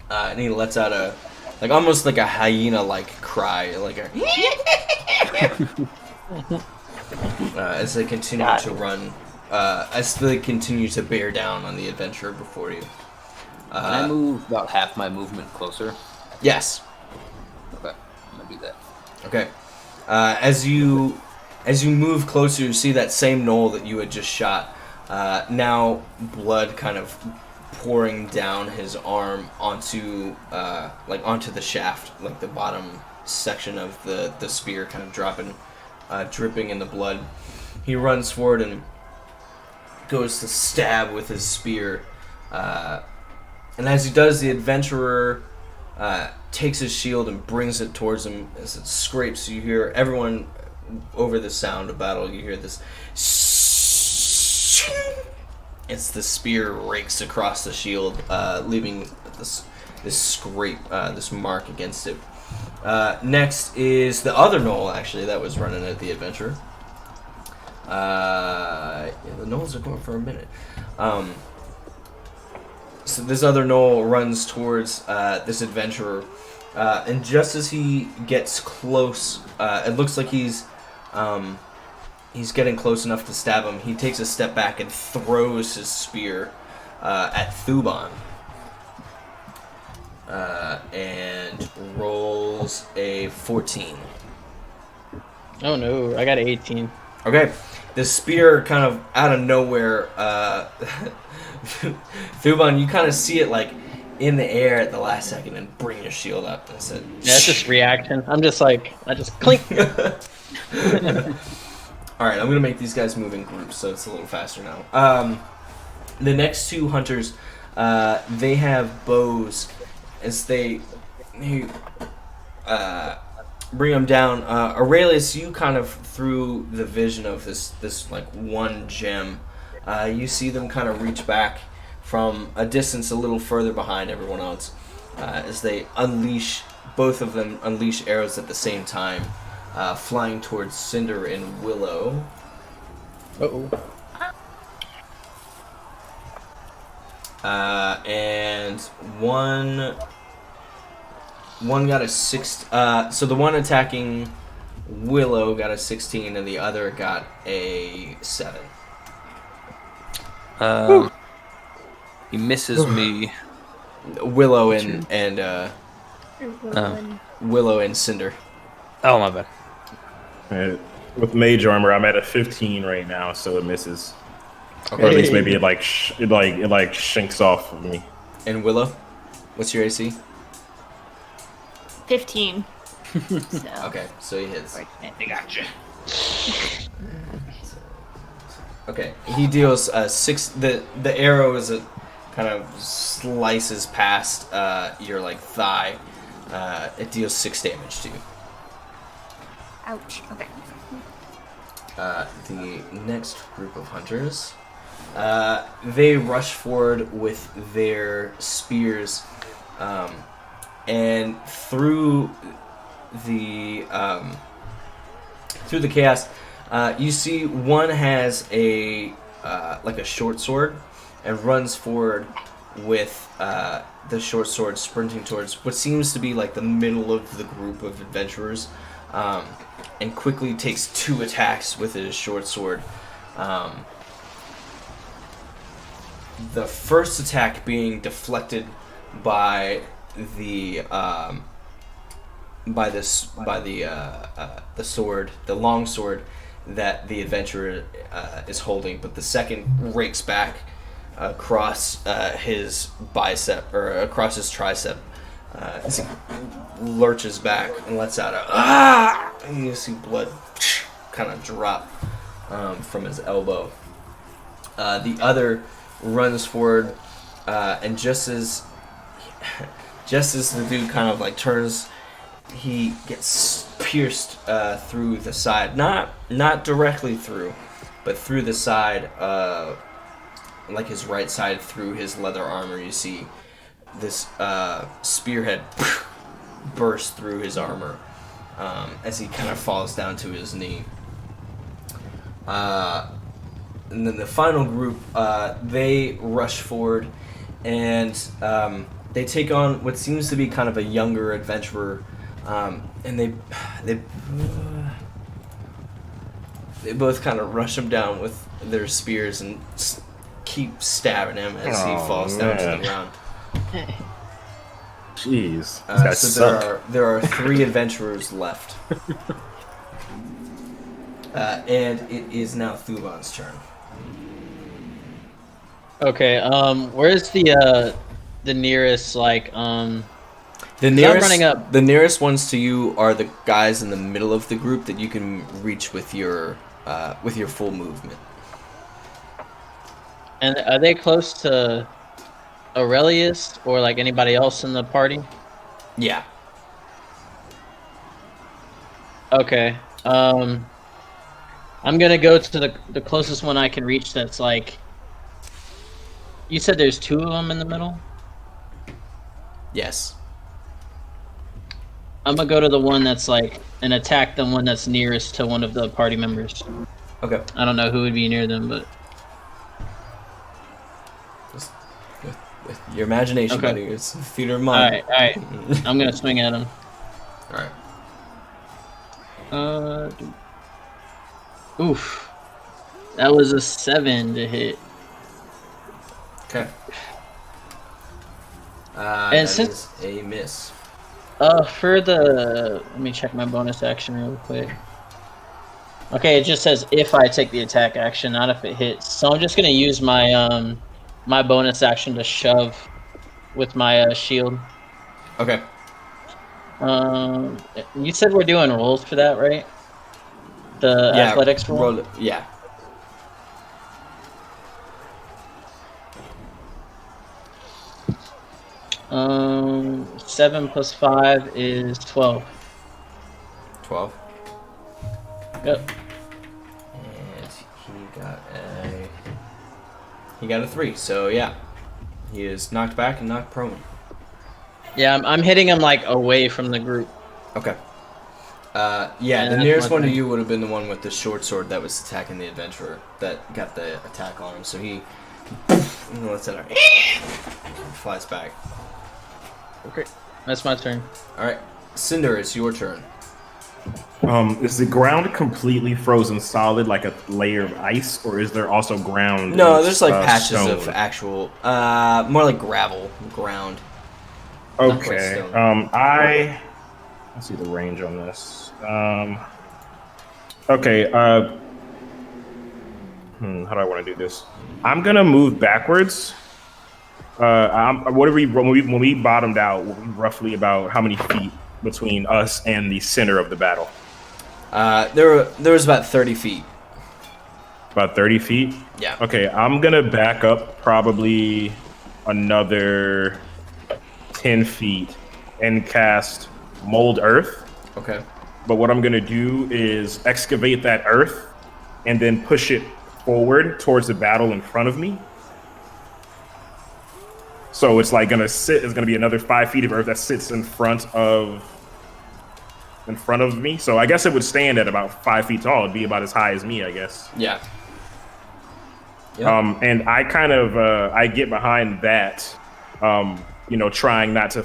And he lets out a... like, almost like a hyena-like cry. Like a... as they continue to run... as they continue to bear down on the adventurer before you. Can I move about half my movement closer? Yes. Okay, I'm gonna do that. Okay. As you move closer, you see that same gnoll that you had just shot. Now blood kind of pouring down his arm onto the shaft, like the bottom section of the spear, kind of dripping in the blood. He runs forward and goes to stab with his spear. And as he does, the adventurer takes his shield and brings it towards him. As it scrapes, you hear everyone over the sound of battle. You hear this. It's the spear rakes across the shield, leaving this scrape, this mark against it. Next is the other gnoll, actually, that was running at the adventurer. The gnolls are going for a minute. So this other gnoll runs towards this adventurer, and just as he gets close, it looks like he's getting close enough to stab him. He takes a step back and throws his spear at Thuban, and rolls a 14. Oh no, I got an 18. Okay, the spear kind of out of nowhere. Thuban, you kind of see it like in the air at the last second and bring your shield up and said, Yeah, it's just reaction. I just clink. Alright, I'm gonna make these guys move in groups so it's a little faster now. The next 2 hunters, they have bows as they bring them down. Aurelius, you kind of through the vision of this like one gem, you see them kind of reach back from a distance a little further behind everyone else, as they both of them unleash arrows at the same time, flying towards Cinder and Willow. Uh-oh. And one got a 6. So the one attacking Willow got a 16, and the other got a 7. He misses me. Willow and Willow and Cinder. Oh, my bad. With mage armor, I'm at a 15 right now, so it misses. Okay. Or at least maybe it shinks off of me. And Willow, what's your AC? 15. So. Okay, so he hits. I gotcha. Okay, he deals 6. The arrow is kind of slices past your thigh. It deals 6 damage to you. Ouch. Okay. The next group of hunters, they rush forward with their spears, and through the chaos, you see one has a short sword and runs forward with the short sword sprinting towards what seems to be the middle of the group of adventurers. And quickly takes 2 attacks with his short sword. The first attack being deflected by the sword, the long sword that the adventurer is holding, but the second rakes back across his bicep or across his tricep. As he lurches back and lets out a ah, and you see blood kind of drop from his elbow. The other runs forward, and just as the dude kind of turns, he gets pierced through the side, not directly through, but through the side, his right side through his leather armor. You see this spearhead burst through his armor as he kind of falls down to his knee. And then the final group, they rush forward and they take on what seems to be kind of a younger adventurer, and they both kind of rush him down with their spears and keep stabbing him as he falls down to the ground. Jeez. So there are 3 adventurers left. And it is now Thuban's turn. Okay, where's the nearest running up. The nearest ones to you are the guys in the middle of the group that you can reach with your full movement. And are they close to Aurelius or anybody else in the party? Yeah. Okay. I'm gonna go to the closest one I can reach. That's you said there's 2 of them in the middle. Yes. I'm gonna go to the one that's and attack the one that's nearest to one of the party members. Okay. I don't know who would be near them, but with your imagination, okay. buddy. It's theater of mind. All right. I'm gonna swing at him. All right. Oof. That was a 7 to hit. Okay. And that since is a miss. let me check my bonus action real quick. Okay, it just says if I take the attack action, not if it hits. So I'm just gonna use my my bonus action to shove with my shield. Okay. You said we're doing rolls for that, right? The athletics roll? Yeah. 7 plus 5 is 12. 12. Yep. And he got a 3. So yeah, he is knocked back and knocked prone. Yeah, I'm hitting him away from the group. Okay. Yeah, the nearest one to you would have been the one with the short sword that was attacking the adventurer that got the attack on him. So he lets it out, flies back. Okay, that's my turn. All right, Cinder, it's your turn. Is the ground completely frozen solid, like a layer of ice, or is there also ground? No, there's like patches stone? of actual, more like gravel ground. Not quite Okay. stone. Let's see the range on this. Okay. How do I want to do this? I'm gonna move backwards. What are we when we bottomed out? Roughly about how many feet between us and the center of the battle? There was about 30 feet. About 30 feet? Yeah. Okay, I'm gonna back up probably another 10 feet and cast Mold Earth. Okay. But what I'm gonna do is excavate that earth and then push it forward towards the battle in front of me. So it's like it's gonna be another 5 feet of earth that sits in front of me. So I guess it would stand at about 5 feet tall. It'd be about as high as me, I guess. Yeah. Yep. And I kind of I get behind that, trying not to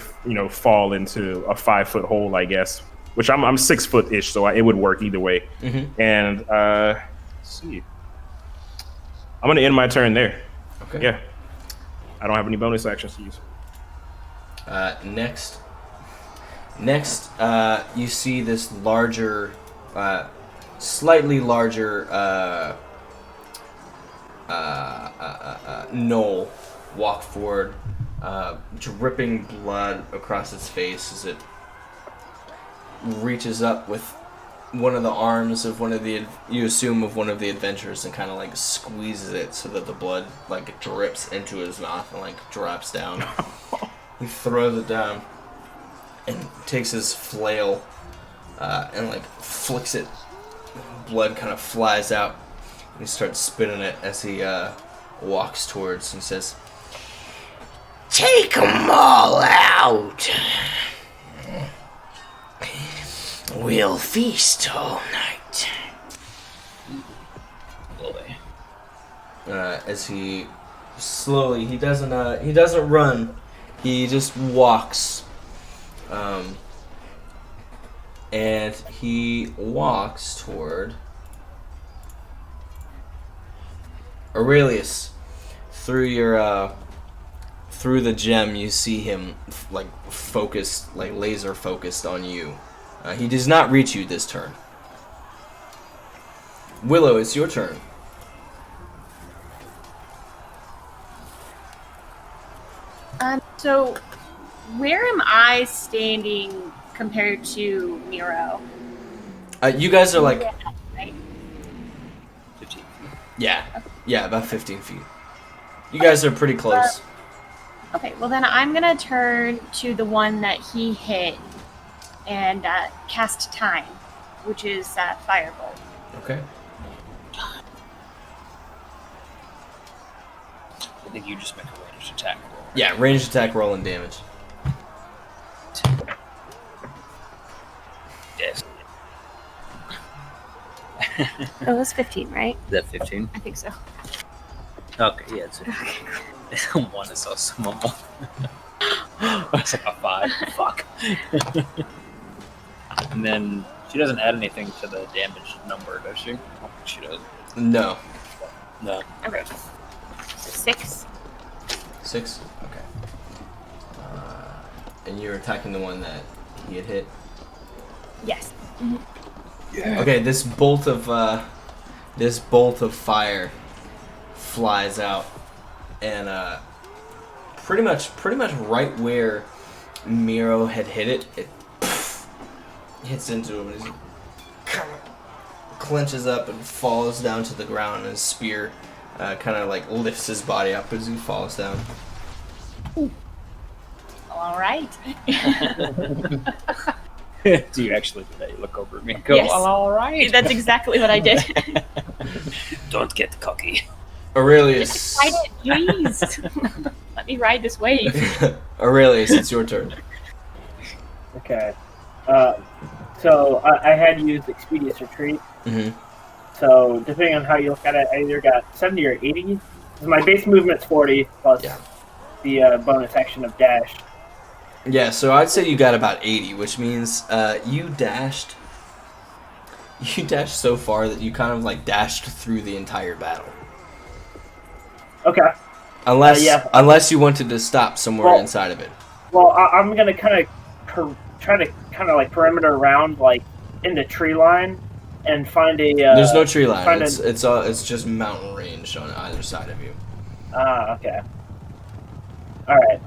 fall into a 5 foot hole, I guess. Which I'm 6 foot ish, so it would work either way. Mm-hmm. And let's see, I'm gonna end my turn there. Okay. Yeah. I don't have any bonus actions to use. Next, you see this larger, slightly larger gnoll walk forward, dripping blood across its face as it reaches up with one of the arms of one of the adventurers and kind of like squeezes it so that the blood like drips into his mouth and like drops down. He throws it down and takes his flail and like flicks it. Blood kind of flies out. He starts spitting it as he walks towards and says, "Take them all out. We'll feast all night." As he slowly, he doesn't run, he just walks, and he walks toward Aurelius. Through the gem, you see him like focused, like laser focused on you. He does not reach you this turn. Willow, it's your turn. So where am I standing compared to Miro? You guys are like, Right? 15 feet. yeah, about 15 feet. You guys are pretty close. Okay, well then I'm gonna turn to the one that he hit and cast Time, which is Firebolt. Okay. I think you just make a ranged attack roll. Yeah, ranged attack roll and damage. Yes. It was 15, right? Is that 15? I think so. Okay, yeah, it's 15. One is so small. It's like a 5. Fuck. And then she doesn't add anything to the damage number, does she? I don't think she does. No. No. Okay. So 6. 6? Okay. And you're attacking the one that he had hit? Yes. Yeah. Okay, this bolt of fire flies out, and pretty much right where Miro had hit it, it hits into him, and he kind of clenches up and falls down to the ground, and his spear kind of like lifts his body up as he falls down. All right. Do you actually do that? You look over at me and go, Yes. well, all right. That's exactly what I did. Don't get cocky. Aurelius. Ride it, please. Let me ride this wave. Aurelius, it's your turn. Okay. So I had used Expeditious Retreat. Mm-hmm. So depending on how you look at it, I either got 70 or 80. So my base movement's 40 plus the bonus action of dash. Yeah, so I'd say you got about 80, which means you dashed You dashed so far that you kind of like dashed through the entire battle. Okay. Unless you wanted to stop somewhere inside of it. Well, I'm gonna kind of try to kind of like perimeter around like in the tree line and find a. There's no tree line. It's just mountain range on either side of you. Okay. All right.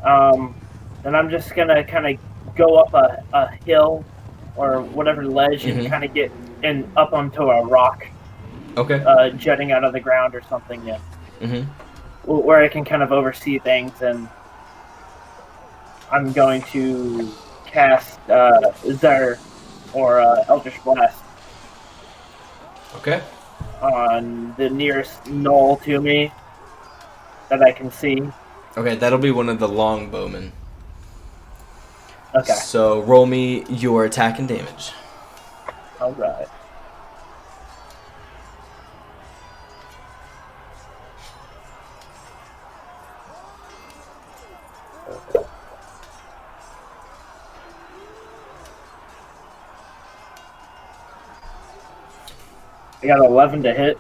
Then I'm just gonna kind of go up a hill or whatever ledge and kind of get up onto a rock. Okay. Jutting out of the ground or something. Yeah. Where I can kind of oversee things, and I'm going to cast Zer or Eldritch Blast. Okay. On the nearest knoll to me that I can see. Okay, that'll be one of the longbowmen. Okay. So roll me your attack and damage. All right. I got 11 to hit.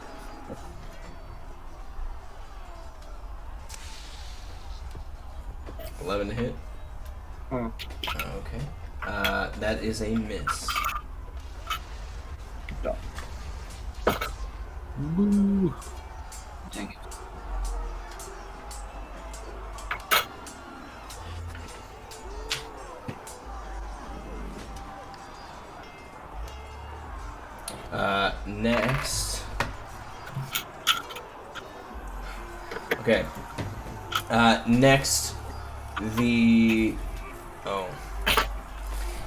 To hit. Okay. That is a miss. Boo. Dang it. Next. Okay. Next,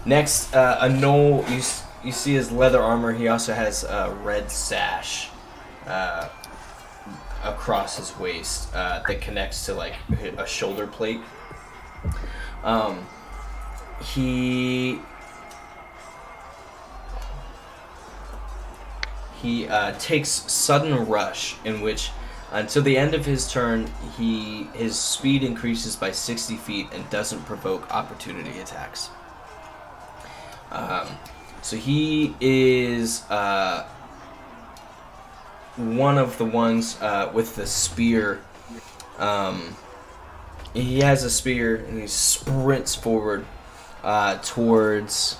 Next, a gnoll. You see his leather armor. He also has a red sash across his waist that connects to like a shoulder plate. He takes sudden rush, in which until the end of his turn, his speed increases by 60 feet and doesn't provoke opportunity attacks. So he is one of the ones with the spear. He has a spear and he sprints forward towards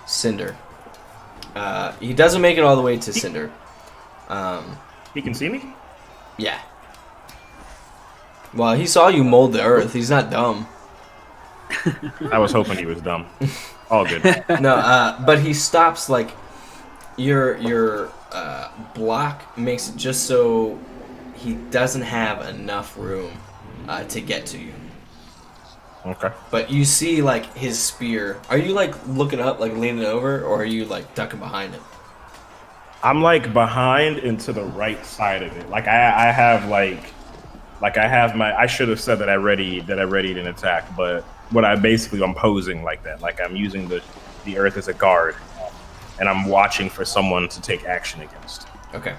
Cinder. He doesn't make it all the way to Cinder. He can see me? Yeah. Well, he saw you mold the earth. He's not dumb. I was hoping he was dumb. All good. No, but he stops like your block makes it just so he doesn't have enough room to get to you. Okay. But you see like his spear. Are you like looking up, like leaning over, or are you like ducking behind it? I'm like behind and to the right side of it. Like I have my. I should have said that I readied an attack, but I'm posing like that. Like I'm using the earth as a guard, and I'm watching for someone to take action against. Okay.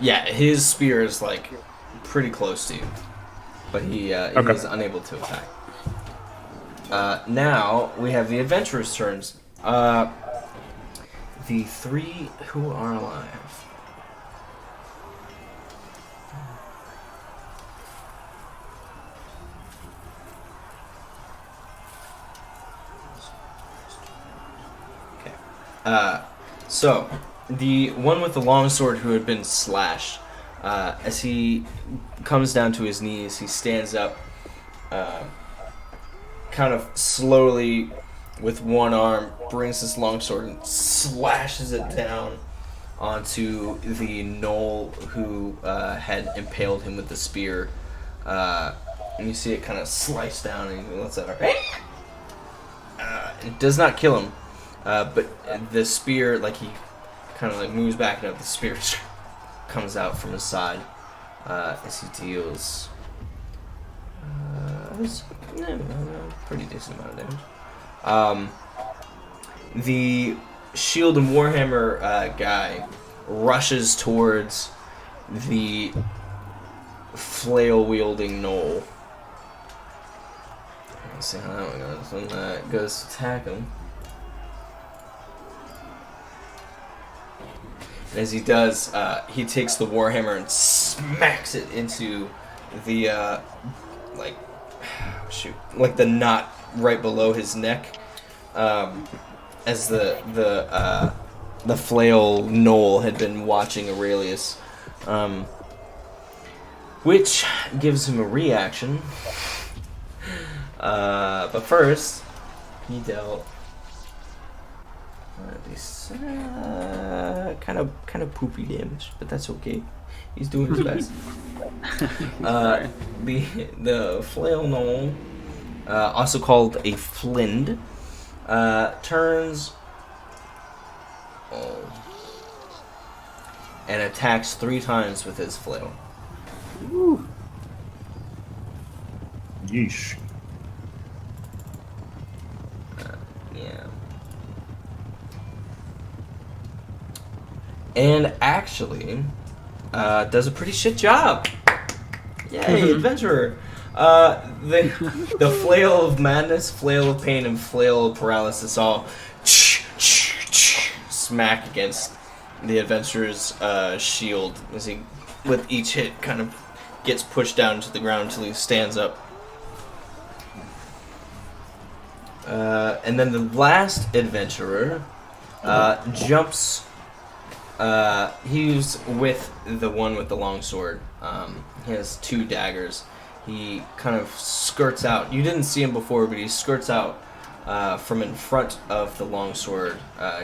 Yeah, his spear is like pretty close to you, but he is unable to attack. Now we have the adventurers' turns. The three who are alive. Okay. So the one with the longsword who had been slashed, as he comes down to his knees, he stands up, kind of slowly with one arm, brings this longsword and slashes it down onto the gnoll who had impaled him with the spear. And you see it kind of slice down, and he lets out a... it does not kill him, but the spear, like he kind of like moves back and up, the spear comes out from his side as he deals pretty decent amount of damage. The shield and warhammer guy rushes towards the flail wielding gnoll. Let's see how that one goes. When that goes to attack him. As he does, he takes the warhammer and smacks it into the like the knot right below his neck. As the flail gnoll had been watching Aurelius, which gives him a reaction. But first, he dealt kind of poopy damage, but that's okay. He's doing his best. The flail gnoll, also called a flind, turns and attacks 3 times with his flail. Woo. Yeesh. Yeah. And actually, does a pretty shit job. Yay, adventurer. The flail of madness, flail of pain, and flail of paralysis all smack against the adventurer's shield as he, with each hit, kind of gets pushed down to the ground until he stands up. And then the last adventurer jumps. He's with the one with the long sword. He has 2 daggers. He kind of skirts out. You didn't see him before, but he skirts out from in front of the longsword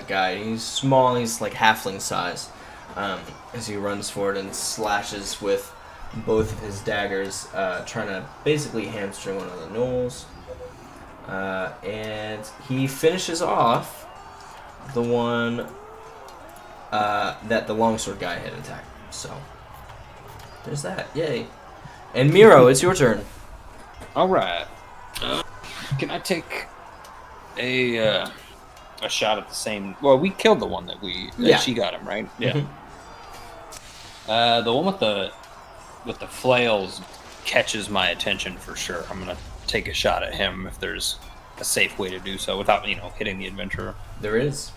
guy. He's small. He's like halfling size. As he runs forward and slashes with both of his daggers, trying to basically hamstring one of the gnolls. And he finishes off the one that the longsword guy had attacked. So there's that. Yay. And Miro, it's your turn. All right. Can I take a shot at the same? Well, we killed the one that she got him, right? Yeah. Mm-hmm. The one with the flails catches my attention for sure. I'm gonna take a shot at him if there's a safe way to do so without hitting the adventurer. There is.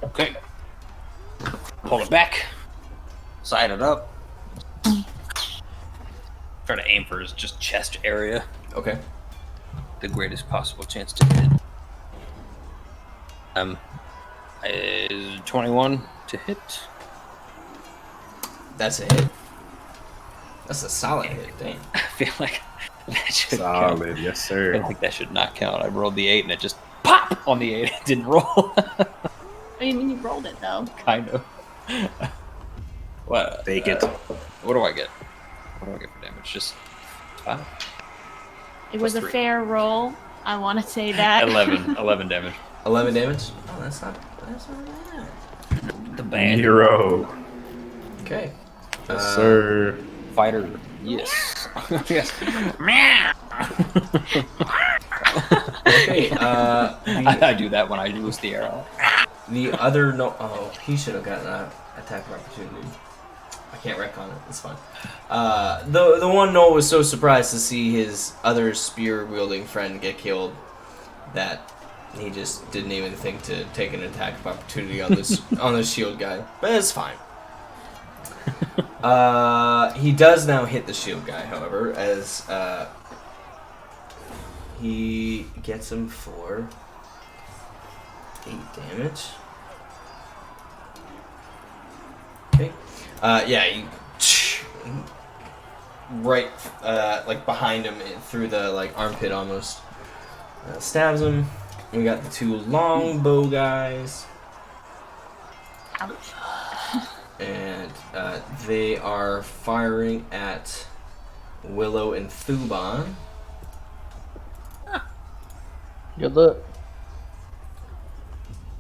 Okay. Pull it back. Side it up. Try to aim for his just chest area. Okay. The greatest possible chance to hit. Is 21 to hit? That's a hit. That's a solid hit, dang. I feel like that should Solid, count. yes sir. I think that should not count. I rolled the 8 and it just pop on the 8. It didn't roll. I mean, you rolled it though. Kind of. What? Take it. What do I get? What do I get for damage? Just 5? It was a 3. fair roll. I want to say that. 11 damage. 11 damage? Oh, that's not bad. The band. Hero. Okay. Yes sir. Fighter. Yes. Yes. Okay. I do that when I lose the arrow. The other no. Oh, he should have gotten an attack of opportunity. I can't retcon it. It's fine. The one Noel was so surprised to see his other spear wielding friend get killed that he just didn't even think to take an attack of opportunity on this on the shield guy. But it's fine. He does now hit the shield guy, however, as he gets him for 8 damage. Okay. He right like behind him through the like armpit almost. Stabs him. We got the 2 longbow guys. Ouch. And they are firing at Willow and Thuban. Good luck.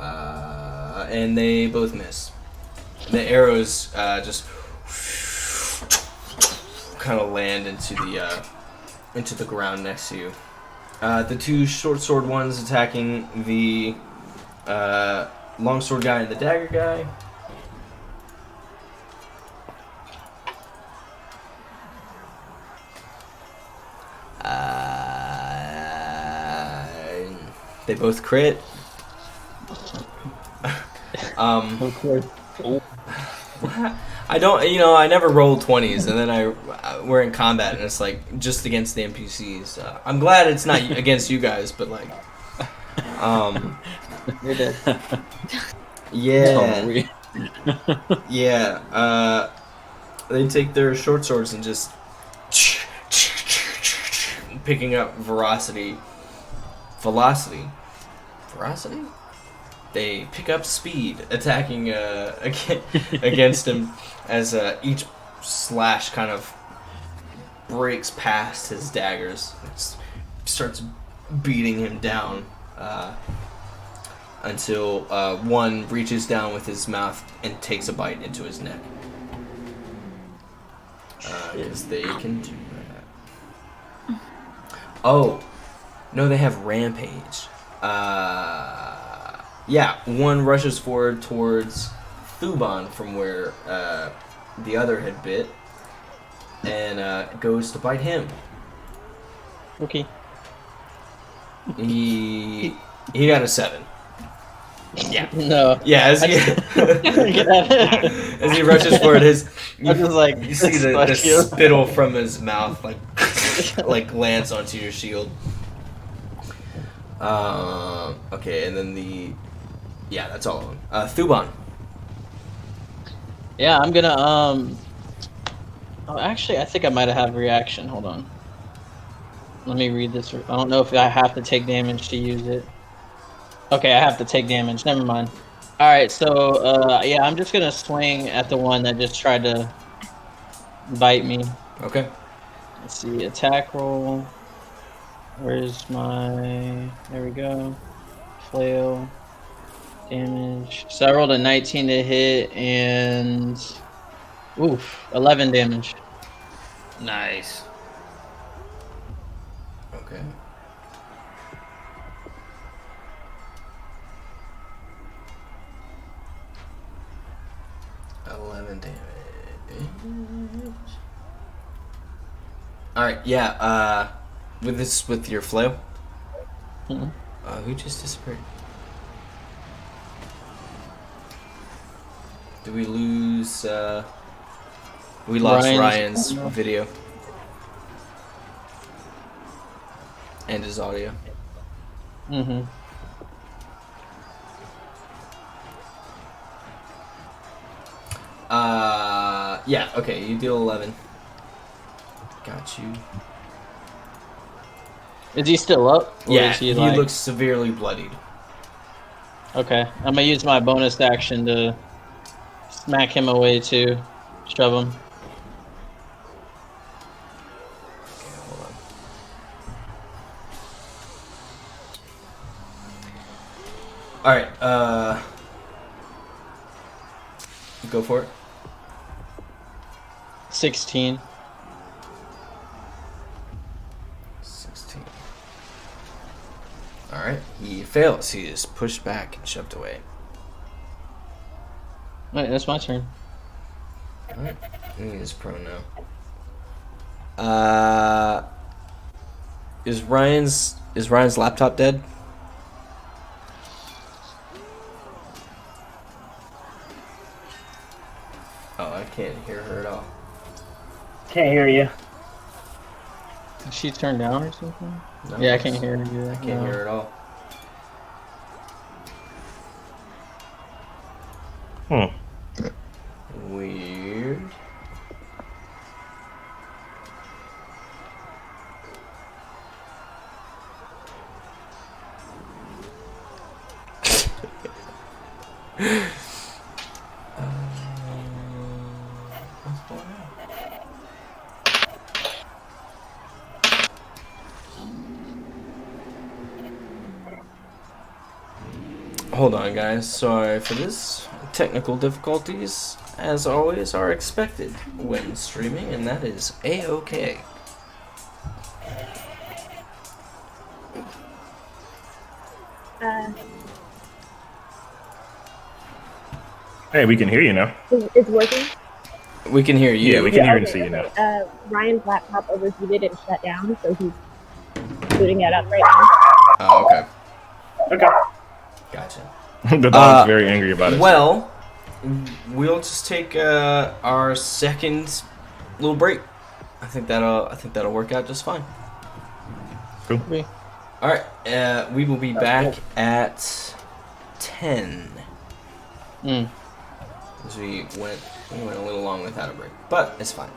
And they both miss. The arrows just kind of land into the ground next to you. The 2 short sword ones attacking the longsword guy and the dagger guy. They both crit. Okay. I don't, you know, I never rolled 20s, and then we're in combat, and it's like just against the NPCs. I'm glad it's not against you guys, but like, You're dead. yeah, yeah. They take their short swords and just picking up velocity. They pick up speed, attacking against him as each slash kind of breaks past his daggers. It starts beating him down until one reaches down with his mouth and takes a bite into his neck. Because they can do that. Oh, no, they have rampage. Yeah, one rushes forward towards Thuban from where the other had bit, and goes to bite him. Okay. He got a 7. Yeah. No. Yeah, as he as he rushes forward, you see the spittle from his mouth like lands onto your shield. Okay, and then that's all of them. Thuban. Yeah, I'm gonna Oh, actually, I think I might have reaction. Hold on. Let me read this. I don't know if I have to take damage to use it. Okay, I have to take damage. Never mind. All right, so yeah, I'm just gonna swing at the one that just tried to bite me. Okay. Let's see, attack roll. Where's my? There we go. Flail. Damage. So I rolled a 19 to hit and 11 damage. Nice. Okay. All right. Yeah. With your flail. Mm-hmm. Who just disappeared? Do we lose? We lost Ryan's video and his audio. Mm-hmm. Yeah. Okay. You deal 11. Got you. Is he still up? Or Yeah. is He looks severely bloodied. Okay. I'm gonna use my bonus action to smack him away too. Shove him. Okay, hold on. All right. Go for it. 16. 16. All right. He fails. He is pushed back and shoved away. Alright, that's my turn. Alright. He is prone now. Is Ryan's laptop dead? Oh, I can't hear her at all. Can't hear you. Did she turn down or something? No, Yeah, I can't hear her either. I can't hear her at all. Weird. What's going on? Hold on, guys. Sorry for this. Technical difficulties, as always, are expected when streaming, and that is A-OK. Hey, we can hear you now. It's working? We can hear you. Yeah, we can hear and see you now. Ryan's laptop overheated and shut down, so he's booting it up right now. Oh, okay. Okay. Gotcha. The dog's very angry about it. Well, we'll just take our second little break. I think that'll work out just fine. Cool. All right. We will be back at 10. As we went a little long without a break, but it's fine.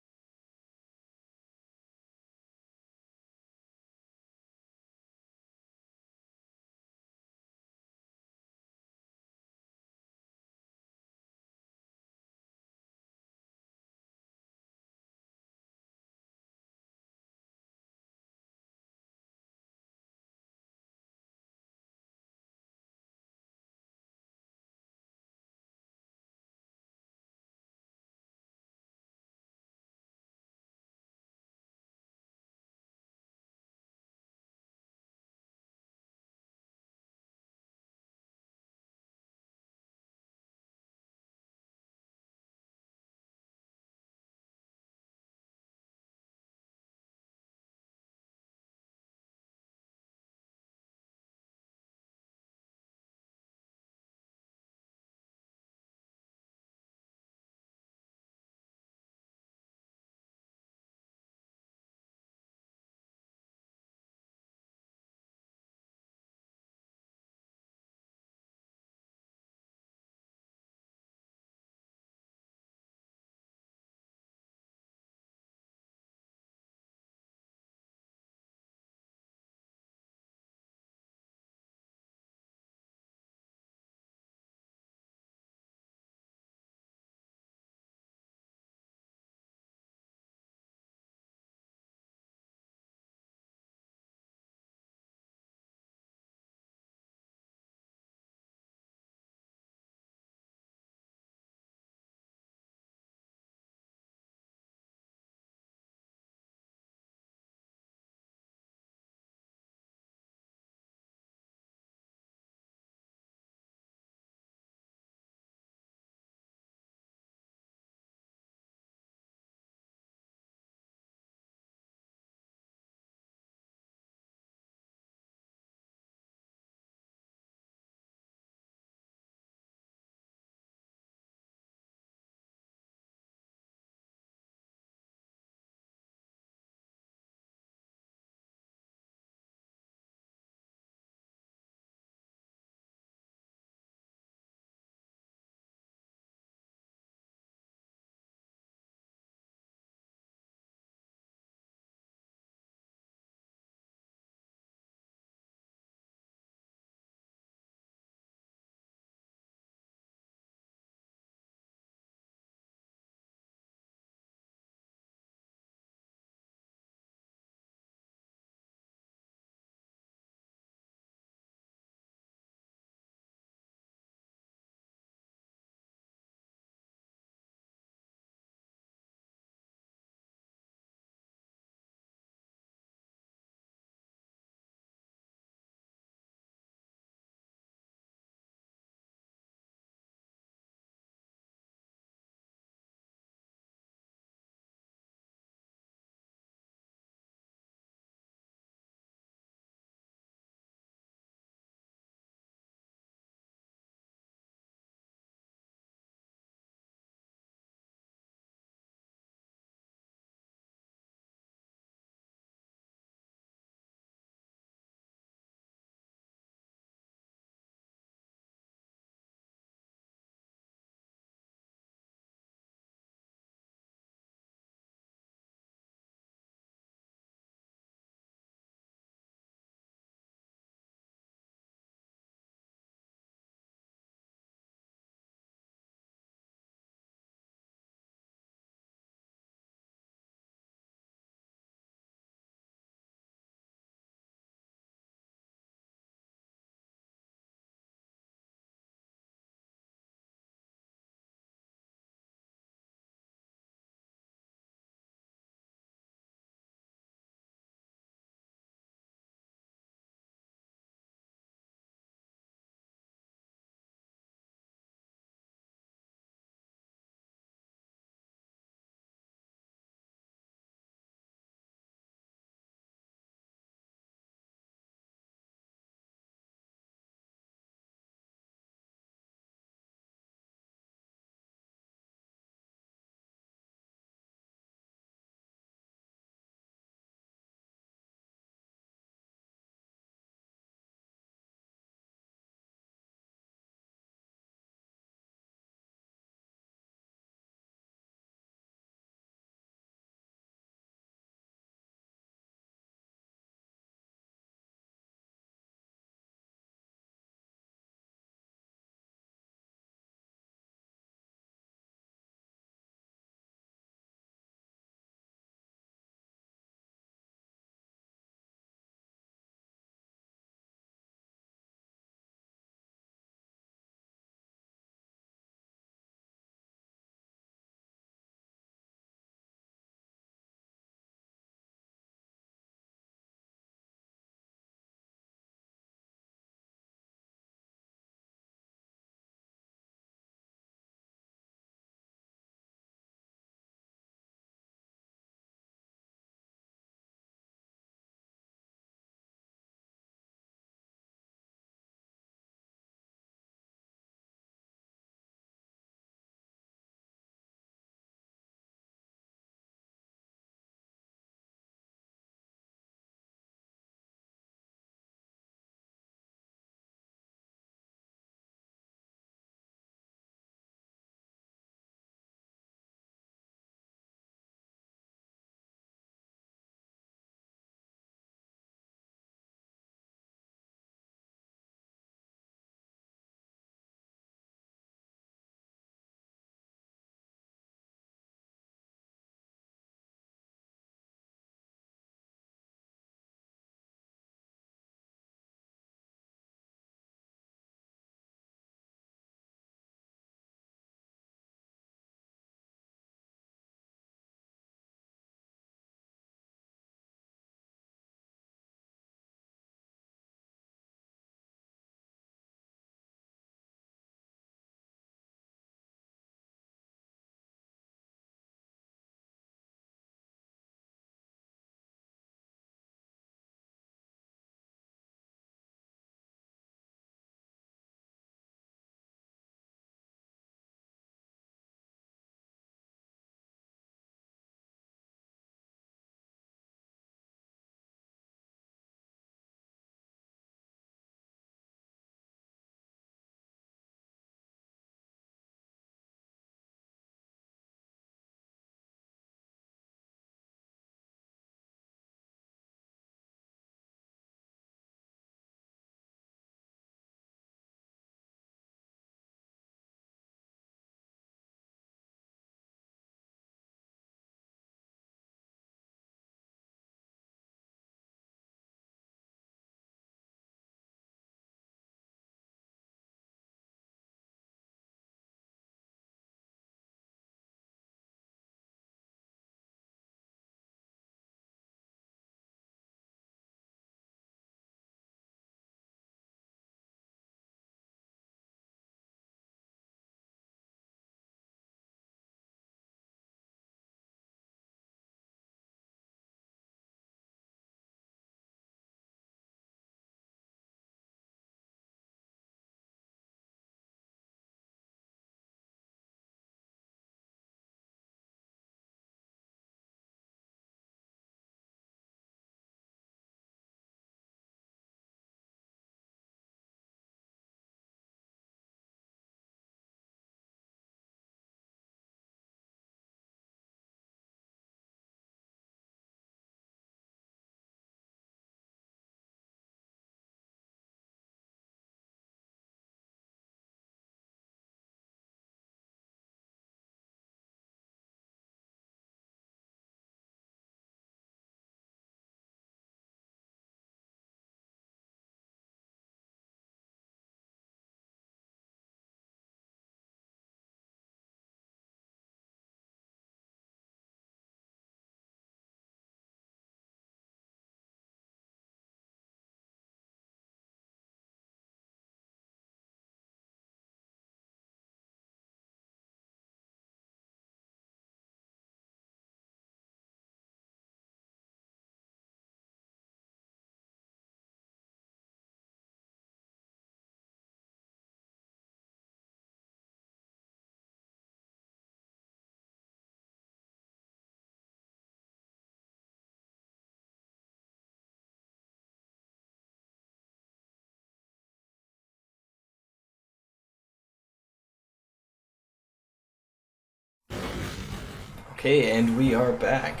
Okay, and we are back.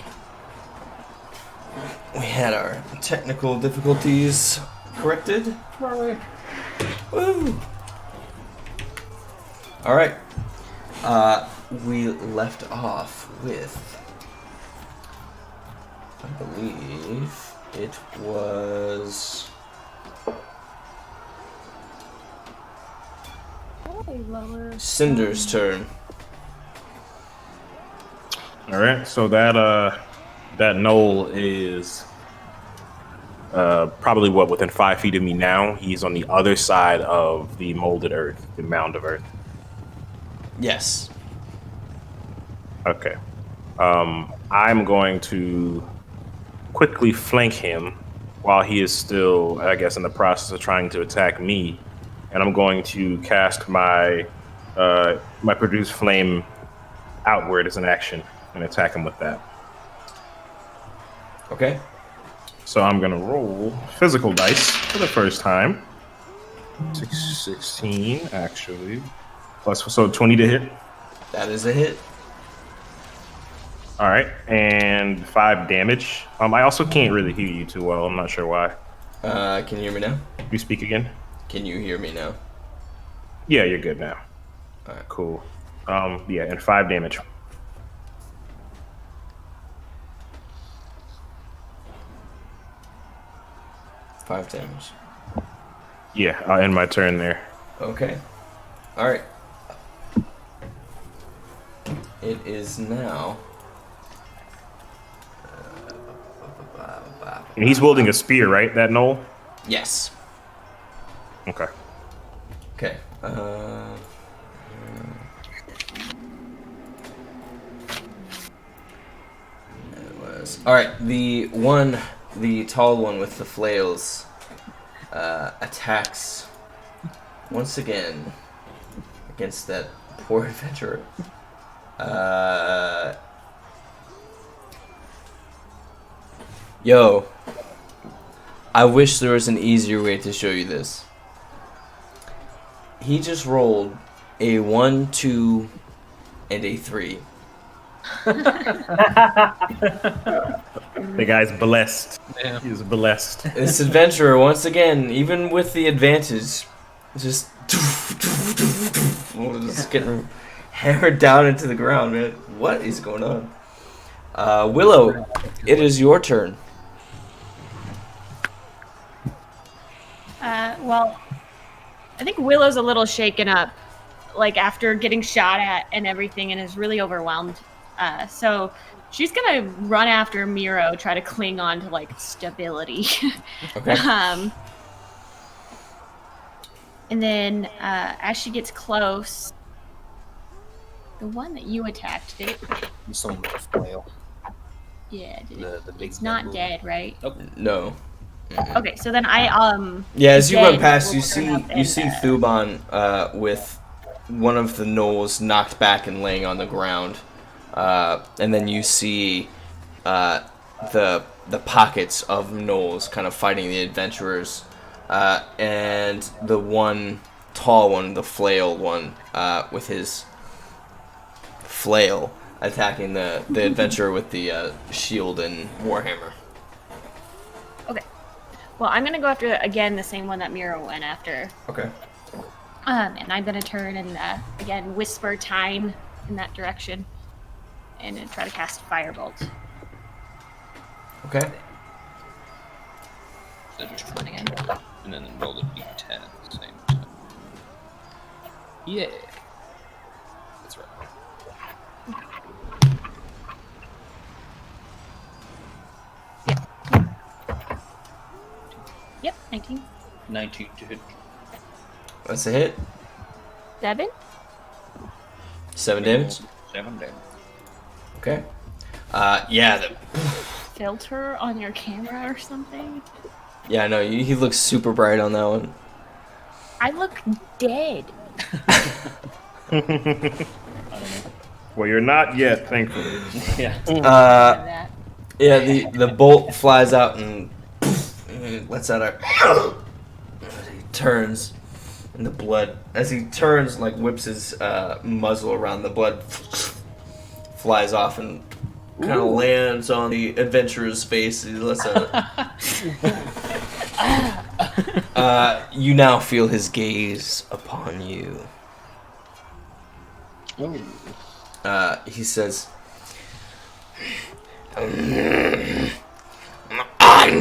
We had our technical difficulties corrected. Woo! Alright. We left off with, I believe it was Cinder's turn. All right, so that knoll is probably within 5 feet of me now. He's on the other side of the molded earth, the mound of earth. Yes. Okay. I'm going to quickly flank him while he is still, I guess, in the process of trying to attack me, and I'm going to cast my my produce flame outward as an action and attack him with that. Okay. So I'm gonna roll physical dice for the first time. 16 actually, plus so 20 to hit. That is a hit. All right, and 5 damage. I also can't really hear you too well. I'm not sure why. Can you hear me now? You speak again? Can you hear me now? Yeah, you're good now. All right. Cool. Yeah, and 5 damage. Five damage. Yeah, I'll end my turn there. Okay. All right. It is now. And he's wielding a spear, right? That knoll? Yes. Okay. Okay. It was all right. The tall one with the flails attacks once again against that poor adventurer. Yo, I wish there was an easier way to show you this. He just rolled a 1, 2, and a 3. The guy's blessed. Yeah. He's blessed. This adventurer, once again, even with the advantage, just getting hammered down into the ground, man. What is going on? Willow, it is your turn. Well, I think Willow's a little shaken up, like after getting shot at and everything, and is really overwhelmed. So she's gonna run after Miro, try to cling on to like stability. Okay. And then as she gets close, the one that you attacked, did it? Someone with a flail. Yeah, did it? The big It's not bamboo. dead, right? No. Okay, so then I Yeah, as you dead run past, will you turn see up and, Thuban with one of the gnolls knocked back and laying on the ground, and then you see the pockets of gnolls kind of fighting the adventurers, and the one tall one, the flail one, with his flail attacking the adventurer with the shield and warhammer. Okay. Well, I'm gonna go after again the same one that Miro went after. Okay. And I'm gonna turn and again whisper time in that direction, and then try to cast firebolt. Okay. So just one again, and then roll the d10 at the same time. Yeah. That's right. Yep, 19. 19 to hit. That's a hit. 7. 7 damage. 7 damage. Okay. Yeah. Filter on your camera or something? Yeah, I know. He looks super bright on that one. I look dead. Well, you're not yet, thankfully. Yeah. Yeah. The bolt flies out and lets out a. He turns, and the blood, as he turns, like whips his muzzle around, the blood flies off and kind of lands on the adventurer's face. He lets you now feel his gaze upon you. He says, on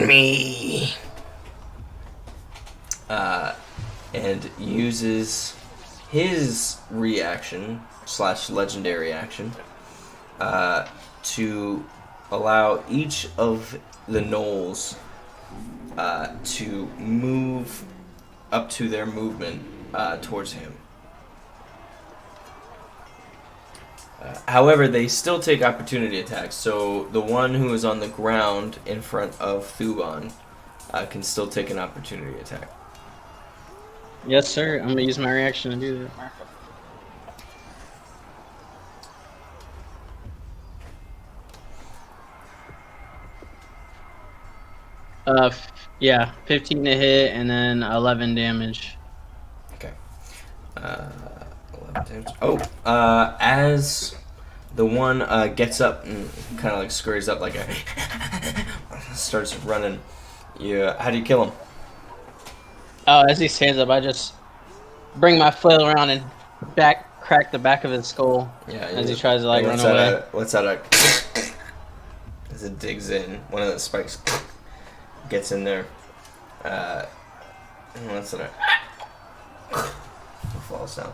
me. And uses his reaction / legendary action to allow each of the gnolls to move up to their movement towards him. However, they still take opportunity attacks, so the one who is on the ground in front of Thuban can still take an opportunity attack. Yes, sir. I'm gonna use my reaction to do that. Yeah, 15 to hit and then 11 damage. Okay. 11 damage. Oh, as the one gets up and kind of like scurries up like a starts running. How do you kill him? Oh, as he stands up, I just bring my flail around and crack the back of his skull. Yeah. As he tries to like run away. Let's out a as it digs in. One of the spikes gets in there. And let's it falls down.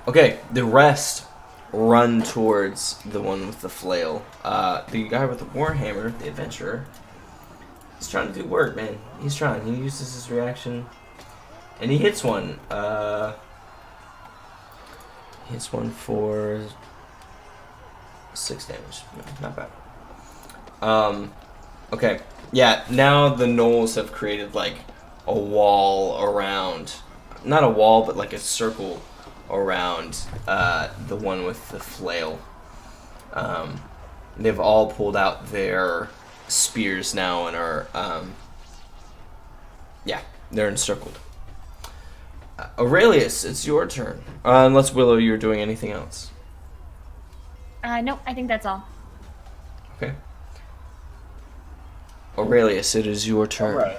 Okay, the rest run towards the one with the flail. The guy with the warhammer, the adventurer, he's trying to do work, man. He's trying. He uses his reaction, and he hits one. Hits one for 6 damage. Not bad. Okay. Yeah. Now the gnolls have created like a wall around, not a wall, but like a circle around the one with the flail. They've all pulled out their spears now and are, they're encircled. Aurelius, it's your turn. Unless, Willow, you're doing anything else. No, I think that's all. Okay. Aurelius, it is your turn.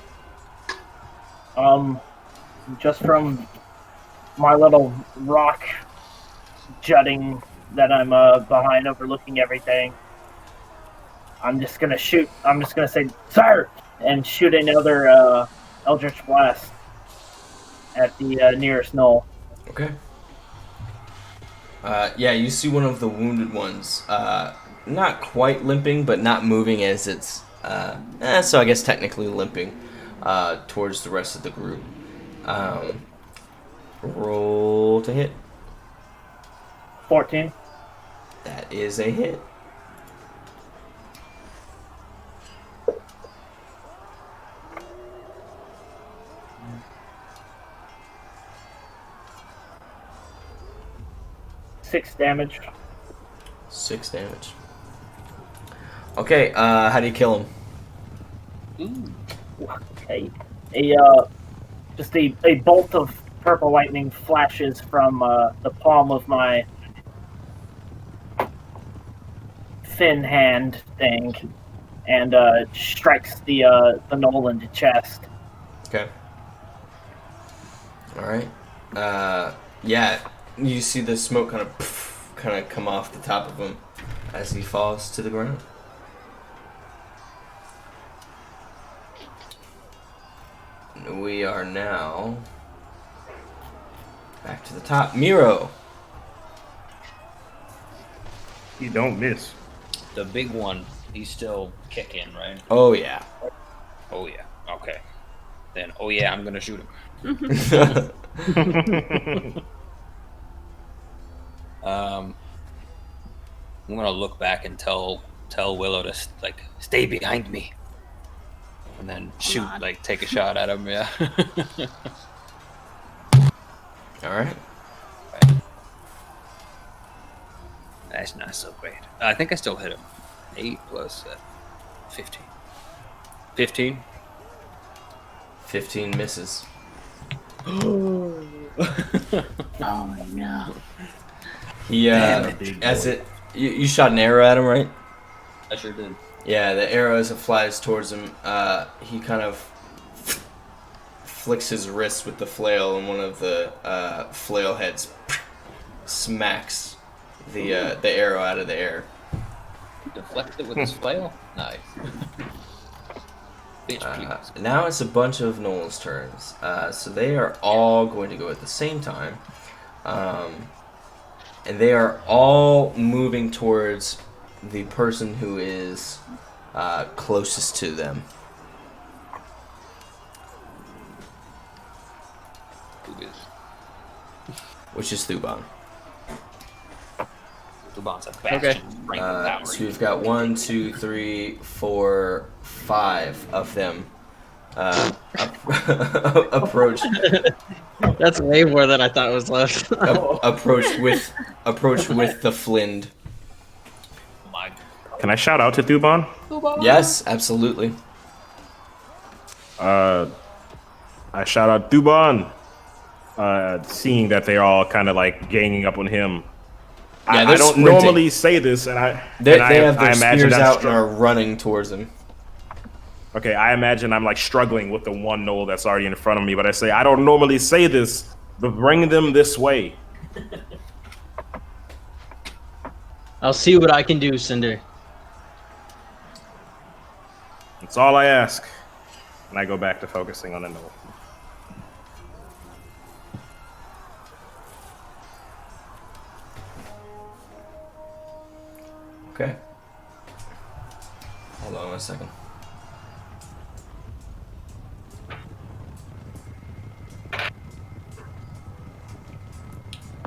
Alright. Just from my little rock jutting that I'm behind overlooking everything, I'm just gonna shoot. I'm just gonna say, "Sir!" and shoot another Eldritch Blast at the nearest gnoll. Okay. You see one of the wounded ones, not quite limping, but not moving as it's, so I guess technically limping, towards the rest of the group. Roll to hit. 14. That is a hit. Six damage. 6 damage. Okay, how do you kill him? Okay. Just a bolt of purple lightning flashes from the palm of my thin hand thing and strikes the gnoll in the chest. Okay. Alright. You see the smoke kind of come off the top of him as he falls to the ground. We are now back to the top. Miro. You don't miss. The big one, he's still kicking, right? Oh yeah. Oh yeah. Okay. Then, oh yeah, I'm gonna shoot him. I'm gonna look back and tell Willow to stay behind me, and then shoot, take a shot at him. Yeah. All right. That's not so great. I think I still hit him. 8 plus 15. 15. 15 misses. Oh no. He Damn, as it you shot an arrow at him, right? I sure did. Yeah, the arrow as it flies towards him, he kind of flicks his wrist with the flail, and one of the flail heads smacks the arrow out of the air. Deflects it with his flail. Nice. Bitch, please. Now it's a bunch of Noel's turns. So they are all going to go at the same time. And they are all moving towards the person who is closest to them. Which is Thuban. Thuban's a bastion. Okay. So we've got 1, 2, 3, 4, 5 of them approach. That's way more than I thought was left. approach with the Flind. Can I shout out to Thuban? Yes, absolutely. I shout out Thuban. Seeing that they're all kind of like ganging up on him. Yeah, I don't sprinting. normally say this, and They have their imagine spears I'm out and are running towards him. Okay, I imagine I'm like struggling with the one Noel that's already in front of me, but I say I don't normally say this, but bring them this way. I'll see what I can do, Cinder. That's all I ask. And I go back to focusing on the Noel. Okay. Hold on 1 second.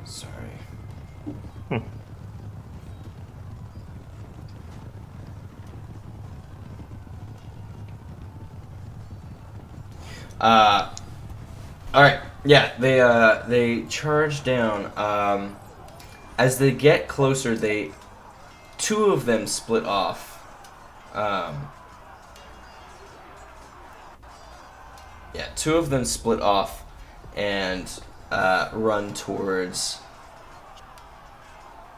Sorry. All right. Yeah, they charge down. As they get closer, two of them split off. Two of them split off and run towards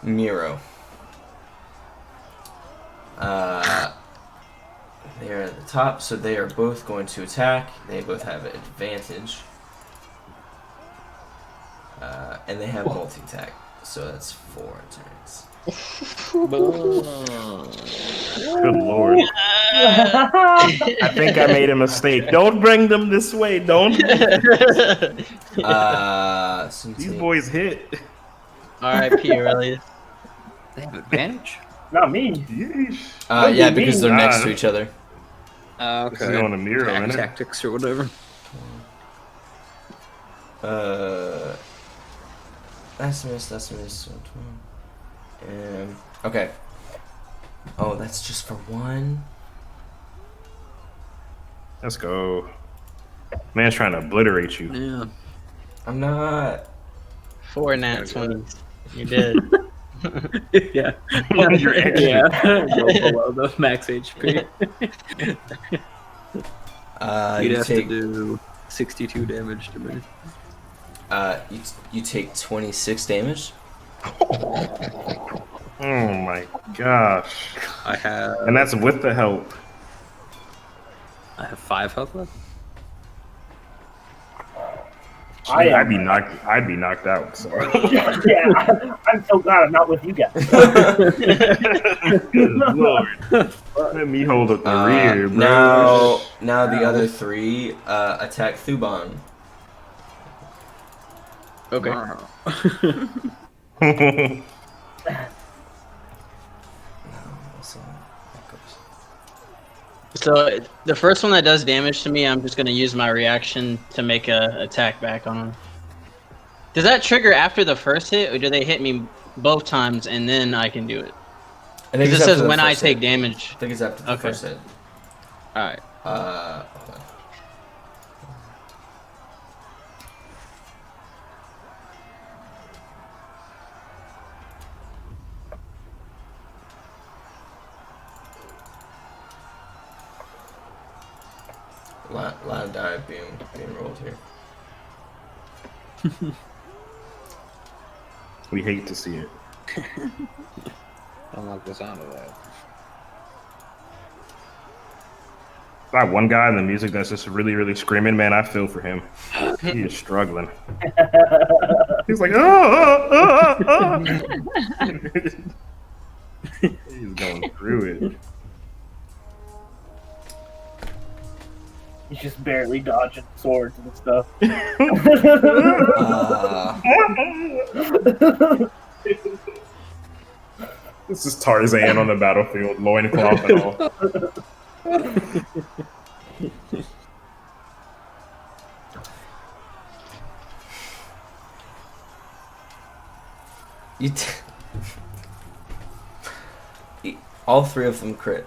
Miro. They're at the top, so they are both going to attack. They both have advantage. And they have multi-attack, so that's 4 turns. Good lord. I think I made a mistake. Don't bring them this way. Don't. These boys hit. R.I.P. Aurelius. They have advantage? Not me. Yeah, because they're next to each other. Okay. This is on a mirror, isn't it? Tactics or whatever. That's a miss. So 12. Okay. Oh, that's just for 1. Let's go. Man's trying to obliterate you. Yeah. I'm not. 4 nat 20s. You did. Yeah. You're extra. Yeah. Go below the max HP. You'd You have take to do 62 damage to me. you take 26 damage. Oh my gosh. I have. And that's with the help. I have 5 health left. I'd be knocked out. So. Yeah, I'm so glad I'm not with you guys. Good lord. Let me hold up the rear, bro. Now the other 3 attack Thuban. Okay. So the first one that does damage to me, I'm just gonna use my reaction to make a attack back on him. Does that trigger after the first hit, or do they hit me both times and then I can do it? I think Because it says when I take damage. I think it's after the first hit. All right. Hold on. Lot of die being rolled here. We hate to see it. I don't like the sound of that. That one guy in the music that's just really, really screaming, man, I feel for him. He is struggling. He's like, He's going through it. He's just barely dodging swords and stuff. This is Tarzan on the battlefield, loincloth and all. All three of them crit.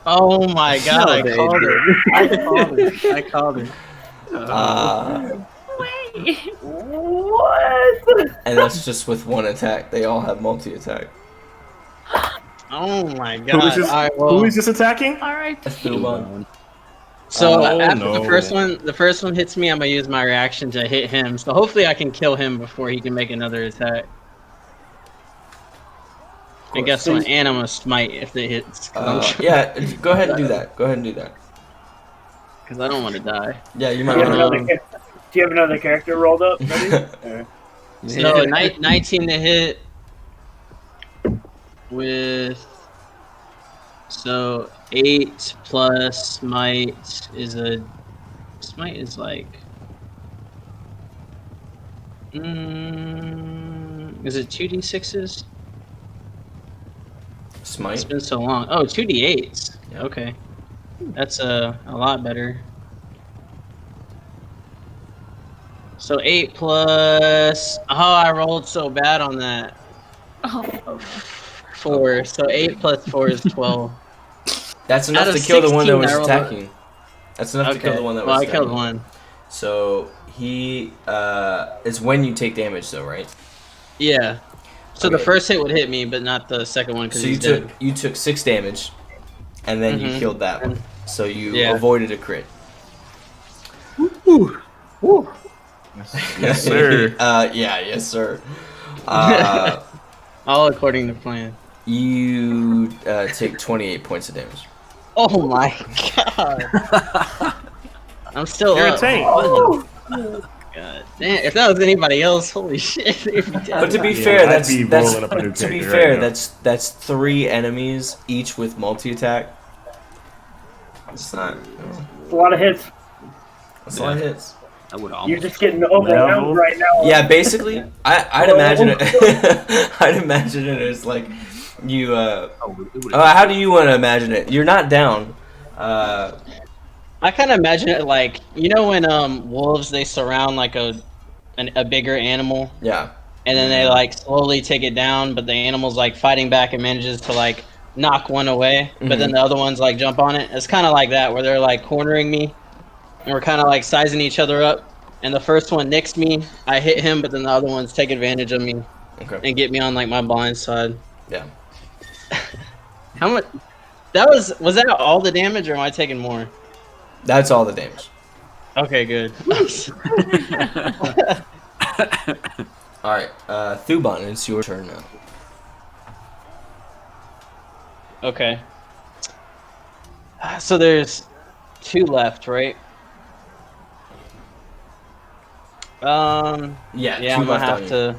Oh my god, I called it. I called it. Wait. What? And that's just with one attack. They all have multi-attack. Oh my god. Who is just attacking? Alright. Thuban. So Oh, after no. the first one hits me, I'm gonna use my reaction to hit him. So hopefully I can kill him before he can make another attack. I guess what? And I'm gonna smite if it hits. Yeah, go ahead and do that. Go ahead and do that. Because I don't want to die. Yeah, you Do might you, have want another, do you have another character rolled up? Ready? So 19 to hit with 8 plus smite is like is it 2d6s? Smite. It's been so long. Oh, 2d8s. Yeah. Okay, that's a lot better. So 8 plus. Oh, I rolled so bad on that. Oh. 4. So 8 plus 4 is 12. That's enough Out to of kill the one that 16, was I rolled attacking. That's enough to kill the one that was I attacking. killed one. So he it's when you take damage though, right? Yeah. So the Okay. first hit would hit me, but not the second one because So he's dead. you took 6 damage, and then you Mhm. killed that one. So you Yeah. avoided a crit. Yes, sir. Yes, sir. All according to plan. You take 28 points of damage. Oh my god. I'm still You're up. a tank. God damn. If that was anybody else, holy shit. they'd be dead. But to be Yeah, fair, I'd that's be rolling up a new to be character fair, right now. that's 3 enemies each with multi-attack. It's not. It's a lot of hits. That's a lot of hits. I would You're almost. just getting overwhelmed right now. Yeah, basically, I'd imagine it. I'd imagine it as like you. How do you want to imagine it? You're not down. I kind of imagine it like, you know when wolves, they surround like a bigger animal, Yeah. and then they like slowly take it down, but the animal's like fighting back and manages to like knock one away, but then the other ones like jump on it. It's kind of like that, where they're like cornering me, and we're kind of like sizing each other up. And the first one nicks me, I hit him, but then the other ones take advantage of me and get me on like my blind side. Yeah. How much? That was that all the damage, or am I taking more? That's all the damage. Okay, good. All right, Thuban, it's your turn now. Okay. So there's 2 left, right? Yeah, Yeah, 2 I'm gonna left on have you. to.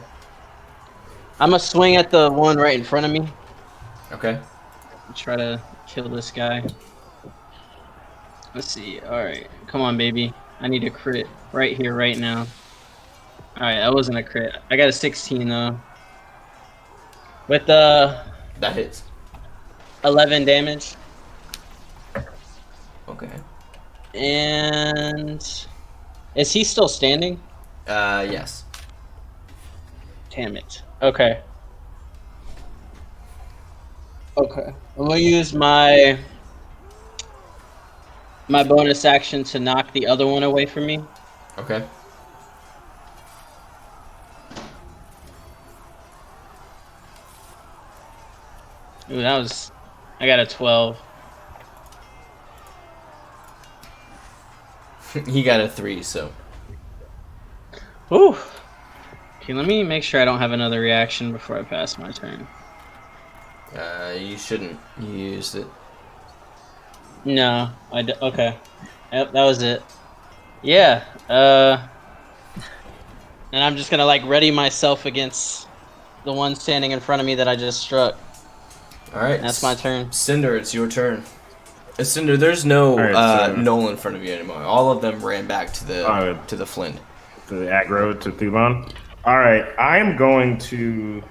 I'm gonna swing at the one right in front of me. Okay. Try to kill this guy. Let's see. All right, come on, baby. I need a crit right here, right now. All right, that wasn't a crit. I got a 16 though. With That hits. 11 damage. Okay. And is he still standing? Yes. Damn it. Okay. Okay. I'm gonna use my bonus action to knock the other one away from me. Okay. Ooh, I got a 12. He got a 3, so. Ooh. Okay, let me make sure I don't have another reaction before I pass my turn. You shouldn't. You used it. No, okay. Yep, that was it. Yeah, and I'm just gonna like ready myself against the one standing in front of me that I just struck. All right, That's my turn. Cinder, it's your turn. Cinder, there's no Alright, so- Noel in front of you anymore. All of them ran back to the Flint. To the aggro to Thuban. All right, I'm going to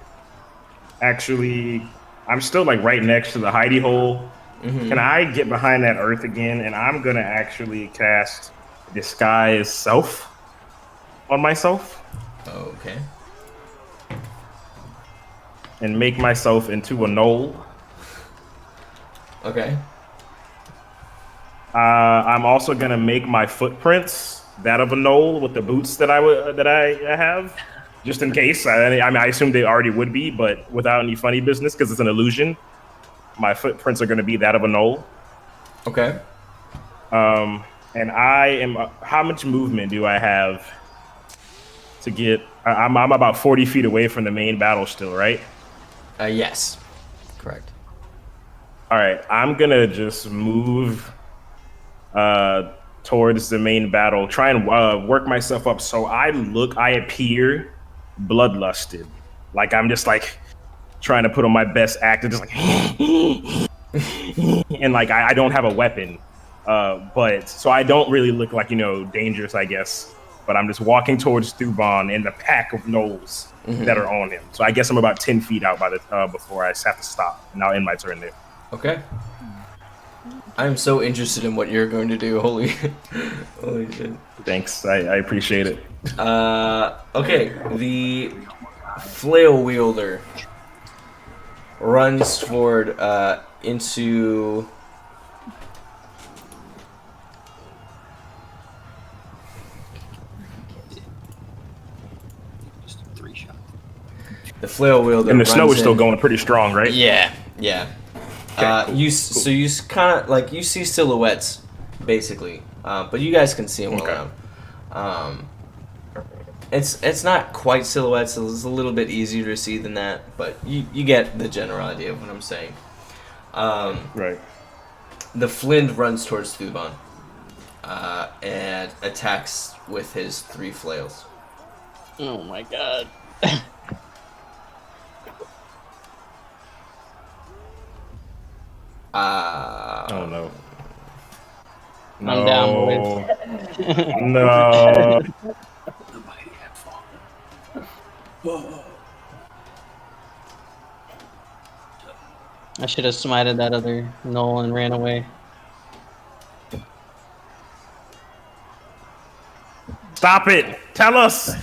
actually. I'm still like right next to the hidey hole. Can I get behind that earth again? And I'm gonna actually cast Disguise Self on myself Okay. and make myself into a knoll. Okay. I'm also gonna make my footprints that of a knoll with the boots that I have, just in case. I mean, I assume they already would be, but without any funny business because it's an illusion. My footprints are gonna be that of a knoll. Okay. And I am. How much movement do I have to get? I'm about 40 feet away from the main battle still, right? Yes. Correct. All right. I'm gonna just move towards the main battle. Try and work myself up so I appear bloodlusted, like I'm just like trying to put on my best act and just like, and like I don't have a weapon. But so I don't really look like, dangerous, I guess. But I'm just walking towards Thuban and the pack of gnolls that are on him. So I guess I'm about 10 feet out before I have to stop. And I'll end my turn there. Okay. I'm so interested in what you're going to do. Holy shit. Thanks. I appreciate it. Okay. The flail wielder runs forward into... The flail wielder. And the snow is still in. going pretty strong, right? Yeah. Okay, cool. So you kind of like you see silhouettes, basically, but you guys can see them well enough. It's not quite silhouettes. It's a little bit easier to see than that, but you get the general idea of what I'm saying. Right. The Flint runs towards Thuban and attacks with his 3 flails. Oh my god. Oh no. I'm down, boys. No. I should have smited that other knoll and ran away. Stop it! Tell us!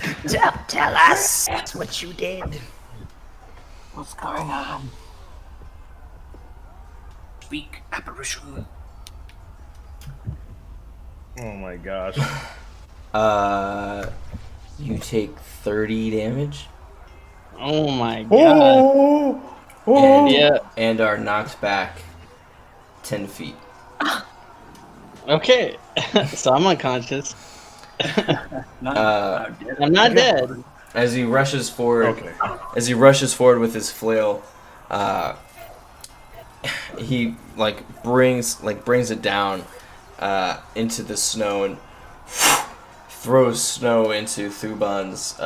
Tell us what you did. What's going on? Speak, apparition. Oh my gosh. You take 30 damage. Oh my god. And are knocked back 10 feet. Okay. So I'm unconscious. I'm not dead. As he rushes forward, with his flail, he brings it down into the snow and throws snow into Thuban's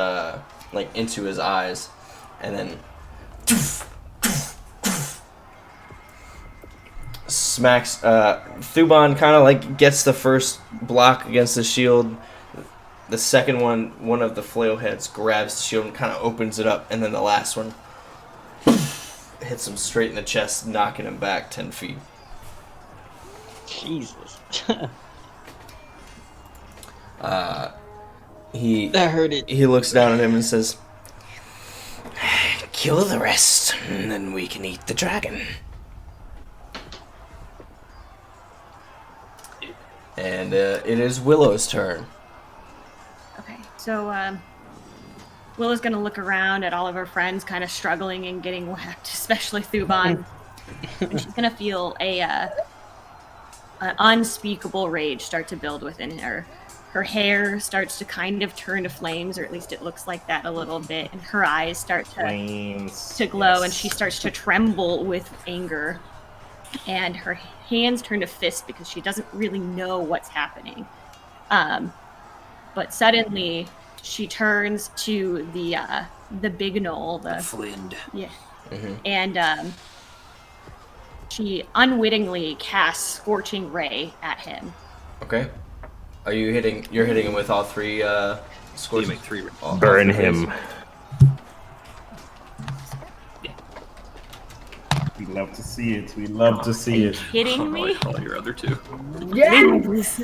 into his eyes, and then smacks. Thuban kind of gets the first block against the shield. The second one of the flail heads grabs the shield and kind of opens it up, and then the last one hits him straight in the chest, knocking him back 10 feet. Jesus. That hurt it. He looks down at him and says, "Kill the rest, and then we can eat the dragon." And it is Willow's turn. Okay, so Willow's gonna look around at all of her friends kind of struggling and getting whacked, especially Thuban. And she's gonna feel an unspeakable rage start to build within her. her hair starts to kind of turn to flames, or at least it looks like that a little bit, and her eyes start to glow, and she starts to tremble with anger. And her hands turn to fists because she doesn't really know what's happening. But suddenly, she turns to the big knoll, the Flind. Yeah. And she unwittingly casts Scorching Ray at him. Okay. Are you hitting? You're hitting him with all three scores. You make 3. Burn him. We love to see it. We love to see it. Kidding me? Call your other 2. Yes.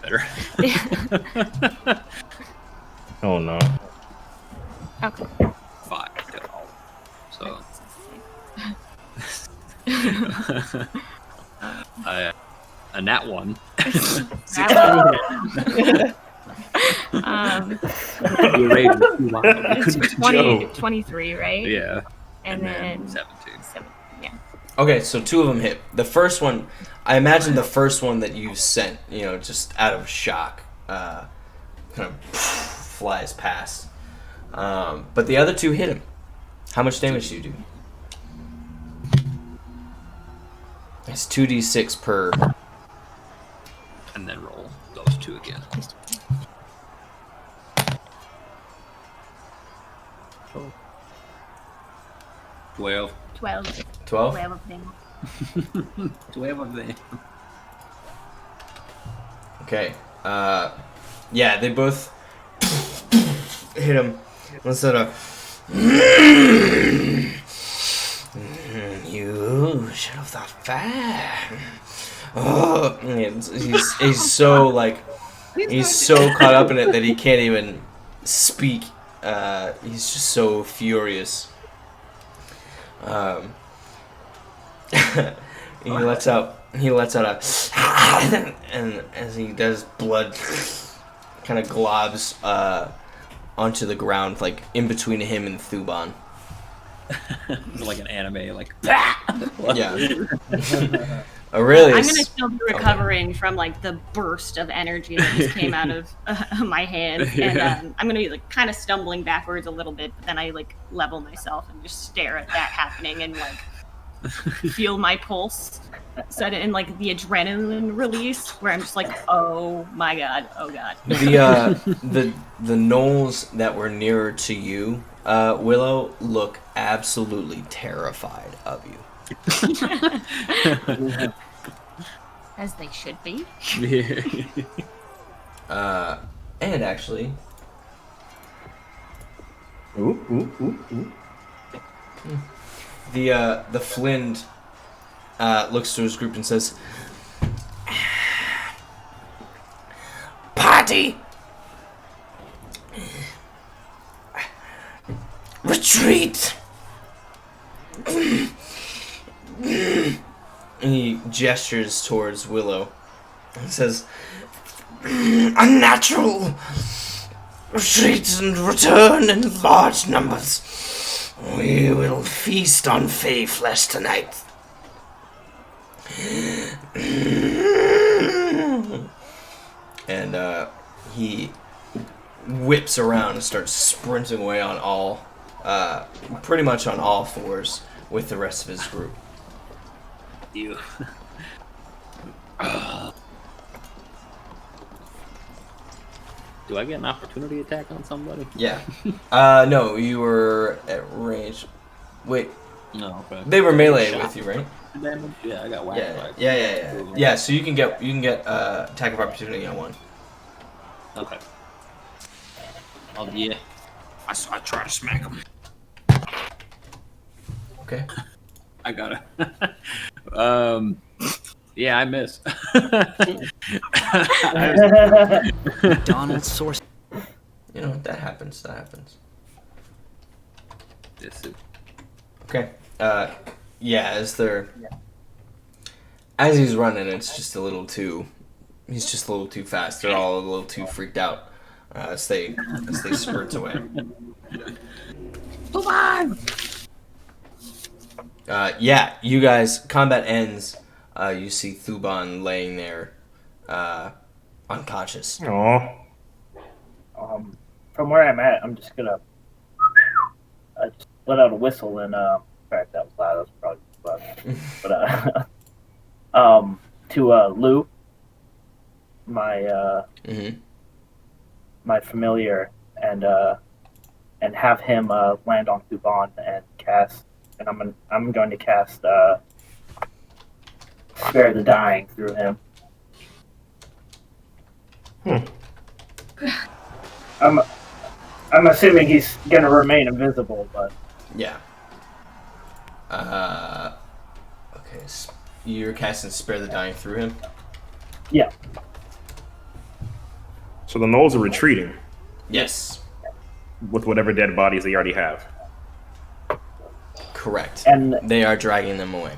Better. Oh no. Okay. 5 total. So. A nat 1. Your rage was too loud. 23, right? Yeah. And then 17. Yeah. Okay, so 2 of them hit. The first one, I imagine the first one that you sent, just out of shock, kind of flies past. But the other 2 hit him. How much damage do you do? It's 2d6 per. And then roll those 2 again. 12. 12. 12? 12 of them. 12 of them. Okay. Yeah, they both hit him. Instead of. You should have thought fast. Oh, he's so like he's so caught up in it that he can't even speak. He's just so furious. He lets out a and as he does, blood kind of globs onto the ground, like in between him and Thuban. Like an anime, like. Yeah. Aurelius. I'm gonna still be recovering from like the burst of energy that just came out of my hand, and I'm gonna be like kind of stumbling backwards a little bit. But then I like level myself and just stare at that happening and like feel my pulse set in like the adrenaline release, where I'm just like, oh my god, oh god. The gnolls that were nearer to you, Willow, look absolutely terrified of you. As they should be. And actually, the Flind looks to his group and says, "Party, retreat." And he gestures towards Willow and says, "Unnatural! Retreat and return in large numbers. We will feast on fey flesh tonight." And he whips around and starts sprinting away on pretty much on all fours with the rest of his group. You. Do I get an opportunity attack on somebody? Yeah. No, you were at range. Wait. No, okay. They were melee with you, right? Damage? Yeah, I got whacked. Yeah. So you can get attack of opportunity on one. Okay. Oh yeah. I try to smack him. Okay. I got it. Yeah, I miss. Donald Source. That happens. This is... Okay. Yeah, as he's running, it's just a little too. He's just a little too fast. They're all a little too freaked out as they spurt away. Come on! Yeah, you guys. Combat ends. You see Thuban laying there, unconscious. Aw. From where I'm at, I'm just gonna just let out a whistle and crack that was loud. That's probably loud. But to Lou, my my familiar, and have him land on Thuban and cast. And I'm going to cast Spare the Dying through him. I'm assuming he's gonna remain invisible, but yeah. Okay, you're casting Spare the Dying through him. Yeah. So the gnolls are retreating. Yes. With whatever dead bodies they already have. Correct. And they are dragging them away.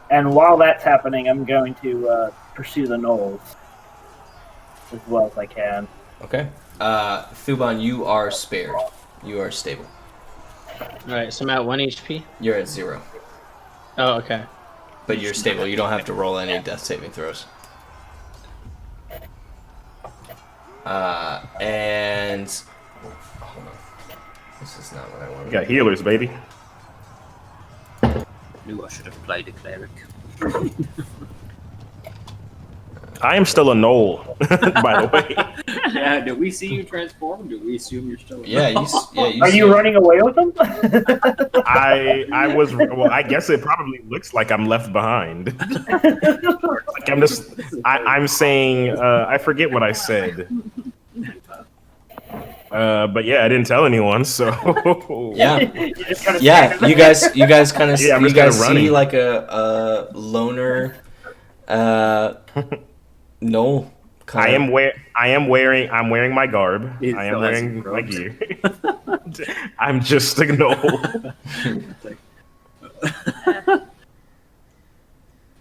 And while that's happening, I'm going to pursue the gnolls as well as I can. Okay. Thuban, you are spared. You are stable. Alright, so I'm at 1 HP? You're at 0. Oh, okay. But you're stable. You don't have to roll any death saving throws. And... Hold on. This is not what I wanted. You got healers, baby. Knew I should have played a cleric. I am still a gnoll, by the way. Yeah, did we see you transform? Do we assume you're still? Yeah, you Are you running away with them? I was. Well, I guess it probably looks like I'm left behind. Like I'm saying. I forget what I said. But yeah, I didn't tell anyone. So yeah. You guys kind of. You guys see like a loner. No. I'm wearing my garb. I am wearing my gear. I'm just a gnoll.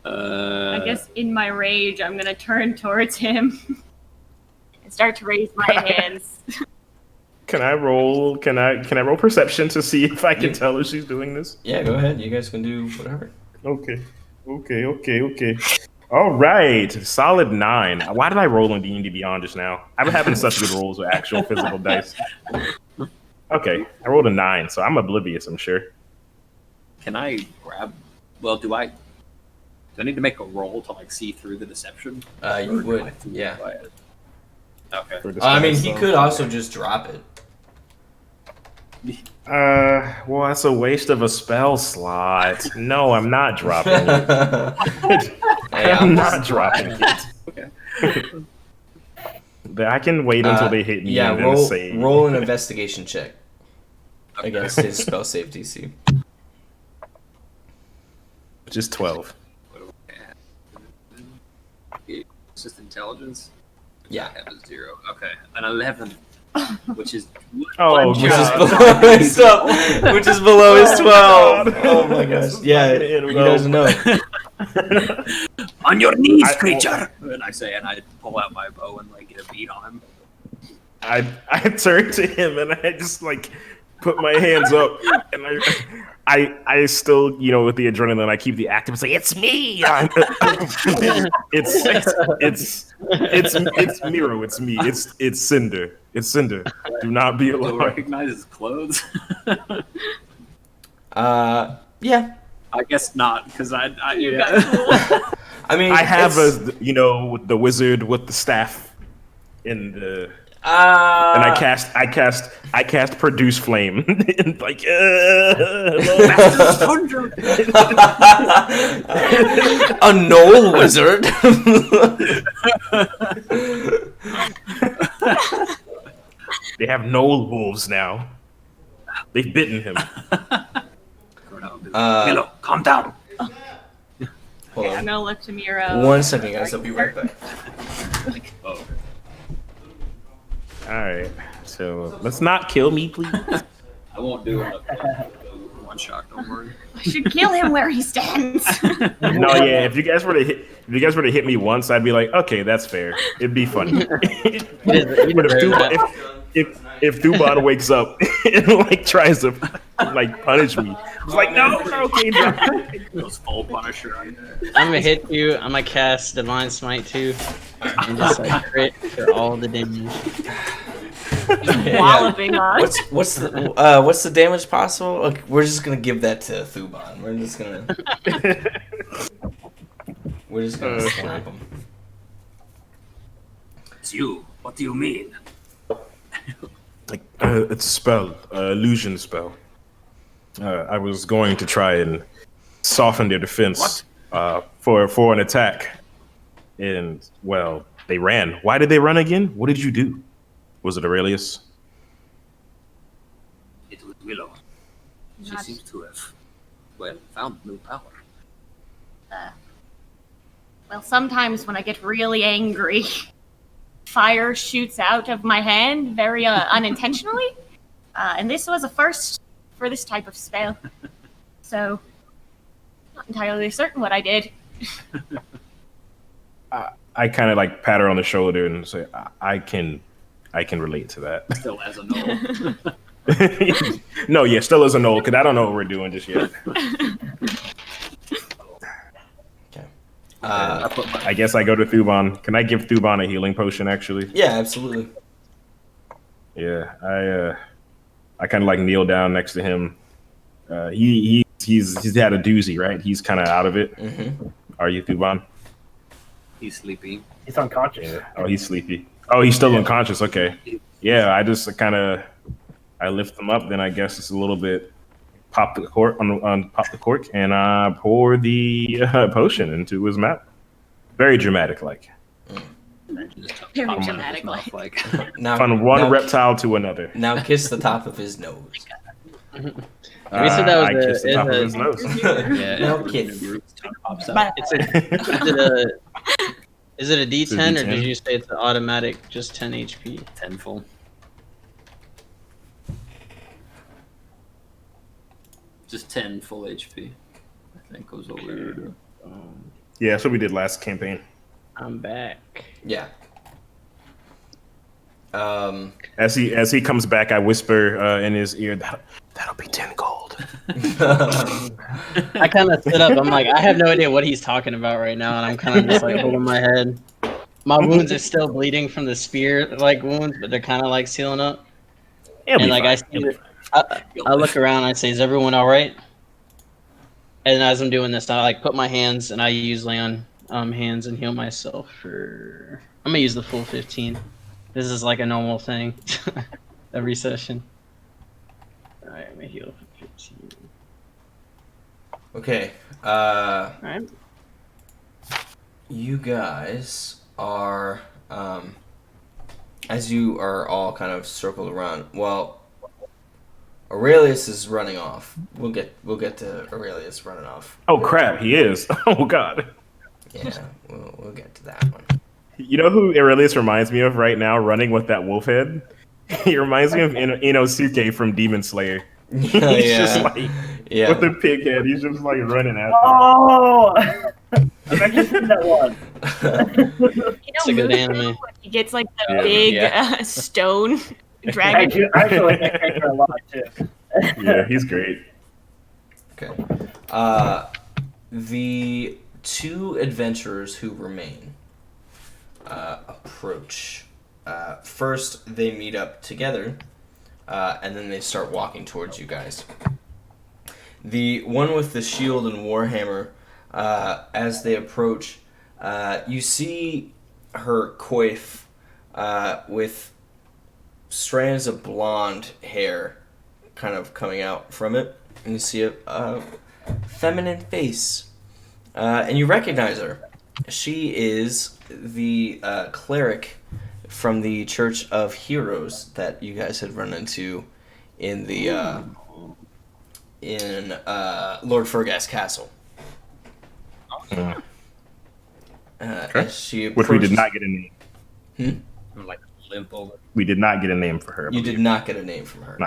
I guess in my rage, I'm gonna turn towards him and start to raise my hands. Can I roll perception to see if I can tell if she's doing this? Yeah, go ahead. You guys can do whatever. Okay. All right, solid 9. Why did I roll in D&D Beyond just now? I've been having such good rolls with actual physical dice. Okay, I rolled a 9, so I'm oblivious, I'm sure. Can I grab? Well, do I need to make a roll to like see through the deception? You would, yeah. Okay. I mean, he could also just drop it. Well, that's a waste of a spell slot. No, I'm not dropping it. I'm not dropping it. Okay. I can wait until they hit me. Yeah, and then say... roll an investigation check against his spell save DC. Which is 12. It's just intelligence? Yeah. I have a 0. Okay. An 11. Which is which is below his 12. Oh my gosh! Yeah, you guys know. On your knees, creature! And I say, and I pull out my bow and like get a beat on him. I turn to him and I just like put my hands up and I still, with the adrenaline, I keep the active and say, "It's me." It's Miro. It's me. It's Cinder. It's Cinder. Do not be alarmed. Do I recognize his clothes? Yeah. I guess not, because I I mean, I have the wizard with the staff in the. And I cast produce flame and like a gnoll wizard. They have gnoll wolves now. They've bitten him. Milo, calm down. Okay, I'm gonna look to Miro. 1 second, guys. I'll be right back. Oh. All right, so let's not kill me, please. I won't do a one shot. Don't worry. I should kill him where he stands. No, yeah. If you guys were to hit me once, I'd be like, okay, that's fair. It'd be funny. If if Thuban wakes up and like tries to like punish me, it's like no, okay, Those full Punisher on there. I'm gonna hit you. I'm gonna cast Divine Smite too, and just like crit for all the damage. Walloping us. What's the damage possible? Okay, we're just gonna give that to Thuban. We're just gonna slap him. It's you. What do you mean? like it's a spell, illusion spell. I was going to try and soften their defense for an attack, and well, they ran. Why did they run again? What did you do? Was it Aurelius? It was Willow. She seems to have, found new power. Well, sometimes when I get really angry, fire shoots out of my hand very unintentionally. And this was a first for this type of spell. So, not entirely certain what I did. I kind of like pat her on the shoulder and say, I can relate to that. Still as a null. No, yeah, still as a null, because I don't know what we're doing just yet. Okay. I guess I go to Thuban. Can I give Thuban a healing potion, actually? Yeah, absolutely. Yeah, I kind of like kneel down next to him. He's had a doozy, right? He's kind of out of it. Mm-hmm. Are you, Thuban? He's sleepy. He's unconscious. Yeah. Oh, he's sleepy. Oh, he's still unconscious. Okay. Yeah, I just I lift him up. Then I guess it's a little bit pop the cork, and I pour the potion into his mouth. Very dramatic, like. Very dramatic, like. From one reptile to another. Now kiss the top of his nose. We said that was I kissed the top of his nose. Yeah, no kiss. Is it a D10 or D10? did you say it's an automatic just 10 HP? 10 full. Just 10 full HP. I think goes over. Yeah, that's what we did last campaign. I'm back. Yeah. As he comes back, I whisper in his ear, "That'll be 10 gold." I kind of stood up. I'm like, I have no idea what he's talking about right now, and I'm kind of just like holding my head. My wounds are still bleeding from the spear like wounds, but they're kind of like sealing up. And like I look around, and I say, "Is everyone all right?" And as I'm doing this, I like put my hands, and I use lay on hands and heal myself for. I'm gonna use the full 15. This is like a normal thing every session. All right, I'm gonna heal for 15. Okay. All right. You guys are, as you are all kind of circled around. Well, Aurelius is running off. We'll get to Aurelius running off. Oh crap, he is. Oh god. Yeah, we'll get to that one. You know who Aurelius reminds me of right now, running with that wolf head? He reminds me of Inosuke from Demon Slayer. He's just like with the pig head. He's just like running after. Oh, I've actually seen that one. It's a good anime. He gets like the big stone dragon. I actually like that character a lot too. Yeah, he's great. Okay. The two adventurers who remain approach. First, they meet up together, and then they start walking towards you guys. The one with the shield and warhammer, as they approach, you see her coif with strands of blonde hair kind of coming out from it, and you see a feminine face, and you recognize her. She is the cleric from the Church of Heroes that you guys had run into in the Lord Fergas Castle. She Which we did not get a name. Like limp over. We did not get a name for her. You did not get a name from her.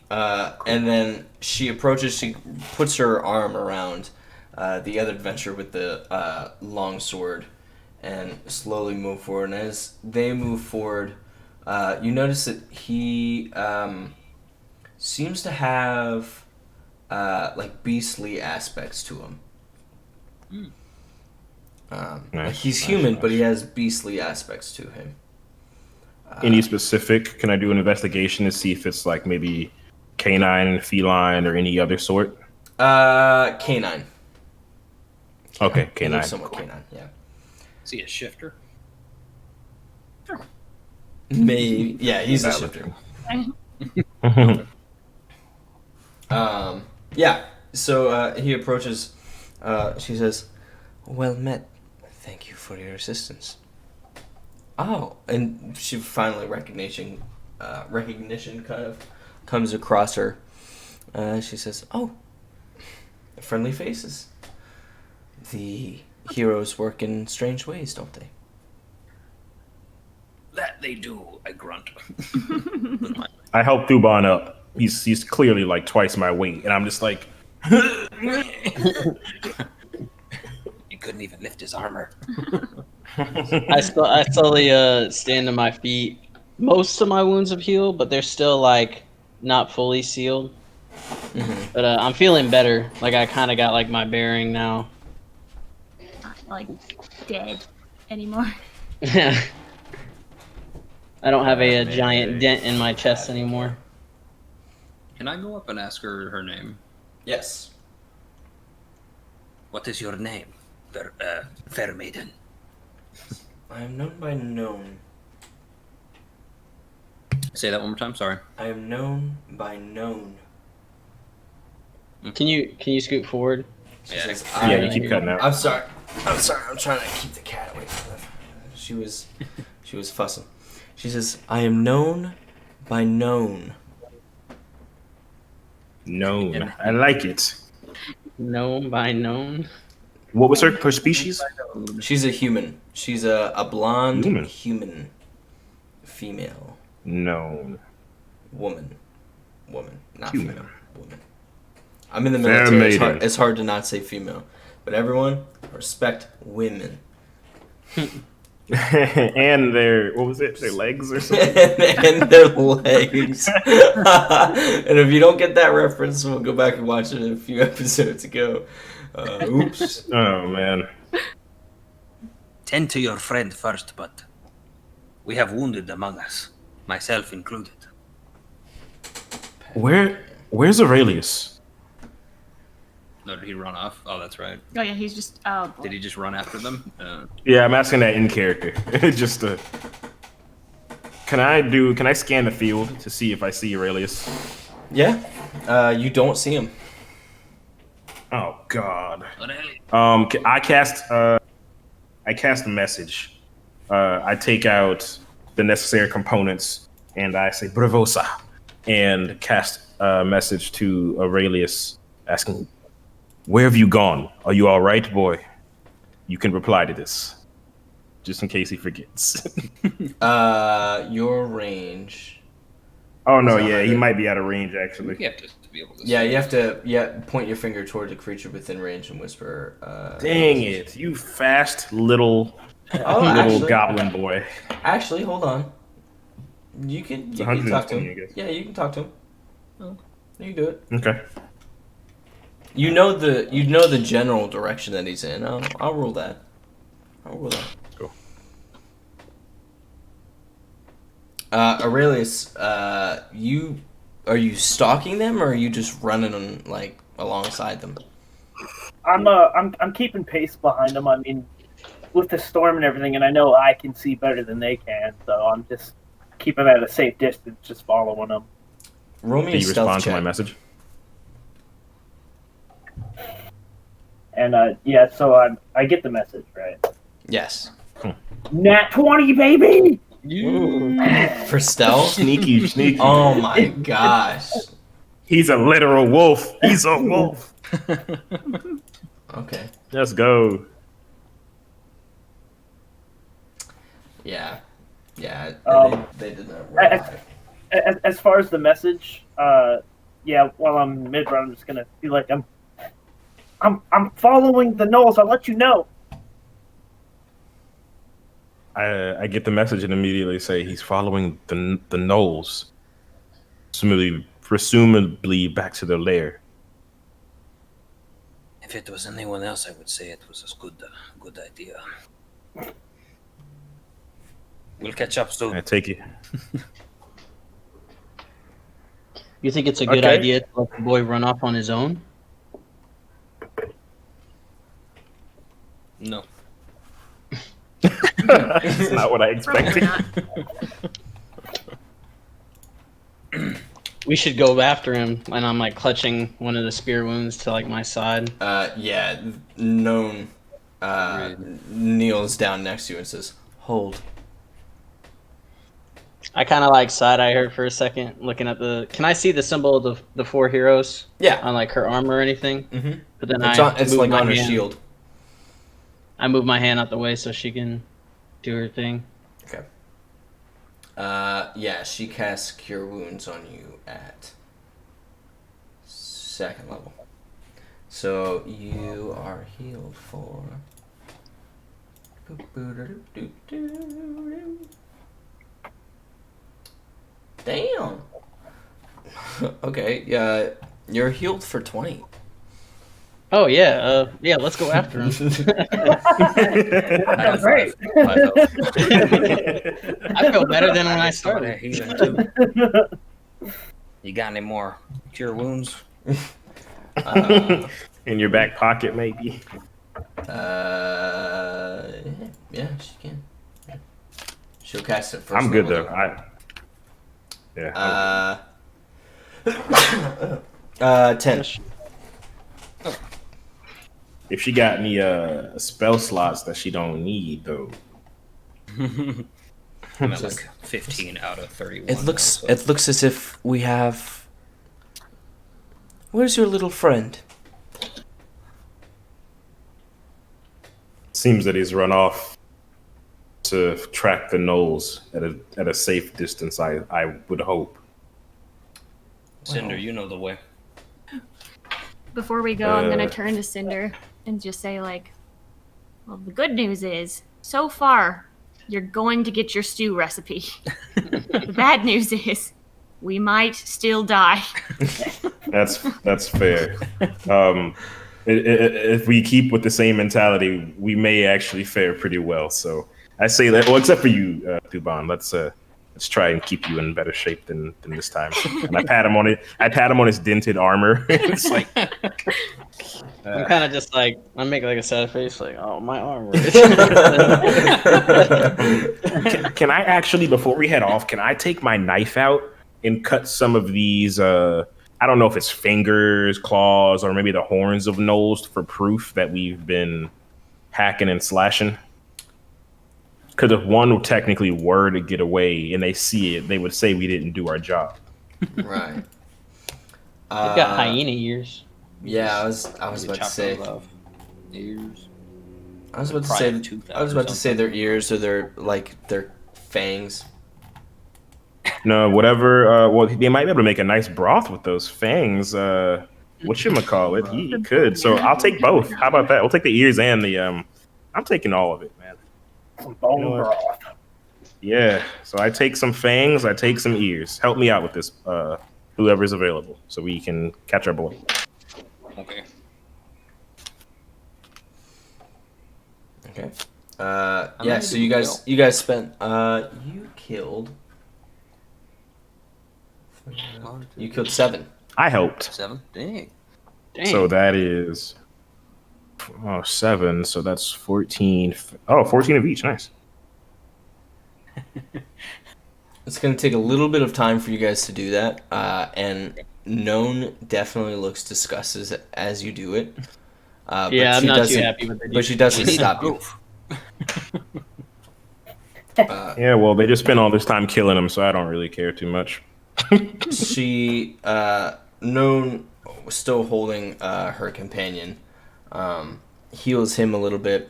And then she approaches. She puts her arm around the other adventurer with the long sword, and slowly move forward. And as they move forward, You notice that he seems to have like beastly aspects to him. Like he's human, but he has beastly aspects to him. Any specific? Can I do an investigation to see if it's like maybe canine, feline, or any other sort? Canine. Okay, He canine. looks somewhat canine. Yeah. Is he a shifter? Maybe. Yeah, he's a shifter. Yeah. So he approaches. She says, "Well met. Thank you for your assistance." Oh, and she finally recognition kind of comes across her. She says, "Oh, friendly faces. The heroes work in strange ways, don't they?" That they do, I grunt. I help Thuban up. He's clearly like twice my weight, and I'm just like, He couldn't even lift his armor. I slowly stand to my feet. Most of my wounds have healed, but they're still like not fully sealed. But I'm feeling better. Like I kind of got like my bearing now. Not like dead anymore. I don't have a giant dent in my chest anymore. Can I go up and ask her name? Yes. What is your name, fair maiden? I am known by known. Say that one more time. Sorry. I am known by known. Can you scoot forward? Yeah, you keep cutting out. I'm sorry. I'm trying to keep the cat away from her. She was fussing. She says, "I am known by known." Known. I like it. Known by known. What was her species? She's a human. She's a blonde human. Female. Known. Woman, not Human. female. Woman. I'm in the Fair military. maiden. It's hard to not say female, but everyone respect women. And their their legs or something. And their legs. And if you don't get that reference, we'll go back and watch it a few episodes ago. Oops. Oh man. Tend to your friend first, but we have wounded among us, myself included. Where's Aurelius? No, did he run off? Oh, that's right. Oh yeah, he's just. Oh boy. Did he just run after them? Yeah, I'm asking that in character. Just Can I scan the field to see if I see Aurelius? Yeah. You don't see him. Oh God. I cast a message. I take out the necessary components and I say Bravosa and cast a message to Aurelius asking, "Where have you gone? Are you all right, boy?" You can reply to this, just in case he forgets. Your range. Oh no, yeah, he might be out of range actually. You have to be able to. Yeah, you have to point your finger towards a creature within range and whisper. Dang it, you fast little actually, goblin boy. Actually, hold on. You can talk to him. I guess. Yeah, you can talk to him. Oh, you can do it. Okay. You know the general direction that he's in. I'll rule that. Cool. Aurelius, are you stalking them or are you just running like alongside them? I'm keeping pace behind them. I mean, with the storm and everything, and I know I can see better than they can, so I'm just keeping at a safe distance, just following them. Roll me Did a you stealth respond to check. my message? And yeah, so I get the message, right? Yes. Nat 20, baby! For stealth? Sneaky. Oh my gosh. He's a literal wolf. He's a wolf. Okay. Let's go. Yeah. Yeah. They did not roll high. As far as the message, yeah, while I'm mid-run, I'm just gonna feel like I'm following the gnolls. I'll let you know. I get the message and immediately say he's following the gnolls, presumably back to their lair. If it was anyone else, I would say it was a good idea. We'll catch up soon. I take it. You think it's a good idea to let the boy run off on his own? No. That's not what I expected. We should go after him, and I'm like clutching one of the spear wounds to like my side. Yeah, known kneels down next to you and says, "Hold." I kind of like side-eye her for a second, looking at the. Can I see the symbol of the four heroes? Yeah. On like her armor or anything. Mm-hmm. But then it's like on her shield. I move my hand out the way so she can do her thing. Okay. Yeah, she casts Cure Wounds on you at 2nd level. So you are healed for. Damn. Okay, yeah, you're healed for 20. Oh yeah, yeah. Let's go after him. That's great. I feel better than when I started. You got any more cure wounds? In your back pocket, maybe. Yeah, she can. Yeah. She'll cast it first. I'm good level, though. 10. If she got any spell slots that she don't need, though. I'm at like 15 out of 31. It looks as if we have. Where's your little friend? Seems that he's run off to track the gnolls at a safe distance. I would hope. Cinder, you know the way. Before we go, I'm gonna turn to Cinder and just say, like, well, the good news is, so far, you're going to get your stew recipe. The bad news is, we might still die. That's fair. If we keep with the same mentality, we may actually fare pretty well. So I say that. Well, except for you, Thuban. Let's try and keep you in better shape than this time. And I pat him on it. I pat him on his dented armor. It's like I'm kind of just like I make like a sad face, like, oh, my armor. Can I actually, before we head off, can I take my knife out and cut some of these? I don't know if it's fingers, claws, or maybe the horns of gnolls for proof that we've been hacking and slashing. Because if one technically were to get away and they see it, they would say we didn't do our job. Right. They've got hyena ears. Yeah, I was about to say. Ears. I was about to say their ears or their fangs. No, whatever. Well, they might be able to make a nice broth with those fangs. Whatchamacallit? He could. So I'll take both. How about that? We'll take the ears and the. I'm taking all of it, man. Some bone broth. Yeah. So I take some fangs. I take some ears. Help me out with this, whoever's available, so we can catch our boy. Okay. Okay. Yeah. So you guys spent. You killed. You killed 7. I helped. 7? Dang. So that is 7. So that's 14. 14 of each. Nice. It's going to take a little bit of time for you guys to do that. And Known definitely looks disgusted as you do it. Yeah, I'm not too happy with it. But she doesn't stop you. Yeah, well, they just spent all this time killing him, so I don't really care too much. She, Known, still holding her companion, heals him a little bit,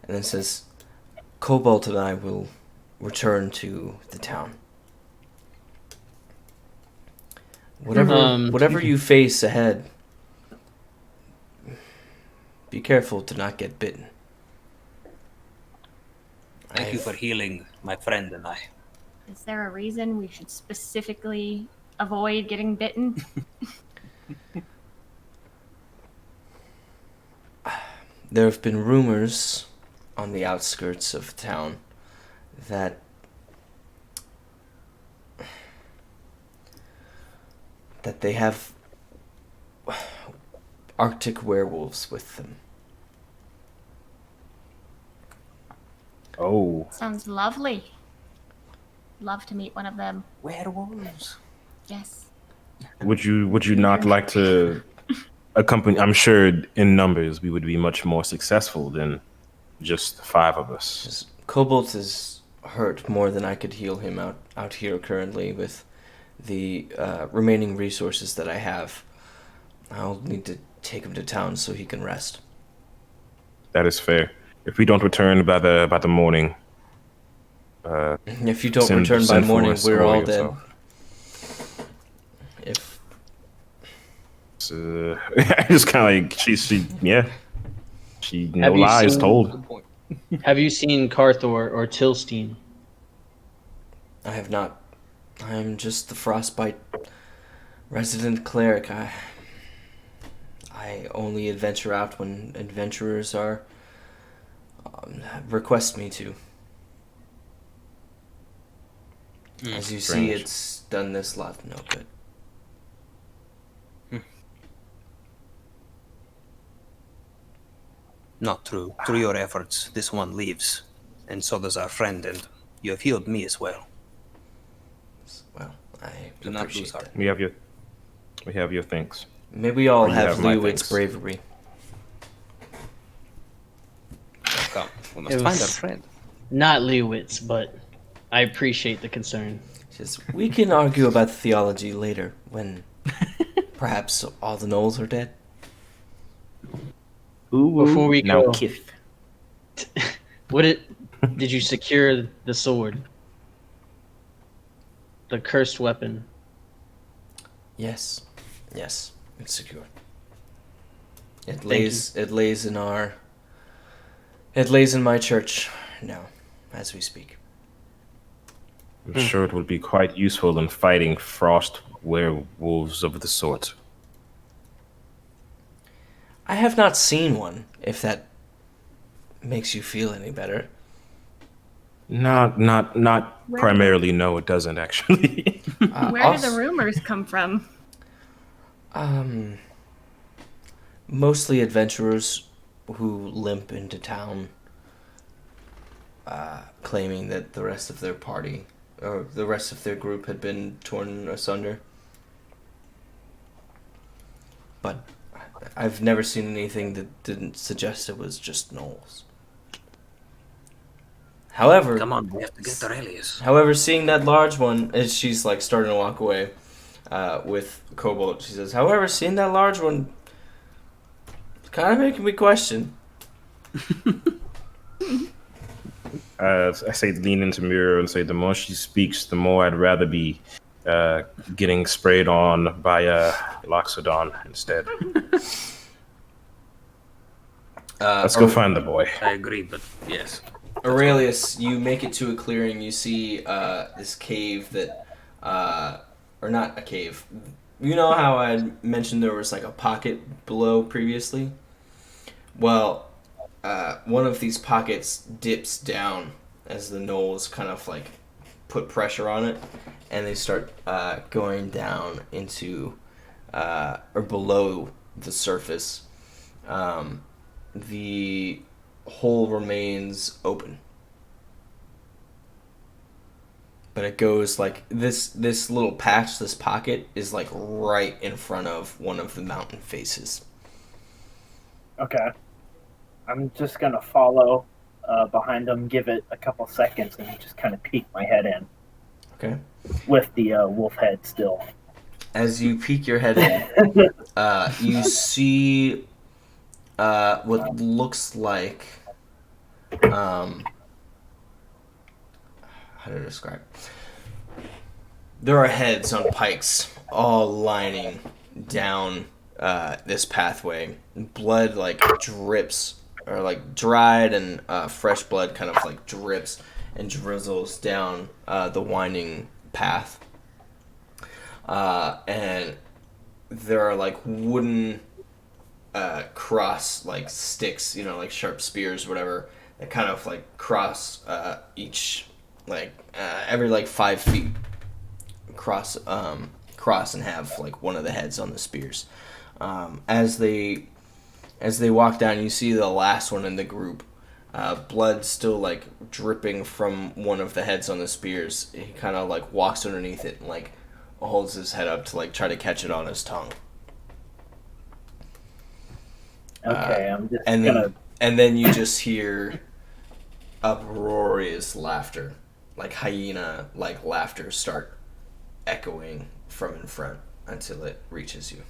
and then says, Cobalt and I will return to the town. Whatever you face ahead, be careful to not get bitten. I Thank you for healing my friend and I. Is there a reason we should specifically avoid getting bitten? There have been rumors on the outskirts of town that they have Arctic werewolves with them. Oh. Sounds lovely. Love to meet one of them. Werewolves. Yes. Would you not like to accompany? I'm sure in numbers we would be much more successful than just the 5 of us. Cobalt is hurt more than I could heal him out here currently with the remaining resources that I have. I'll need to take him to town so he can rest. That is fair. If we don't return by the morning, if you don't return by morning, we're all dead. If I just kind of like she no lies told. Have you seen Carthor or Tilstein? I have not. I'm just the Frostbite resident cleric. I only adventure out when adventurers are request me to. As you see, it's done this lot no good. Not true. Through your efforts, this one lives. And so does our friend, and you have healed me as well. Well, I Do not appreciate lose heart. that. We have your thanks. Maybe we all Or you have my Lewitt's thanks. bravery. Come, we It must find was- our friend. Not Lewitt's, but I appreciate the concern. We can argue about theology later when perhaps all the gnolls are dead. Before we now go, Kith. did you secure the sword? The cursed weapon. Yes, it's secure. It Thank lays in my church now, as we speak. I'm sure it will be quite useful in fighting frost werewolves of the sort. I have not seen one, if that makes you feel any better. Not Where- primarily. No, it doesn't actually. Where do the rumors come from? Mostly adventurers who limp into town, claiming that the rest of their party or the rest of their group had been torn asunder. But I've never seen anything that didn't suggest it was just gnolls. However, Come on, we have to get Aurelius. However, seeing that large one, as she's like starting to walk away with Cobalt, she says, "However, seeing that large one, it's kind of making me question." I say lean into Miro and say the more she speaks, the more I'd rather be getting sprayed on by Loxodon instead. Let's go find the boy. I agree, but yes. Aurelius, you make it to a clearing. You see this cave that, or not a cave. You know how I mentioned there was like a pocket below previously? Well, one of these pockets dips down as the gnolls kind of like put pressure on it, and they start going down into or below the surface. The hole remains open, but it goes like this little patch, this pocket is like right in front of one of the mountain faces. Okay. I'm just gonna follow behind them, give it a couple seconds, and just kind of peek my head in. Okay. With the wolf head still. As you peek your head in, you see what looks like how to describe. There are heads on pikes all lining down this pathway. Blood like drips, or like dried and fresh blood kind of like drips and drizzles down the winding path. And there are like wooden cross like sticks, you know, like sharp spears, whatever, that kind of like cross each like every like 5 feet cross and have like one of the heads on the spears. As they walk down, you see the last one in the group. Blood still like dripping from one of the heads on the spears. He kind of like walks underneath it and like holds his head up to like try to catch it on his tongue. Okay, I'm just and then you just hear uproarious laughter, like hyena like laughter, start echoing from in front until it reaches you.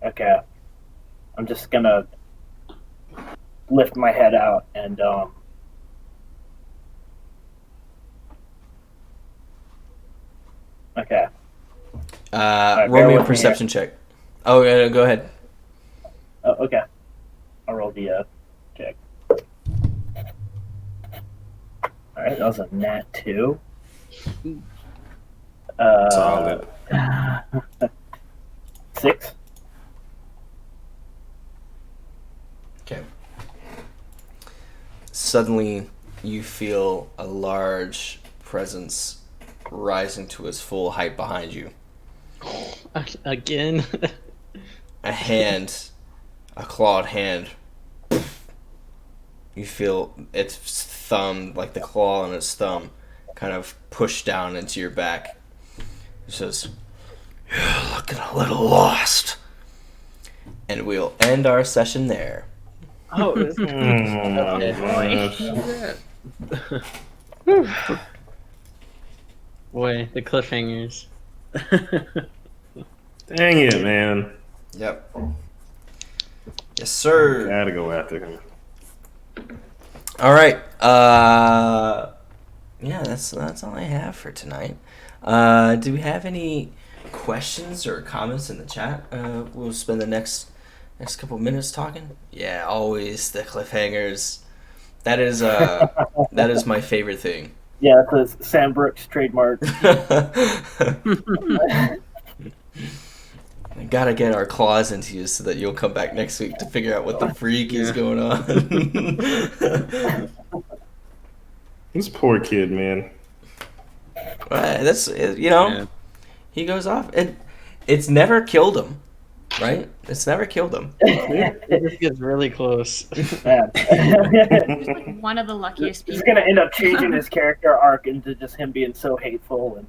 Okay. I'm just gonna lift my head out and okay. Roll me a perception check. Oh, yeah, go ahead. Oh, okay. I'll roll the check. Alright, that was a nat 2. Solid. 6. Okay. Suddenly, you feel a large presence rising to its full height behind you. Again? A hand, a clawed hand. You feel its thumb, like the claw on its thumb, kind of push down into your back. It says, "You're looking a little lost." And we'll end our session there. Oh, boy, the cliffhangers. Dang it, man. Yep. Yes, sir. Gotta go after him. All right. Yeah, that's all I have for tonight. Do we have any questions or comments in the chat? We'll spend the next couple minutes talking. Yeah, always the cliffhangers. That is my favorite thing. Yeah, that's Sam Brooks' trademark. I gotta get our claws into you so that you'll come back next week to figure out what the freak is going on. This poor kid, man. That's he goes off, and it's never killed him, right? It's never killed him. It just gets really close. Man. He's like one of the luckiest He's people. gonna end up changing his character arc into just him being so hateful and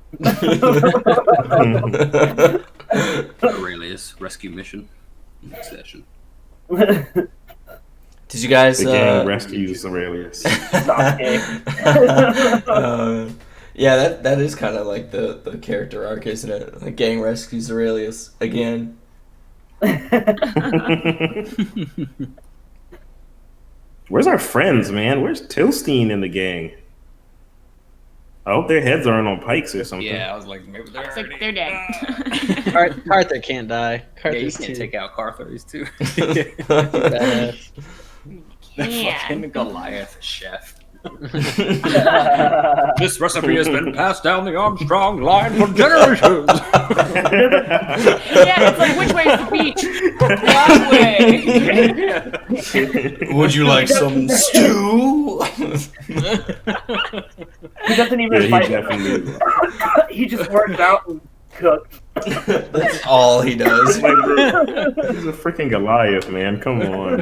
Aurelius rescue mission next session. Did you guys? The gang rescues Aurelius. Yeah, that is kind of like the character arc, isn't it? The gang rescues Aurelius again. Where's our friends, man? Where's Tilstein in the gang? I hope their heads aren't on pikes or something. Yeah, I was like, maybe they're It's like they're dead. Carther can't die. Yeah, you Carther's can't take out Carther. He's too. badass. Yeah. Fucking Goliath chef. This recipe has been passed down the Armstrong line for generations. Yeah, it's like, which way is the beach? That way. Would you like some stew? he doesn't even fight. He just works out and cooks. That's all he does. He's a freaking Goliath, man. Come on.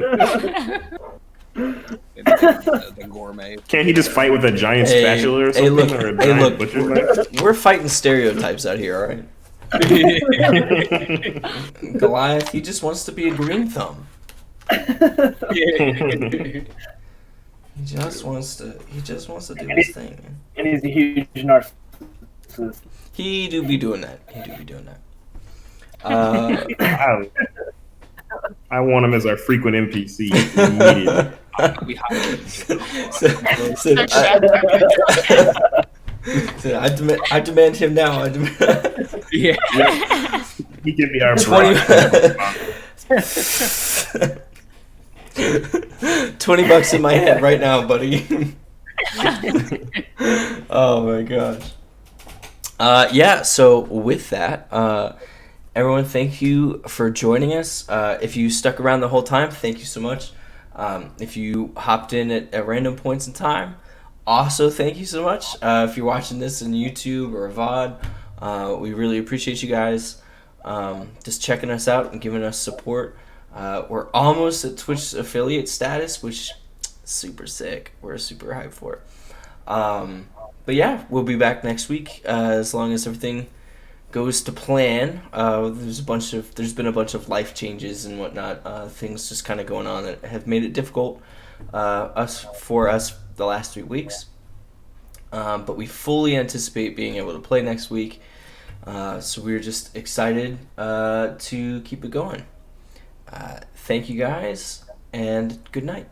The gourmet. Can't he just fight with a giant spatula or something? Or a giant butcher's knife? We're fighting stereotypes out here, all right? Goliath, he just wants to be a green thumb. He just wants to do his thing. And he's a huge narcissist. He do be doing that. I want him as our frequent NPC immediately. I demand him now. Yeah. He can be our 20 $20 in my hand right now, buddy. Oh my gosh. Yeah, so with that, everyone, thank you for joining us. If you stuck around the whole time, thank you so much. If you hopped in at random points in time, also thank you so much. If you're watching this on YouTube or VOD, we really appreciate you guys just checking us out and giving us support. We're almost at Twitch affiliate status, which is super sick. We're super hyped for it. But yeah, we'll be back next week as long as everything goes to plan. There's been a bunch of life changes and whatnot, things just kind of going on that have made it difficult for us the last 3 weeks. But we fully anticipate being able to play next week. So we're just excited to keep it going. Thank you guys, and good night.